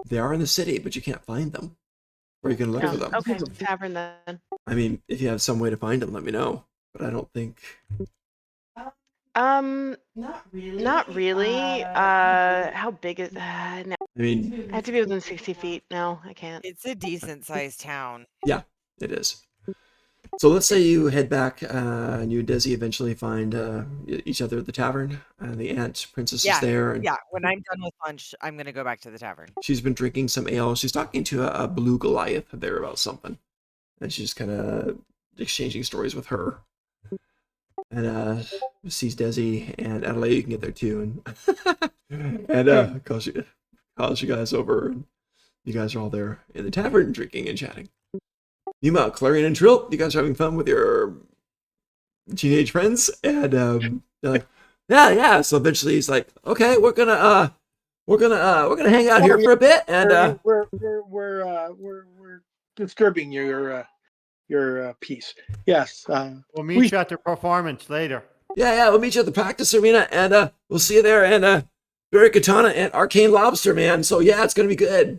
They are in the city, but you can't find them, or you can look Oh, for them. okay, tavern then. I mean, if you have some way to find them, let me know. But I don't think. Not really. Not really. How big is? No, I mean, I have to be within 60 feet. No, I can't. It's a decent sized town. yeah, it is. So let's say you head back, and you and Desi eventually find each other at the tavern, and the aunt princess is there, and Yeah, when I'm done with lunch, I'm gonna go back to the tavern. she's been drinking some ale. She's talking to a blue Goliath there about something, and she's kind of exchanging stories with her. And sees Desi and Adelaide. You can get there too, and calls you guys over, and you guys are all there in the tavern drinking and chatting. Meanwhile, Clarion and Trill, you guys are having fun with your teenage friends, and they're like, yeah. So eventually, he's like, okay, we're gonna hang out here for a bit, and we're disturbing your peace. Yes. We'll meet you at the performance later. yeah, we'll meet you at the practice arena, and we'll see you there, and Barry Katana and Arcane Lobster, man. So yeah, it's gonna be good.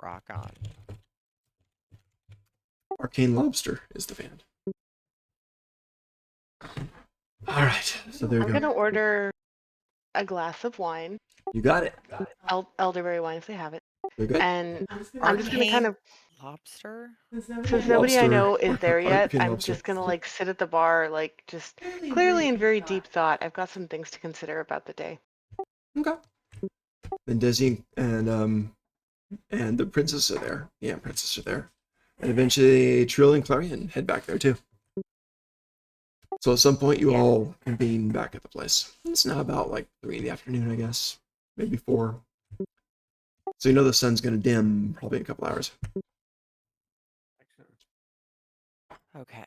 Rock on. Arcane Lobster is the band. All right, so there you I'm go. gonna order a glass of wine, You got it. elderberry wine if they have it, You're good. and I'm just gonna kind of Lobster? Since nobody I Lobster. know is there yet, European I'm lobster. just gonna like sit at the bar, like just clearly in very deep thought. I've got some things to consider about the day. Okay. And Desi and the princess are there. Yeah, princess are there. And eventually Trill and Clarion head back there too. So at some point you all convene back at the place. It's now about like 3 in the afternoon, I guess. Maybe 4. So you know the sun's gonna dim probably in a couple hours. Okay.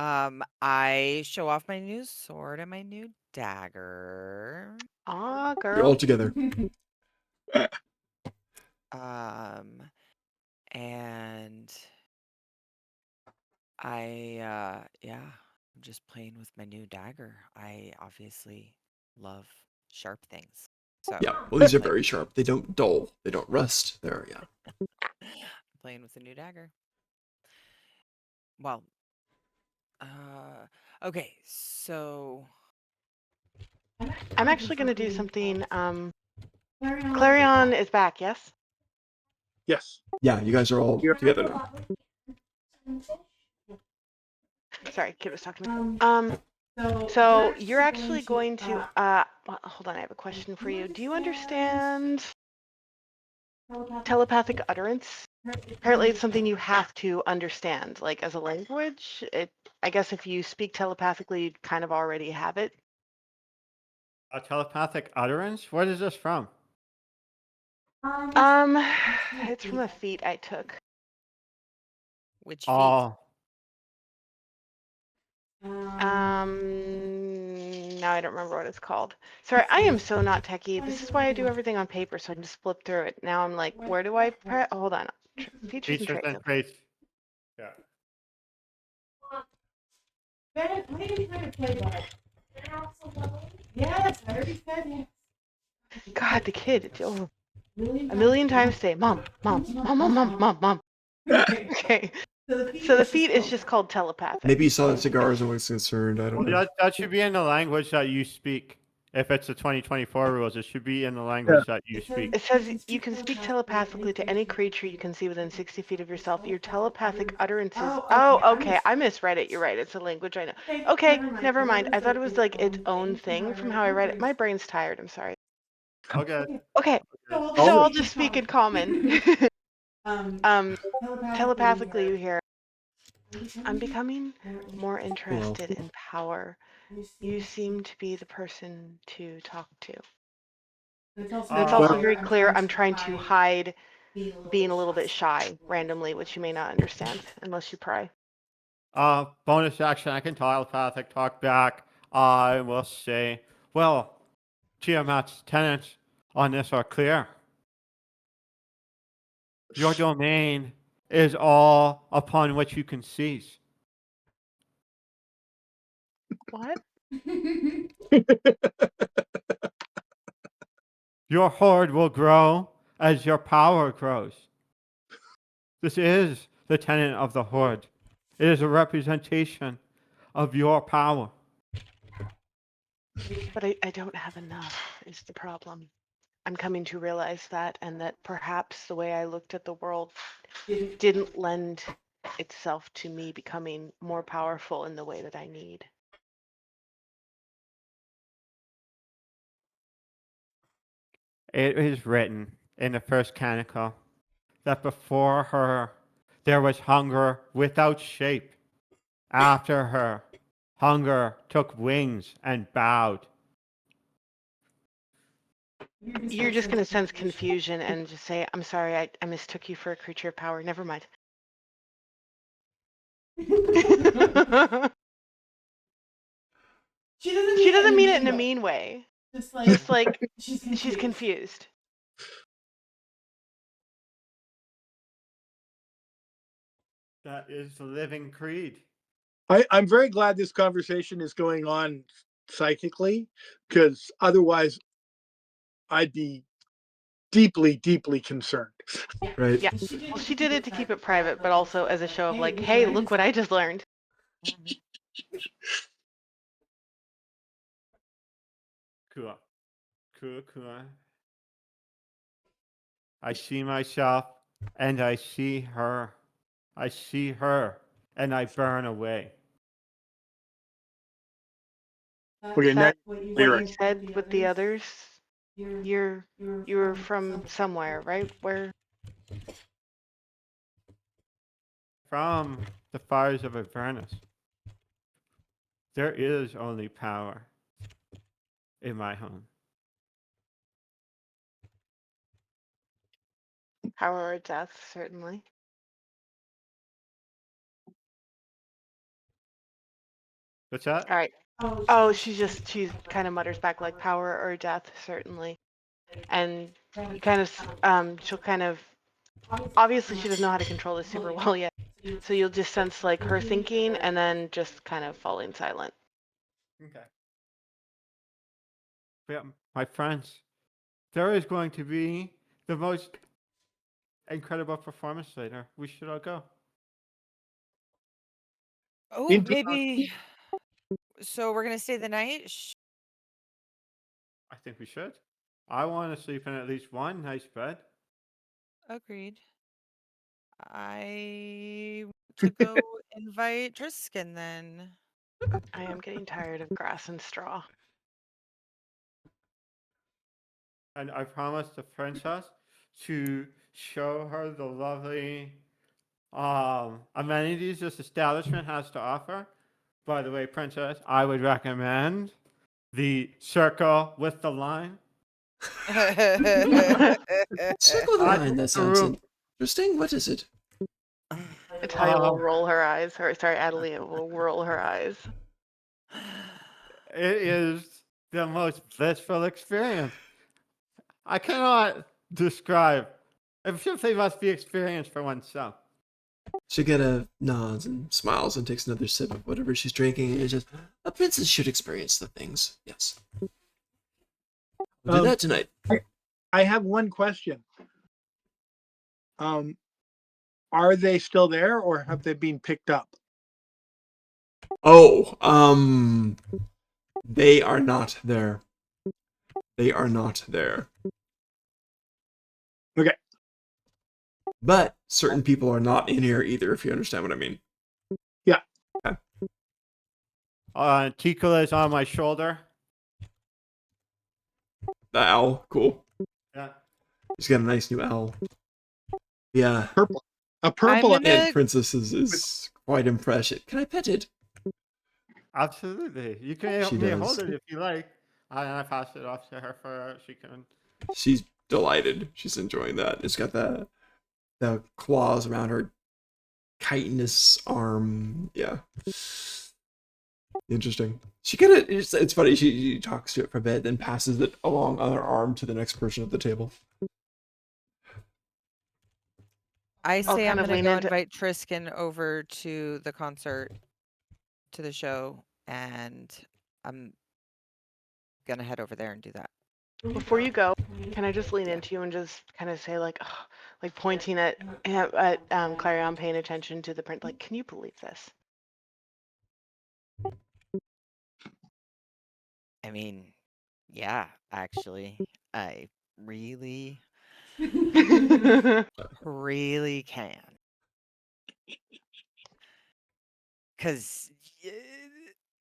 I show off my new sword and my new dagger. Aw, You're all girl. together. And yeah, I'm just playing with my new dagger. I obviously love sharp things. So Yeah. Well, these are like very sharp. They don't dull. They don't rust. They're playing with the new dagger. Well, okay, so I'm actually gonna do something. Clarion is back, yes? Yes. Yeah. You guys are all You're- together now. Sorry, kid was talking to me. So you're actually going to well, hold on, I have a question for you. Do you understand telepathic utterance? Apparently it's something you have to understand, like as a language. I guess if you speak telepathically, you kind of already have it. A telepathic utterance? What is this from? It's from a feat I took. which feat? Oh, Now I don't remember what it's called. Sorry, I am so not techie. This is why I do everything on paper, so I can just flip through it. Now I'm like, where do I press? Hold on. Features and features traits. and Okay. traits. Yeah. Ben, why did you try to play by? Yes, I already said yes. God, the kid. Oh, a Million million times today. Mom, mom, mom, mom, mom, mom, mom. Okay. Okay. So So the feat is just called telepathic. Maybe you saw the cigars and was concerned. I don't Well, know. that should be in the language that you speak. If it's the 2024 rules, it should be in the language that you speak. It says you can speak telepathically to any creature you can see within 60 feet of yourself. Your telepathic utterances. Oh, okay. I misread it. You're right. It's a language I know. Okay, never mind. I thought it was like its own thing from how I read it. My brain's tired. I'm sorry. Okay. Okay, So so I'll just speak in common. Um, Telepathically, you hear, I'm becoming more Well, interested in power. You seem to be the person to talk to. And it's also very clear I'm trying to hide being a little bit shy randomly, which you may not understand unless you pry. Bonus action, I can telepathic talk back. I will say, well, Tiamat's tenants on this are clear. Your domain is all upon which you can seize. What? Your horde will grow as your power grows. This is the tenet of the horde. It is a representation of your power. But I don't have enough is the problem. I'm coming to realize that, and that perhaps the way I looked at the world didn't lend itself to me becoming more powerful in the way that I need. It is written in the first canticle that before her there was hunger without shape. After her, hunger took wings and bowed. You're just going to sense confusion and just say, I'm sorry, I mistook you for a creature of power. Never mind. She doesn't mean it in a mean way. Just like she's confused. That is the living creed. I'm very glad this conversation is going on psychically, because otherwise I'd be deeply, deeply concerned. right? Yeah. Well, she did it to keep it private, but also as a show of like, hey, look what I just learned. Cool. Cool, cool. I see myself and I see her. I see her and I burn away. Okay, Is now that you're what you right. said with the others? You're from somewhere, right? Where? From the fires of Avernus, there is only power in my home. Power or death, certainly. What's that? All right. Oh, Oh, she kind of mutters back like power or death, certainly. And you kind of she'll kind of obviously she doesn't know how to control this super well yet. So you'll just sense like her thinking and then just kind of falling silent. Okay. Yeah, my friends, there is going to be the most incredible performance later. We should all go. Oh, Into- maybe. So we're gonna stay the night. I think we should. I want to sleep in at least one nice bed. Agreed. I want to go invite Triskin then. I am getting tired of grass and straw. And I promised the princess to show her the lovely amenities this establishment has to offer. By the way, princess, I would recommend the circle with the line. Circle the I line. That the sounds room. interesting. What is it? Italia will Um, roll her eyes. Or sorry, Adelia will roll her eyes. It is the most blissful experience. I cannot describe. It simply must be experienced for oneself. She kind of nods and smiles and takes another sip of whatever she's drinking. And it's just a princess should experience the things. Yes, we'll do that tonight. I have one question. Um, are they still there or have they been picked up? Oh, they are not there. They are not there. Okay. But certain people are not in here either, if you understand what I mean. Yeah. Okay. Tikula is on my shoulder. The owl, cool. Yeah. She's got a nice new owl. Yeah. Purple. A I'm purple. gonna And Princess is quite impressed. Can I pet it? Absolutely. You can help She me does. hold it if you like. I pass it off to her for she can. She's delighted. She's enjoying that. It's got the claws around her chitinous arm. Yeah. Interesting. She kind of, it's funny, she talks to it for a bit, then passes it along on her arm to the next person at the table. I say I'm kind of gonna lean go into- invite Triskin over to the concert, to the show, and I'm gonna head over there and do that. Before you go, can I just lean into you and just kind of say like, oh, like pointing at Clarion, paying attention to the print, like, can you believe this? I mean, yeah, actually, I really, really can. Cause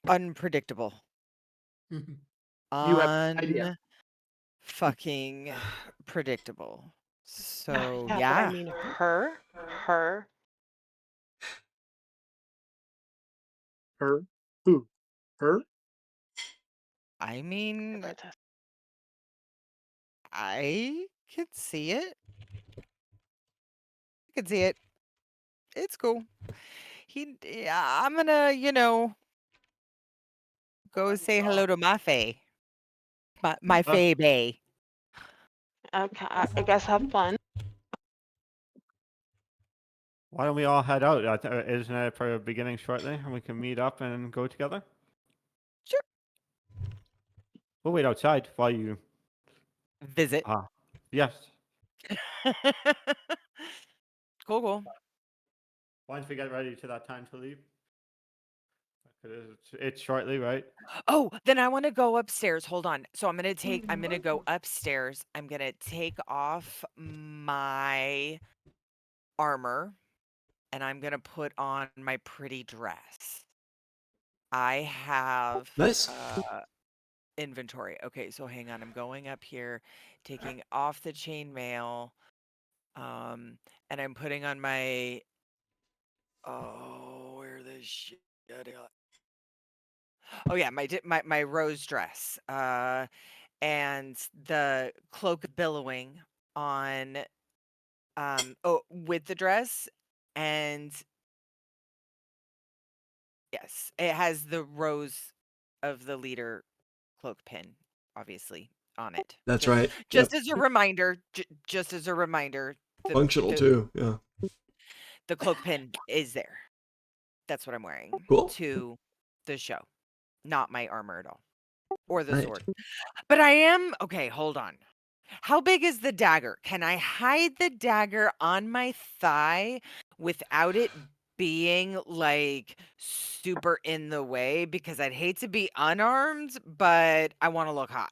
unpredictable. You have no idea. Fucking predictable. So yeah, but yeah. I mean her. Her? Who? Her? I mean, Princess. I can see it. I can see it. It's cool. Yeah, I'm gonna, go say hello to my fae. My fae bae. Okay, I guess have fun. Why don't we all head out? Isn't it for beginning shortly, and we can meet up and go together? Sure. We'll wait outside while you. Visit. Yes. Cool. Once we get ready to that time to leave. It's shortly, right? Oh, then I want to go upstairs. Hold on. So I'm gonna go upstairs. I'm gonna take off my armor and I'm gonna put on my pretty dress. I have Nice. inventory. Okay, so hang on. I'm going up here, taking off the chainmail, and I'm putting on my where the shit. Oh yeah, my rose dress. And the cloak billowing on with the dress, and yes, it has the rose of the leader cloak pin obviously on it. That's Just right. just Yep. as a reminder, just as a reminder, the Functional the too. Yeah. the cloak pin is there. That's what I'm wearing Cool. to the show, not my armor at all or the Right. sword. But I am okay, hold on. How big is the dagger? Can I hide the dagger on my thigh without it being like super in the way? Because I'd hate to be unarmed, but I want to look hot.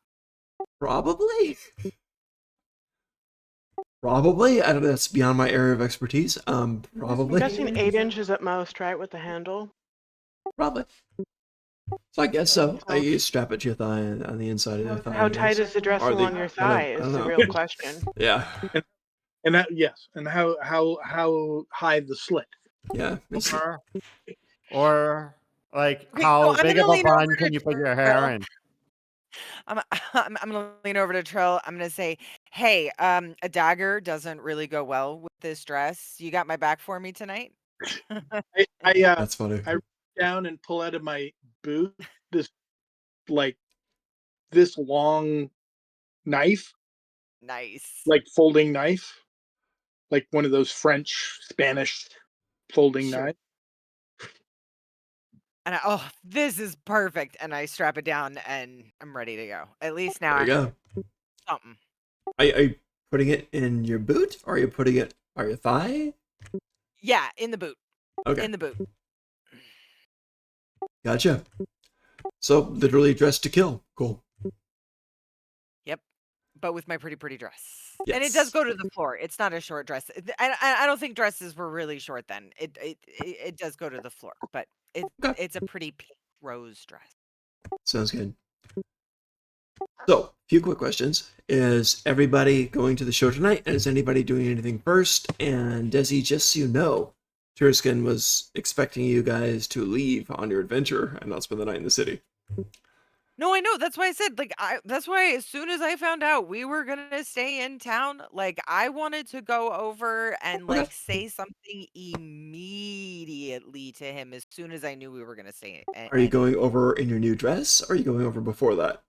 Probably. Probably. I don't know. That's beyond my area of expertise. I'm Probably. guessing 8 inches at most, right, with the handle? Probably. So I guess so. So- You strap it to your thigh on the inside of your thigh. How I tight guess. is the dress Or along your thigh I is don't the know. real question. Yeah. And that, yes, and how high the slit? Yeah. It's, Or like Okay, how so I'm big gonna of a lean over bun to can you put your hair Trill. in? I'm gonna lean over to Trill. I'm gonna say, hey, a dagger doesn't really go well with this dress. You got my back for me tonight? that's funny. I reach down and pull out of my boot this like this long knife, Nice. like folding knife, like one of those French, Spanish folding Sure. knives. And this is perfect. And I strap it down and I'm ready to go. At least now There you I have go. something. Are you putting it in your boot or are you putting it on your thigh? Yeah, in the boot. Okay. In the boot. Gotcha. So literally dressed to kill. Cool. Yep. But with my pretty dress. And it Yes. does go to the floor. It's not a short dress. I don't think dresses were really short then. It does go to the floor, but Okay. it's a pretty pink rose dress. Sounds good. So, a few quick questions. Is everybody going to the show tonight? And is anybody doing anything first? And Desi, just so you know, Turskin was expecting you guys to leave on your adventure and not spend the night in the city. No, I know. That's why I said, like, that's why as soon as I found out we were gonna stay in town, like, I wanted to go over and Okay. like say something immediately to him as soon as I knew we were gonna stay. Are you going over in your new dress? Or are you going over before that?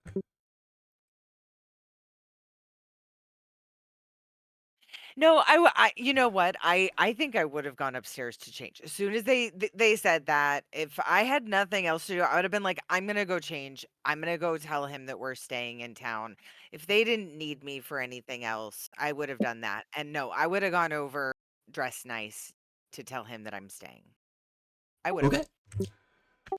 No, you know what? I think I would have gone upstairs to change. As soon as they said that, if I had nothing else to do, I would have been like, I'm gonna go change. I'm gonna go tell him that we're staying in town. If they didn't need me for anything else, I would have done that. And no, I would have gone over dressed nice to tell him that I'm staying. I would have. Okay.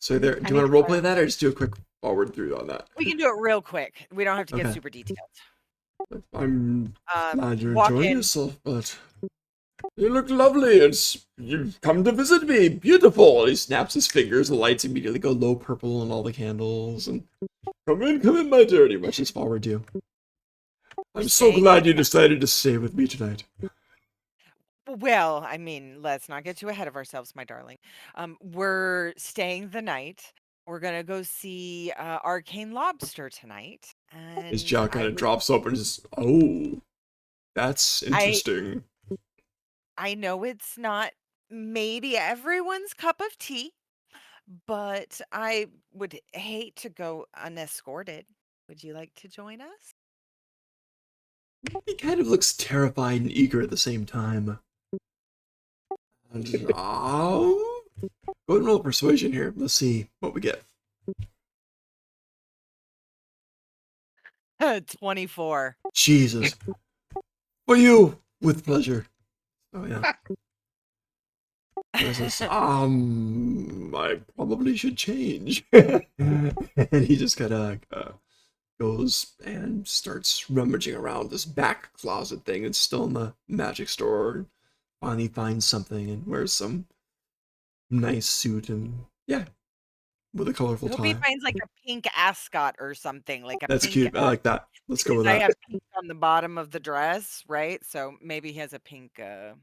So there, do I you need want to to roleplay that or just do a quick forward through on that? We can do it real quick. We don't have to get Okay. super detailed. I'm glad you're walk enjoying in. yourself, but you look lovely. You've come to visit me. Beautiful. He snaps his fingers. The lights immediately go low purple on all the candles. And come in, my dear. And he rushes forward to you. We're I'm so staying glad in- you decided to stay with me tonight. Well, I mean, let's not get too ahead of ourselves, my darling. We're staying the night. We're gonna go see Arcane Lobster tonight, His and jaw kind of drops open and just, oh, that's interesting. I know it's not maybe everyone's cup of tea, but I would hate to go unescorted. Would you like to join us? He kind of looks terrified and eager at the same time. Oh, go ahead and roll persuasion here. Let's see what we get. 24. Jesus. For you, with pleasure. Oh, yeah. He says, I probably should change. And he just kind of goes and starts rummaging around this back closet thing. It's still in the magic store. And finally finds something and wears some nice suit and yeah, with a colorful Hope he tie. finds like a pink ascot or something, like a That's pink. cute. I like that. Let's go Because with I that. have pink on the bottom of the dress, right? So maybe he has a pink I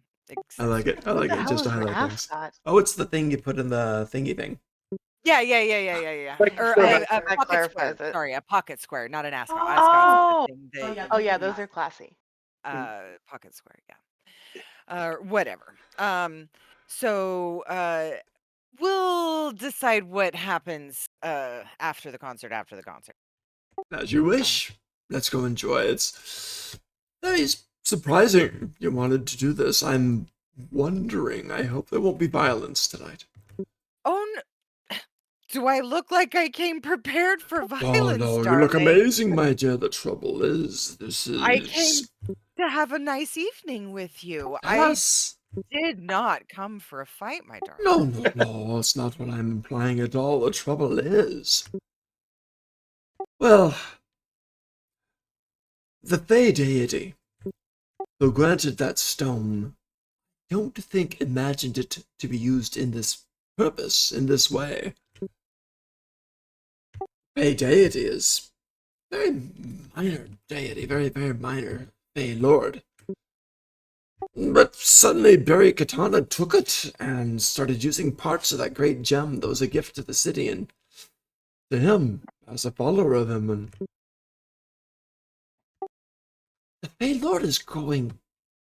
like it. I What like the it. hell Just to is an highlight things. ascot? Oh, it's the thing you put in the thingy thing. Yeah. Like, Or so a, that- a That pocket clarifies square. it. Sorry, a pocket square, not an ascot. Oh. Ascot's Oh, the thing Oh, that yeah, oh yeah, those those are classy. pocket square, yeah. Whatever. So we'll decide what happens after the concert. As you wish. Let's go enjoy. It's very surprising you wanted to do this. I'm wondering. I hope there won't be violence tonight. Oh, do I look like I came prepared for Oh violence, no, you look darling? amazing, my dear. The trouble is, this I came is to have a nice evening with you. us. I did not come for a fight, my No, darling. no, it's not what I'm implying at all. The trouble is, well, the Fey deity, though granted that stone, don't think imagined it to be used in this purpose, in this way. Fey deity is very minor deity, very, very minor Fey lord. But suddenly Barry Katana took it and started using parts of that great gem that was a gift to the city and to him, as a follower of him, and the Fey Lord is growing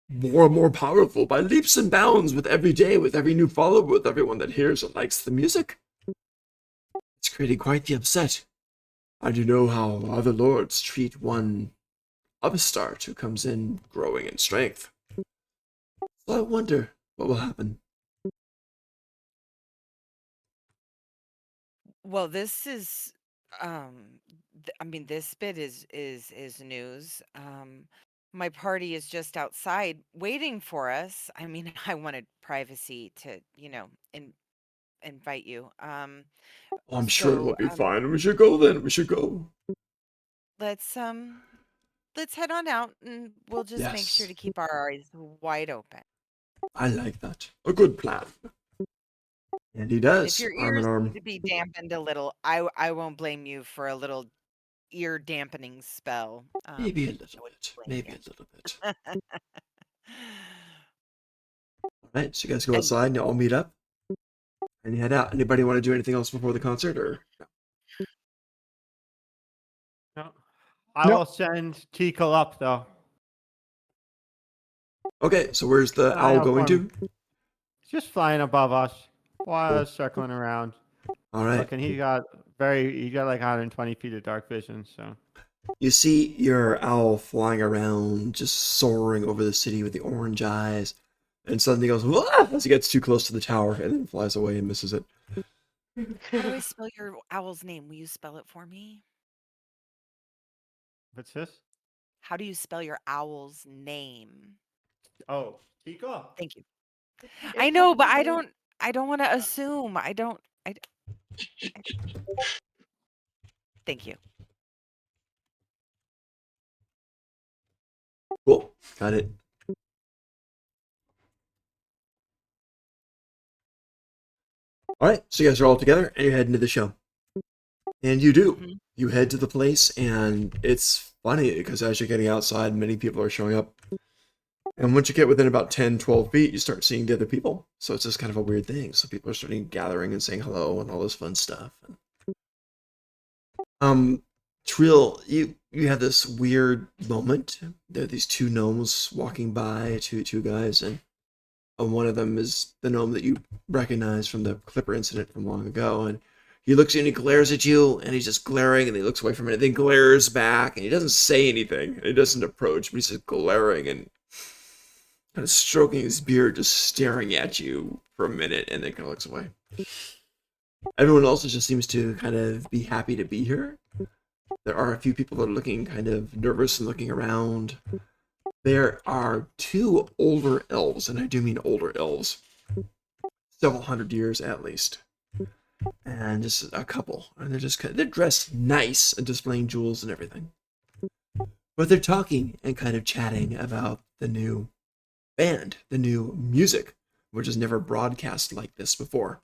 more and more powerful by leaps and bounds with every day, with every new follower, with everyone that hears and likes the music. It's creating quite the upset. I do know how other lords treat one upstart who comes in growing in strength. So I wonder what will happen. Well, this is I mean this bit is news. My party is just outside waiting for us. I mean, I wanted privacy to, invite you. Oh, I'm sure it will So be fine. We should go then. We should go. let's let's head on out and we'll just make sure Yes, to keep our eyes wide open. I like that. A good plan. And he And if does, your arm in ears need arm. to be dampened a little, I won't blame you for a little ear dampening spell. Maybe a I little wouldn't bit. blame Maybe you. a little bit. Alright, so you guys go And outside and you all meet up and you head out. Anybody want to do anything else before the concert or no? No. I No. will send Tico up though. Okay, so where's the I owl know going for me. to? He's just flying above us while circling around. Alright. Look, and he got like 120 feet of dark vision, so You see your owl flying around, just soaring over the city with the orange eyes, and suddenly goes "Wah!" as he gets too close to the tower and then flies away and misses it. how do I spell your owl's name? Will you spell it for me? what's this? How do you spell your owl's name? Oh, Tico. Thank you. I know, but I don't want to assume. Thank you. Cool, got it. Alright, so you guys are all together and you're heading to the show. And you do. Mhm. You head to the place, and it's funny because as you're getting outside, many people are showing up. And once you get within about 10, 12 feet, you start seeing the other people. So it's just kind of a weird thing. So people are starting gathering and saying hello and all this fun stuff. Trill, you have this weird moment. There are these two gnomes walking by, two guys, and one of them is the gnome that you recognize from the Clipper incident from long ago. And he looks at you and he glares at you, and he's just glaring, and he looks away from it, and then glares back, and he doesn't say anything. And he doesn't approach, but he's just glaring and kind of stroking his beard, just staring at you for a minute, and then kind of looks away. Everyone else just seems to kind of be happy to be here. There are a few people that are looking kind of nervous and looking around. There are two older elves, and I do mean older elves, several hundred years at least. And just a couple. And they're dressed nice and displaying jewels and everything. But they're talking and kind of chatting about the new band, the new music, which is never broadcast like this before.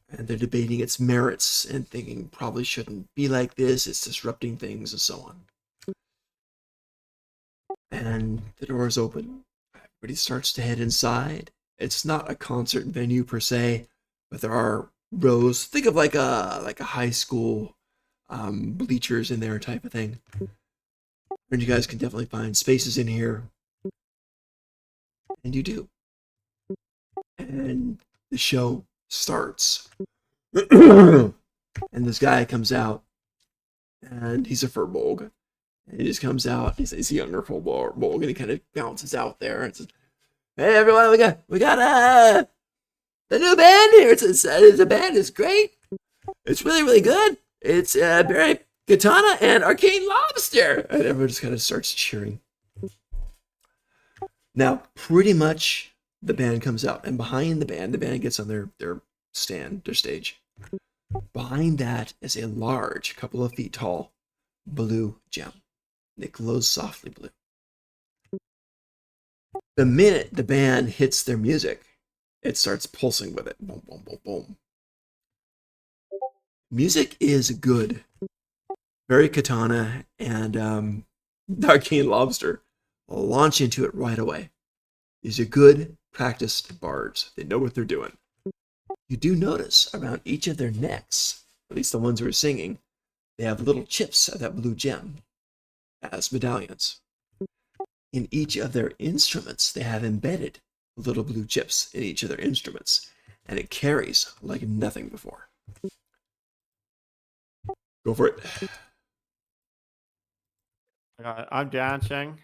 And they're debating its merits and thinking probably shouldn't be like this, it's disrupting things and so on. And the doors open. Everybody starts to head inside. It's not a concert venue per se, but there are rows. Think of like a high school bleachers in there type of thing. And you guys can definitely find spaces in here. And you do. And the show starts. And this guy comes out, and he's a furbolg. And he just comes out. He's a younger furbolg, and he kind of bounces out there and says, "Hey everyone, we got the new band here. It's a band. It's great. It's really really good. It's Barry Katana and Arcane Lobster." And everyone just kind of starts cheering. Now, pretty much the band comes out, and behind the band gets on their stage. Behind that is a large, couple of feet tall, blue gem. It glows softly blue. The minute the band hits their music, it starts pulsing with it. Boom, boom, boom, boom. Music is good. Barry Katana and Arcane Lobster launch into it right away. These are good, practiced bards. They know what they're doing. You do notice around each of their necks, at least the ones who are singing, they have little chips of that blue gem as medallions. In each of their instruments, they have embedded little blue chips in each of their instruments, and it carries like nothing before. Go for it. I'm dancing.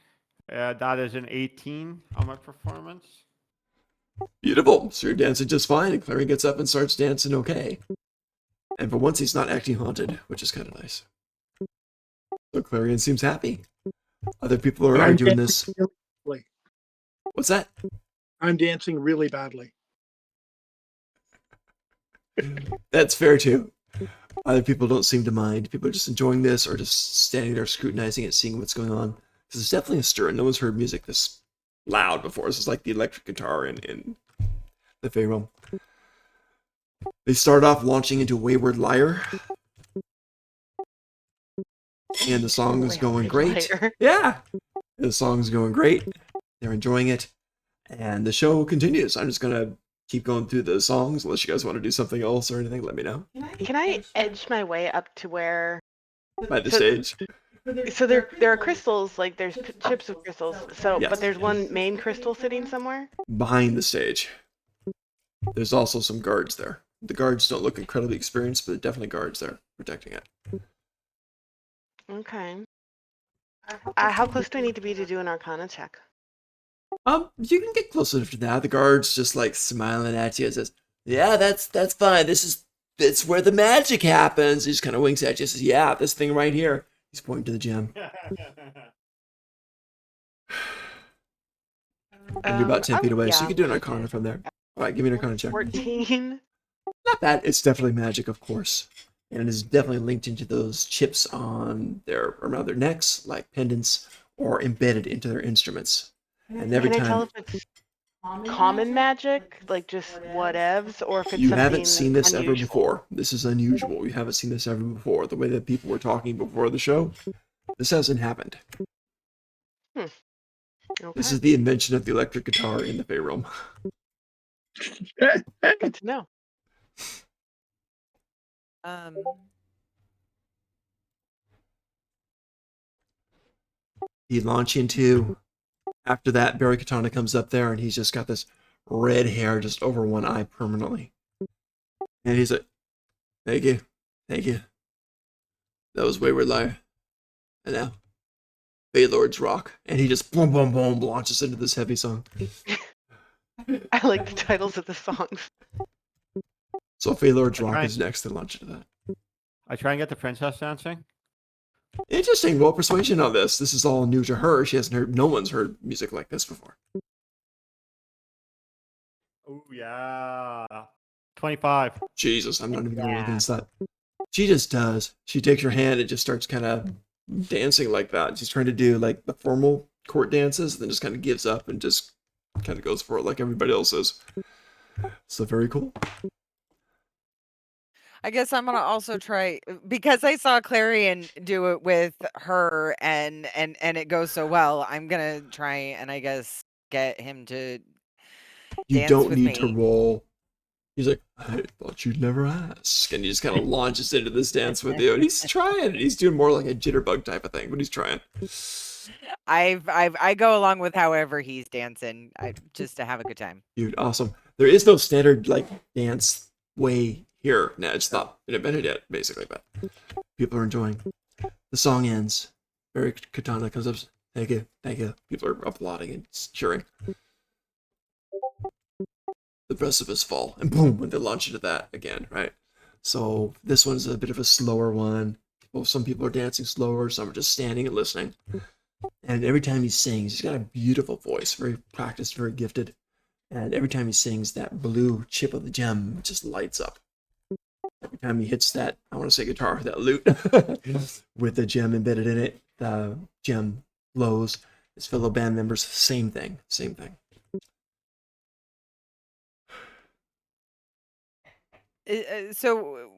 That is an 18 on my performance. Beautiful. So you're dancing just fine, and Clary gets up and starts dancing okay. And for once, he's not acting haunted, which is kind of nice. So Clarion seems happy. Other people are doing this. Really badly. What's that? I'm dancing really badly. That's fair too. Other people don't seem to mind. People are just enjoying this or just standing there scrutinizing it, seeing what's going on. Because there's definitely a stir. No one's heard music this loud before. This is like the electric guitar in the Fey Realm. They start off launching into Wayward Liar. And the song is going great. Yeah. The song's going great. They're enjoying it. And the show continues. I'm just going to keep going through the songs. Unless you guys want to do something else or anything, let me know. Can I edge my way up to where... By the stage. So there are crystals, like there's chips of crystals. So, Yes. But there's one main crystal sitting somewhere? Behind the stage. There's also some guards there. The guards don't look incredibly experienced, but there are definitely guards there protecting it. Okay. How close do I need to be to do an Arcana check? You can get close enough to that. The guard's just like smiling at you and says, "Yeah, that's fine. It's where the magic happens." He just kind of winks at you and says, "Yeah, this thing right here." He's pointing to the gem. And you're about 10 feet away, so you can do an Arcana from there. All right, give me an Arcana check. 14. Not bad. It's definitely magic, of course. And it is definitely linked into those chips around their necks, like pendants, or embedded into their instruments. And every Can I tell time if it's common magic, like just whatevs, or if it's you something haven't seen this ever unusual? before. This is unusual. You haven't seen this ever before. The way that people were talking before the show, this hasn't happened. Okay. This is the invention of the electric guitar in the Fey Realm. Good to know. He launch into. After that, Barry Katana comes up there, and he's just got this red hair just over one eye permanently. And he's like, "Thank you. Thank you. That was Wayward Liar. And now, Baylord's Rock." And he just boom, boom, boom, launches into this heavy song. I like the titles of the songs. So Baylord's Rock is next to launch into that. I try and get the princess dancing. Interesting. Roll persuasion on this. This is all new to her. She hasn't heard. No one's heard music like this before. Oh yeah. 25. Jesus, I'm not even going to roll Yeah. against that. She just does. She takes her hand and just starts kind of dancing like that. She's trying to do like the formal court dances, then just kind of gives up and just kind of goes for it like everybody else is. So very cool. I guess I'm gonna also try because I saw Clarion do it with her and it goes so well. I'm gonna try and I guess get him to You dance don't with need to me. roll. He's like, I thought you'd never ask. And he just kind of launches into this dance with you. And he's trying. He's doing more like a jitterbug type of thing, but he's trying. I go along with however he's dancing, just to have a good time. Dude, awesome. There is no standard like dance way here. Nah, it's not invented yet, basically, but people are enjoying. The song ends. Eric Katana comes up. Thank you, thank you. People are applauding and cheering. The rest of us fall, and boom, when they launch into that again, right? So this one's a bit of a slower one. Well, some people are dancing slower, some are just standing and listening. And every time he sings, he's got a beautiful voice, very practiced, very gifted. And every time he sings, that blue chip of the gem just lights up. Every time he hits that, I want to say guitar, that lute with the gem embedded in it, the gem glows. His fellow band members, same thing, same thing. So,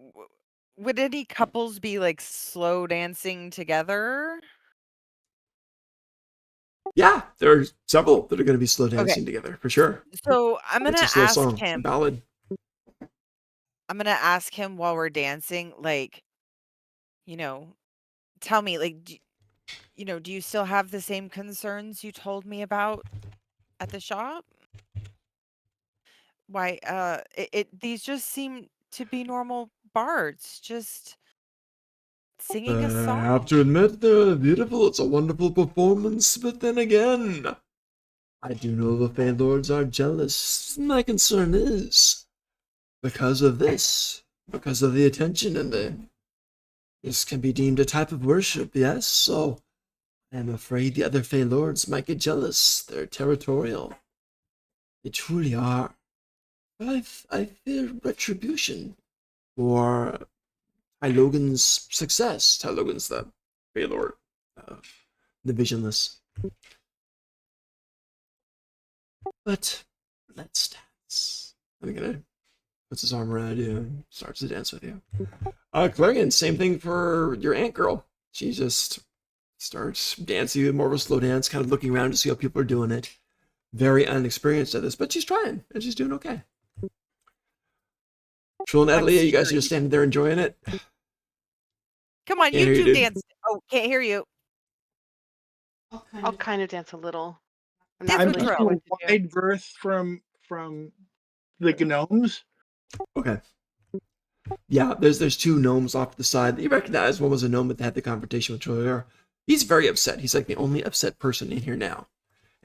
would any couples be like slow dancing together? Yeah, there are several that are going to be slow dancing Okay. together, for sure. So I'm It's gonna a slow ask song, him. ballad. I'm gonna ask him while we're dancing, like, you know, tell me, like, do you still have the same concerns you told me about at the shop? Why, these just seem to be normal bards, just singing a I song. have to admit they're beautiful. It's a wonderful performance, but then again, I do know the Fey Lords are jealous. My concern is because of this, because of the attention and this can be deemed a type of worship, yes. So I'm afraid the other Fey Lords might get jealous. They're territorial. They truly are. But I fear retribution for Ty Logan's success. Ty Logan's the Fey Lord, the Visionless. But let's dance. I'm gonna puts his arm around you and starts to dance with you. Clarion, same thing for your Ant Girl. She just starts dancing, more of a slow dance, kind of looking around to see how people are doing it. Very unexperienced at this, but she's trying and she's doing okay. Trill and I'm Adelia, you guys are stirring. just standing there enjoying it. Come on, Can't hear you you, two dude. dance. Oh, can't hear you. I'll kind of dance a little. I'm not Dance I'm with really just sure Trill. what a to do. wide berth from the gnomes. Okay. Yeah, there's two gnomes off to the side that you recognize. One was a gnome that had the confrontation with Troyer. He's very upset. He's like the only upset person in here now.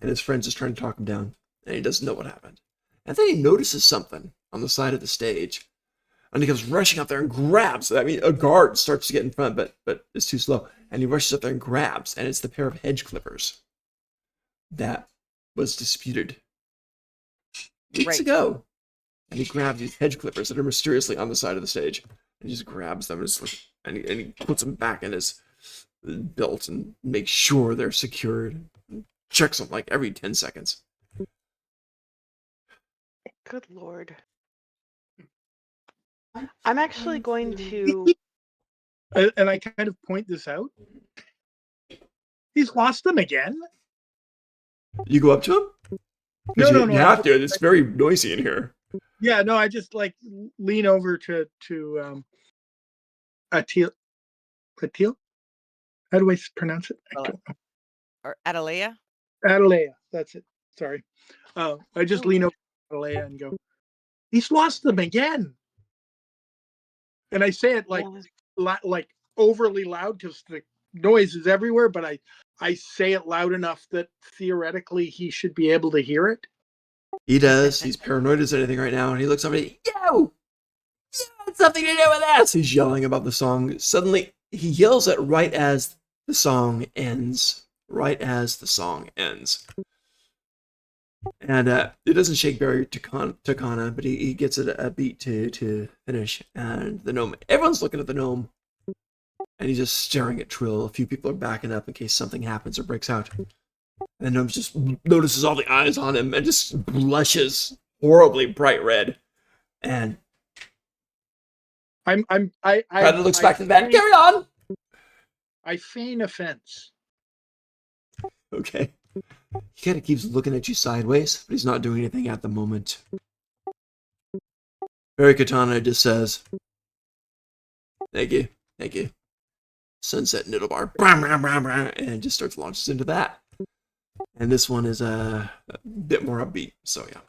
And his friends is trying to talk him down, and he doesn't know what happened. And then he notices something on the side of the stage, and he comes rushing up there and grabs. I mean, a guard starts to get in front, but it's too slow, and he rushes up there and grabs, and it's the pair of hedge clippers that was disputed weeks Right. ago. And he grabs these hedge clippers that are mysteriously on the side of the stage, and he just grabs them and he puts them back in his belt and makes sure they're secured. Checks them like every 10 seconds. Good lord. I'm actually going to. And I kind of point this out. He's lost them again. You go up to him? No, You, no, no. you have to. It's very noisy in here. Yeah, no. I just like lean over to Atil. Atil. How do I pronounce it? I don't know. Or Adelia? Adalea. That's it. Sorry. I just lean over to Adalea and go, he's lost them again. And I say it like Yeah. like overly loud because the noise is everywhere, but I say it loud enough that theoretically he should be able to hear it. He does. He's paranoid as anything right now, and he looks over at you. Yo! It's something to do with this! He's yelling about the song. Suddenly, he yells it right as the song ends. Right as the song ends. And it doesn't shake Barry Takana, but he gets it a beat to finish. And the gnome, everyone's looking at the gnome, and he's just staring at Trill. A few people are backing up in case something happens or breaks out. And the gnome just notices all the eyes on him and just blushes horribly bright red. And I kind of looks back to the bed. Carry on. I feign offense. Okay. He kind of keeps looking at you sideways, but he's not doing anything at the moment. Barry Katana just says, thank you, thank you. Sunset Noodle Bar, and just starts launches into that. And this one is a bit more upbeat, so yeah.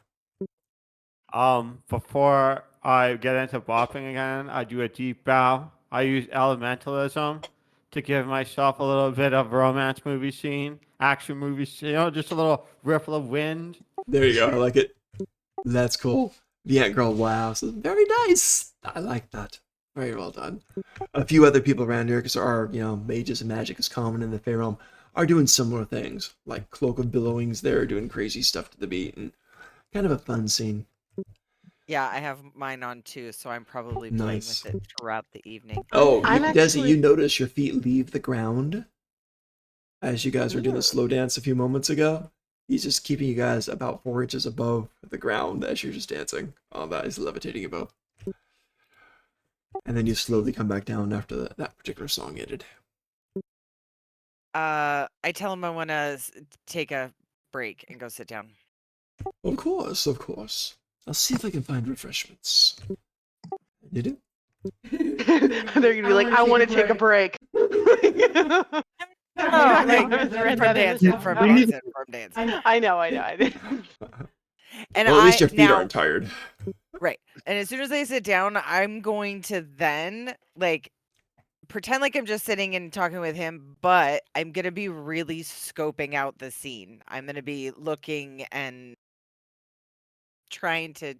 Before I get into bopping again, I do a deep bow. I use elementalism to give myself a little bit of romance movie scene, action movie scene, just a little ripple of wind. There you go, I like it. That's cool. The Ant Girl, wow, so very nice. I like that. Very well done. A few other people around here, because there are, mages and magic is common in the Fey realm, are doing similar things. Like Cloak of Billowings, they're doing crazy stuff to the beat, and kind of a fun scene. Yeah, I have mine on too, so I'm probably playing with it throughout the evening. Oh, I'm Desi, actually- you notice your feet leave the ground as you guys were doing the slow dance a few moments ago. He's just keeping you guys about 4 inches above the ground as you're just dancing. Oh, that is levitating you both. And then you slowly come back down after that particular song ended. I tell him I want to take a break and go sit down. Of course, of course. I'll see if I can find refreshments. You do? They're gonna be like, I want to take a break. Oh, like Misread from that as dancing, a from joke. dancing, from dancing. I know. And Well, at least I your feet now, aren't tired. right. And as soon as I sit down, I'm going to then pretend like I'm just sitting and talking with him, but I'm gonna be really scoping out the scene. I'm gonna be looking and trying to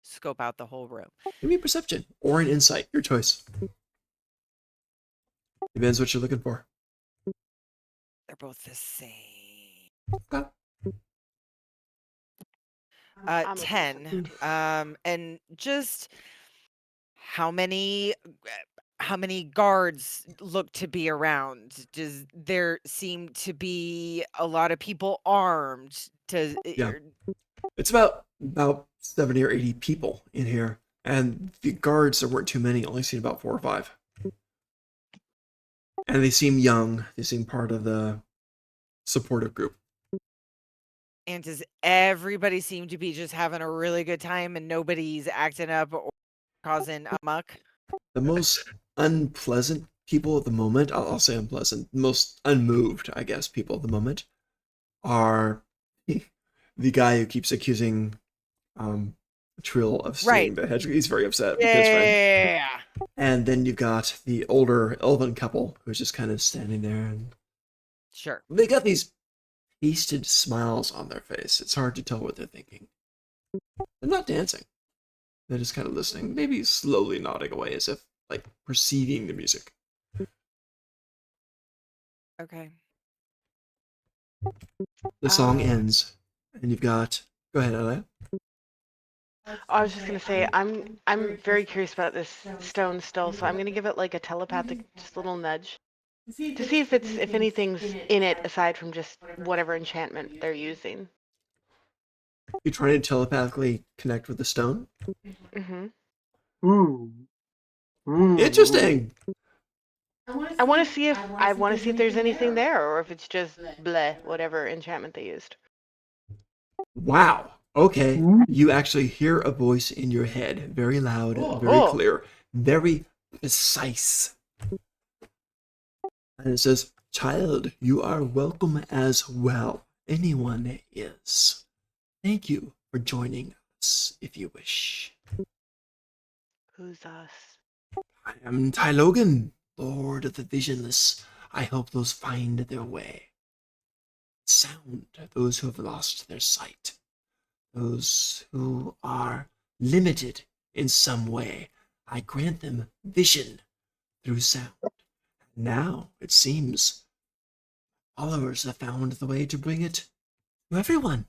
scope out the whole room. Give me a perception or an insight, your choice. Depends what you're looking for. They're both the same. Okay. I'm looking for 10. some too. And just how many guards look to be around? Does there seem to be a lot of people armed? Yeah. It's about 70 or 80 people in here. And the guards, there weren't too many, only seen about 4 or 5. And they seem young. They seem part of the supportive group. And does everybody seem to be just having a really good time and nobody's acting up or causing a muck? The most unpleasant people at the moment, I'll say unpleasant, most unmoved, I guess, people at the moment are the guy who keeps accusing Trill of stealing the hedgehog. He's very upset with his friend. Yeah. And then you've got the older elven couple who's just kind of standing there, and Sure. they got these pasted smiles on their face. It's hard to tell what they're thinking. They're not dancing. They're just kind of listening, maybe slowly nodding away as if, like, perceiving the music. Okay. The song ends, and you've got... Go ahead, Ella. I was just gonna say, I'm very curious about this stone still, so I'm gonna give it like a telepathic, just little nudge to see if anything's in it aside from just whatever enchantment they're using. You're trying to telepathically connect with the stone? Mm-hmm. Ooh. Ooh. Interesting! I want to see if there's anything there, or if it's just bleh, whatever enchantment they used. Wow. Okay. You actually hear a voice in your head, very loud, very clear, very precise. And it says, "Child, you are welcome as well. Anyone is. Thank you for joining us, if you wish. Who's us? I am Tylogan, Lord of the Visionless. I help those find their way. Sound, those who have lost their sight. Those who are limited in some way. I grant them vision through sound. Now, it seems, followers have found the way to bring it everyone,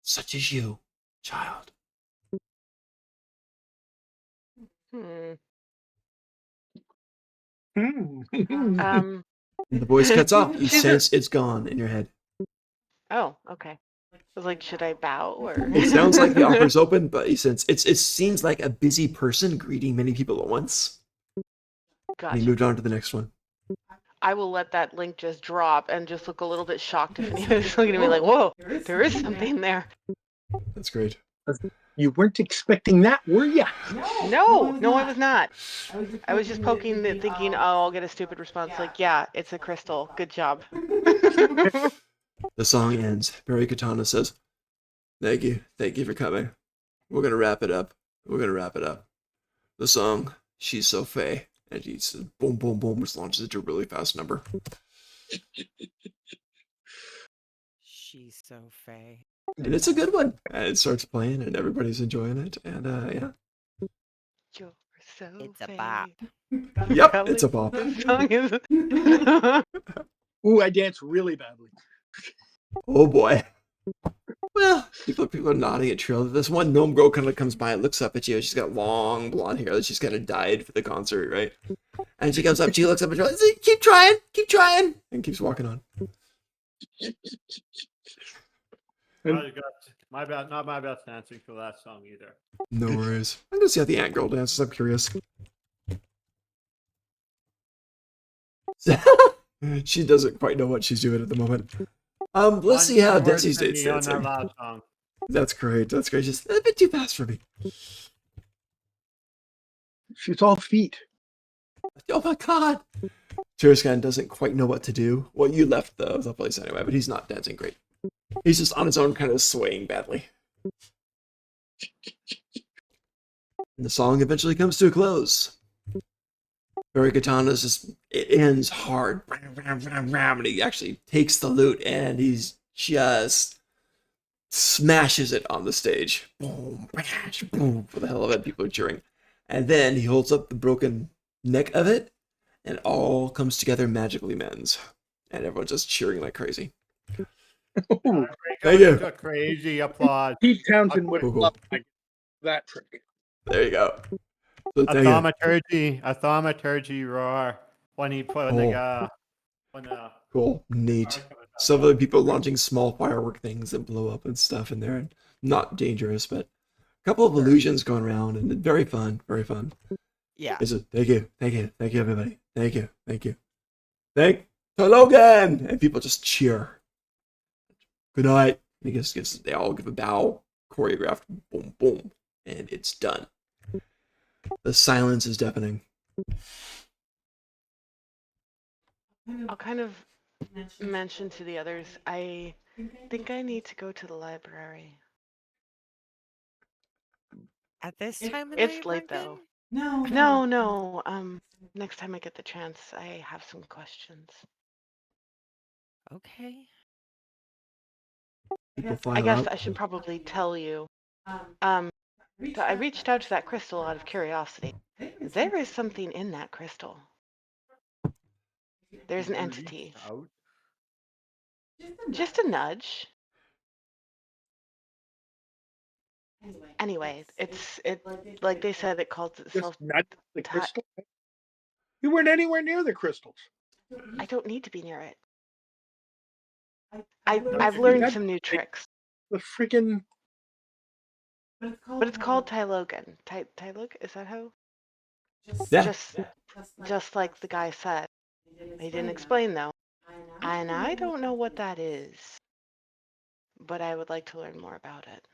such as you, child. Hmm. Hmm. Um. And the voice cuts off. You She's sense it's gone in your head. Oh, okay. I was like, should I bow or? It sounds like the offer's open, but you sense it seems like a busy person greeting many people at once. And he Gotcha. moved on to the next one. I will let that link just drop and just look a little bit shocked if anybody's looking at me like, whoa, there is something there. That's great. You weren't expecting that, were ya? No, I was not. I was just poking it, thinking, oh, I'll get a stupid response like, yeah, it's a crystal. Good job. The song ends. Barry Katana says, Thank you for coming. We're going to wrap it up. The song, She's So Fey. And he says, boom, boom, boom, just launches into a really fast number. She's so fey. And it's a good one. And it starts playing, and everybody's enjoying it. And yeah. You're so It's a bop. Yep, Golly, it's a bop. This song is. Ooh, I dance really badly. Oh boy. Well, people are nodding at Trill. This one gnome girl kind of comes by and looks up at you. She's got long blonde hair that she's kind of dyed for the concert, right? And she comes up, she looks up at Trill, says, keep trying, and keeps walking on. My bad, not my best dancing for that song either. No worries. I'm gonna see how the ant girl dances. I'm curious. She doesn't quite know what she's doing at the moment. Let's see how Desi's dancing. On that last song. That's great. Just a bit too fast for me. She's all feet. Oh my god! Turiscan doesn't quite know what to do. Well, you left the place anyway, but he's not dancing great. He's just on his own, kind of swaying badly. And the song eventually comes to a close. Barry Katana's just, it ends hard. And he actually takes the lute and he's just smashes it on the stage. Boom, bash, boom, for the hell of it. People are cheering. And then he holds up the broken neck of it, and it all comes together magically mends. And everyone's just cheering like crazy. Thank you. A crazy applause. Pete Townsend would Cool. love that trick. There you go. So A thaumaturgy roar when he put Cool. Neat. Some of the people launching small firework things that blow up and stuff in there. And not dangerous, but a couple of illusions going around and very fun. Very fun. Yeah. Thank you, everybody. Thank you. Thank Logan! And people just cheer. Good night. They all give a bow, choreographed, boom, boom, and it's done. The silence is deafening. I'll kind of mention to the others, I think I need to go to the library. At this time of It's night, late Morgan? though. No. Next time I get the chance, I have some questions. Okay. I guess I should probably tell you. So I reached out to that crystal out of curiosity. There is something in that crystal. There's an entity. Just a nudge. Anyway, it like they said, it calls itself. Just not the crystal. You weren't anywhere near the crystals. I don't need to be near it. I've learned some new tricks. The freaking. But it's called Tylogan. Tylog? Is that how? Yeah. Just like the guy said. They didn't explain though. And I don't know what that is. But I would like to learn more about it.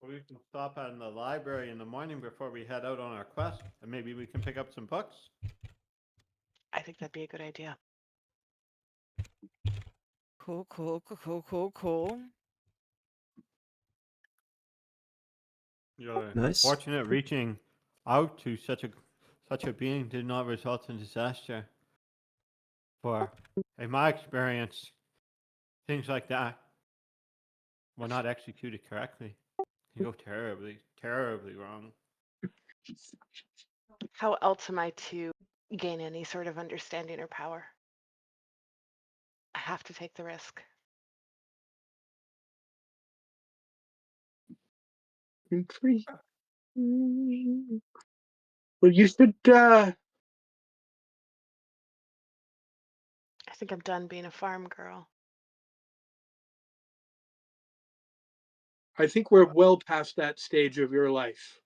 We can stop in the library in the morning before we head out on our quest, and maybe we can pick up some books. I think that'd be a good idea. Cool. You're Nice. fortunate reaching out to such a being did not result in disaster. For in my experience, things like that were not executed correctly. Can go terribly wrong. How else am I to gain any sort of understanding or power. I have to take the risk. Pretty. Well, you should. I think I'm done being a farm girl. I think we're well past that stage of your life.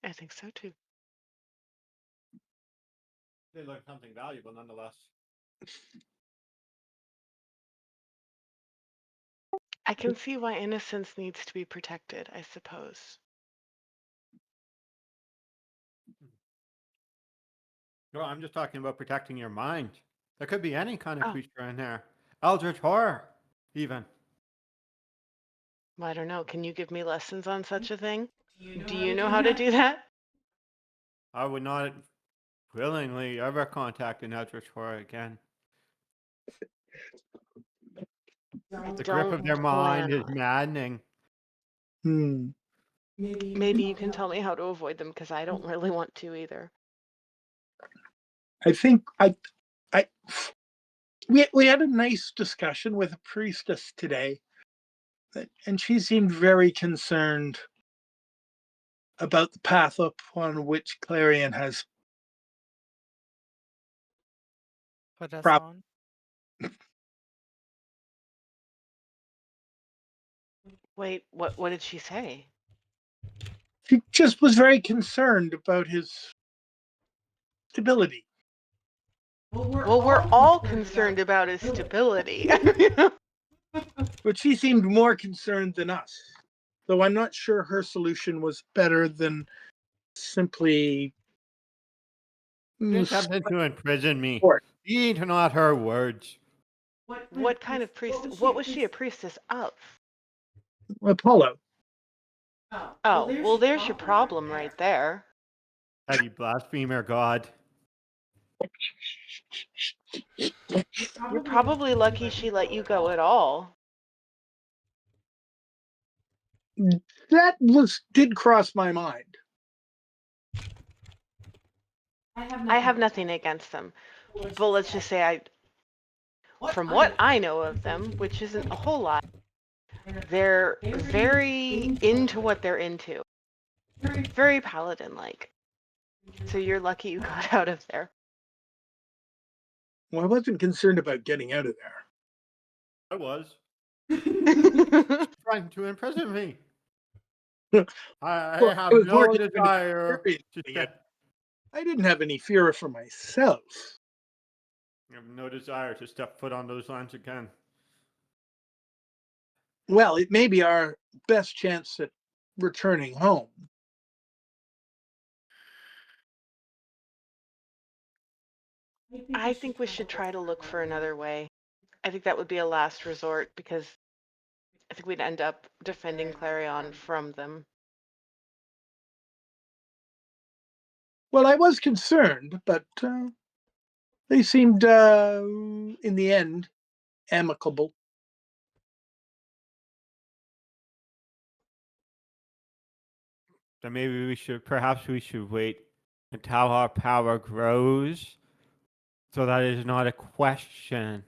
I think so too. They learned something valuable nonetheless. I can see why innocence needs to be protected, I suppose. No, I'm just talking about protecting your mind. There could be any kind of Oh. creature in there. Eldritch horror, even. Well, I don't know. Can you give me lessons on such a thing? Do you know how to do do that? I would not willingly ever contact an Eldritch horror again. that? The grip of Don't their mind plan is on it. maddening. Maybe you can tell me how to avoid them because I don't really want to either. I think we had a nice discussion with a priestess today, and she seemed very concerned about the path upon which Clarion has. Put us Prop- on. Wait, what did she say? She just was very concerned about his stability. Well, we're all concerned about his stability. But she seemed more concerned than us. Though I'm not sure her solution was better than simply She attempted to imprison me. support. Heed not her words. What kind of priest? What was she a priestess of? Apollo. Oh, well, there's your problem right there. Petty blasphemer god. You're probably lucky she let you go at all. That did cross my mind. I have nothing against them, but let's just say from what I know of them, which isn't a whole lot, they're very into what they're into. Very paladin-like. So you're lucky you got out of there. Well, I wasn't concerned about getting out of there. I was trying to imprison me. I Well, have I was no more concerned about desire to experiencing it. I didn't have any fear for myself. I have no desire to step foot on those lands again. Well, it may be our best chance at returning home. I think we should try to look for another way. I think that would be a last resort because I think we'd end up defending Clarion from them. Well, I was concerned, but they seemed, in the end, amicable. Then maybe perhaps we should wait until our power grows, so that it is not a question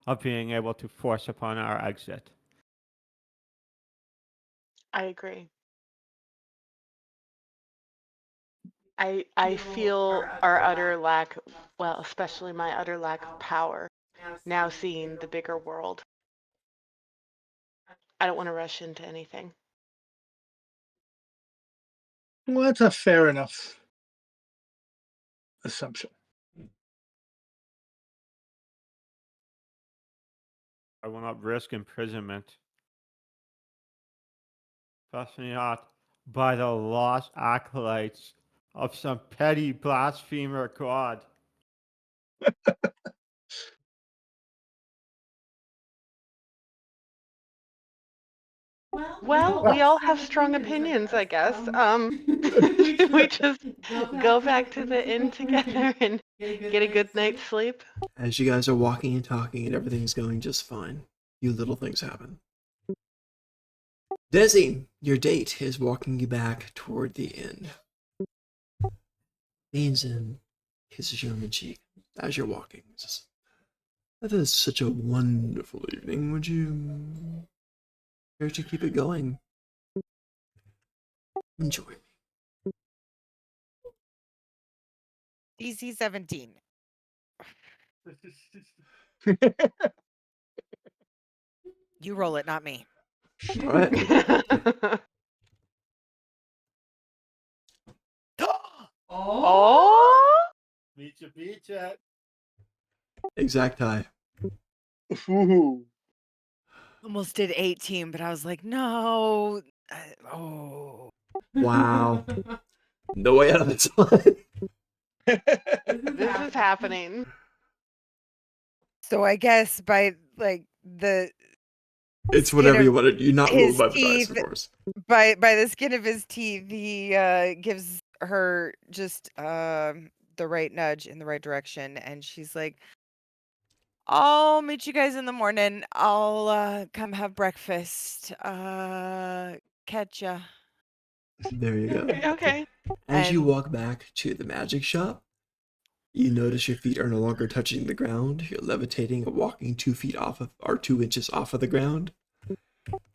of being able to force upon our exit. I agree. I feel our utter lack, well, especially my utter lack of power, now seeing the bigger world. I don't want to rush into anything. Well, that's a fair enough assumption. I will not risk imprisonment. Especially not by the lost acolytes of some petty blasphemer god. Well, we all have strong opinions, I guess. Should we just go back to the inn together and get a good night's sleep? As you guys are walking and talking and everything's going just fine, you little things happen. Desi, your date is walking you back toward the inn. leans in, kisses you on the cheek as you're walking. Says, that is such a wonderful evening. Would you care to keep it going? Enjoy. DC 17. You roll it, not me. All right. Oh, Beat ya. Exact tie. Ooh. Almost did 18, but I was like, no. Oh. Wow. No way out of this one. this is happening. So I guess by like the It's skin whatever of you want to. You're not ruled his by the dice, teeth, of course. by the skin of his teeth, he gives her just the right nudge in the right direction, and she's like, I'll meet you guys in the morning. I'll come have breakfast. Catch ya. There you go. Okay. As you And- walk back to the magic shop, you notice your feet are no longer touching the ground. You're levitating and walking 2 feet off of, or 2 inches off of the ground.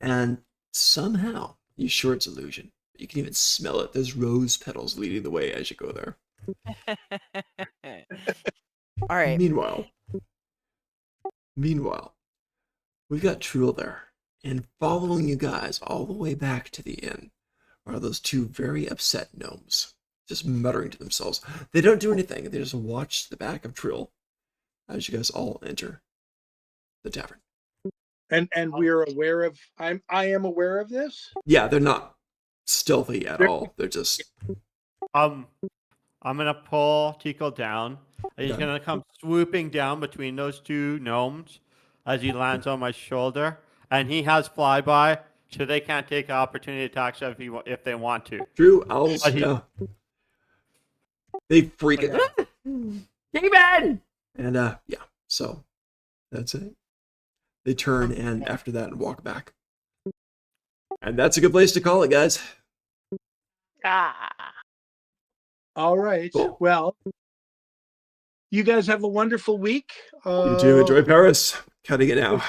And somehow, you sure it's illusion. You can even smell it. There's rose petals leading the way as you go there. All right. Meanwhile, we've got Truel there. And following you guys all the way back to the inn are those 2 very upset gnomes, just muttering to themselves. They don't do anything. They just watch the back of Trill as you guys all enter the tavern. And we are aware of. I am aware of this. Yeah, they're not stealthy at all. They're just I'm gonna pull Tico down, and he's Okay. gonna come swooping down between those 2 gnomes as he lands on my shoulder. And he has flyby, so they can't take an opportunity attacks if they want to. Drew, owls. But he- Yeah, they freak it. Demon! And yeah, so that's it. They turn and after that and walk back. And that's a good place to call it, guys. Ah. All right. Cool. Well, you guys have a wonderful week. You too. Enjoy Paris. Cutting it now.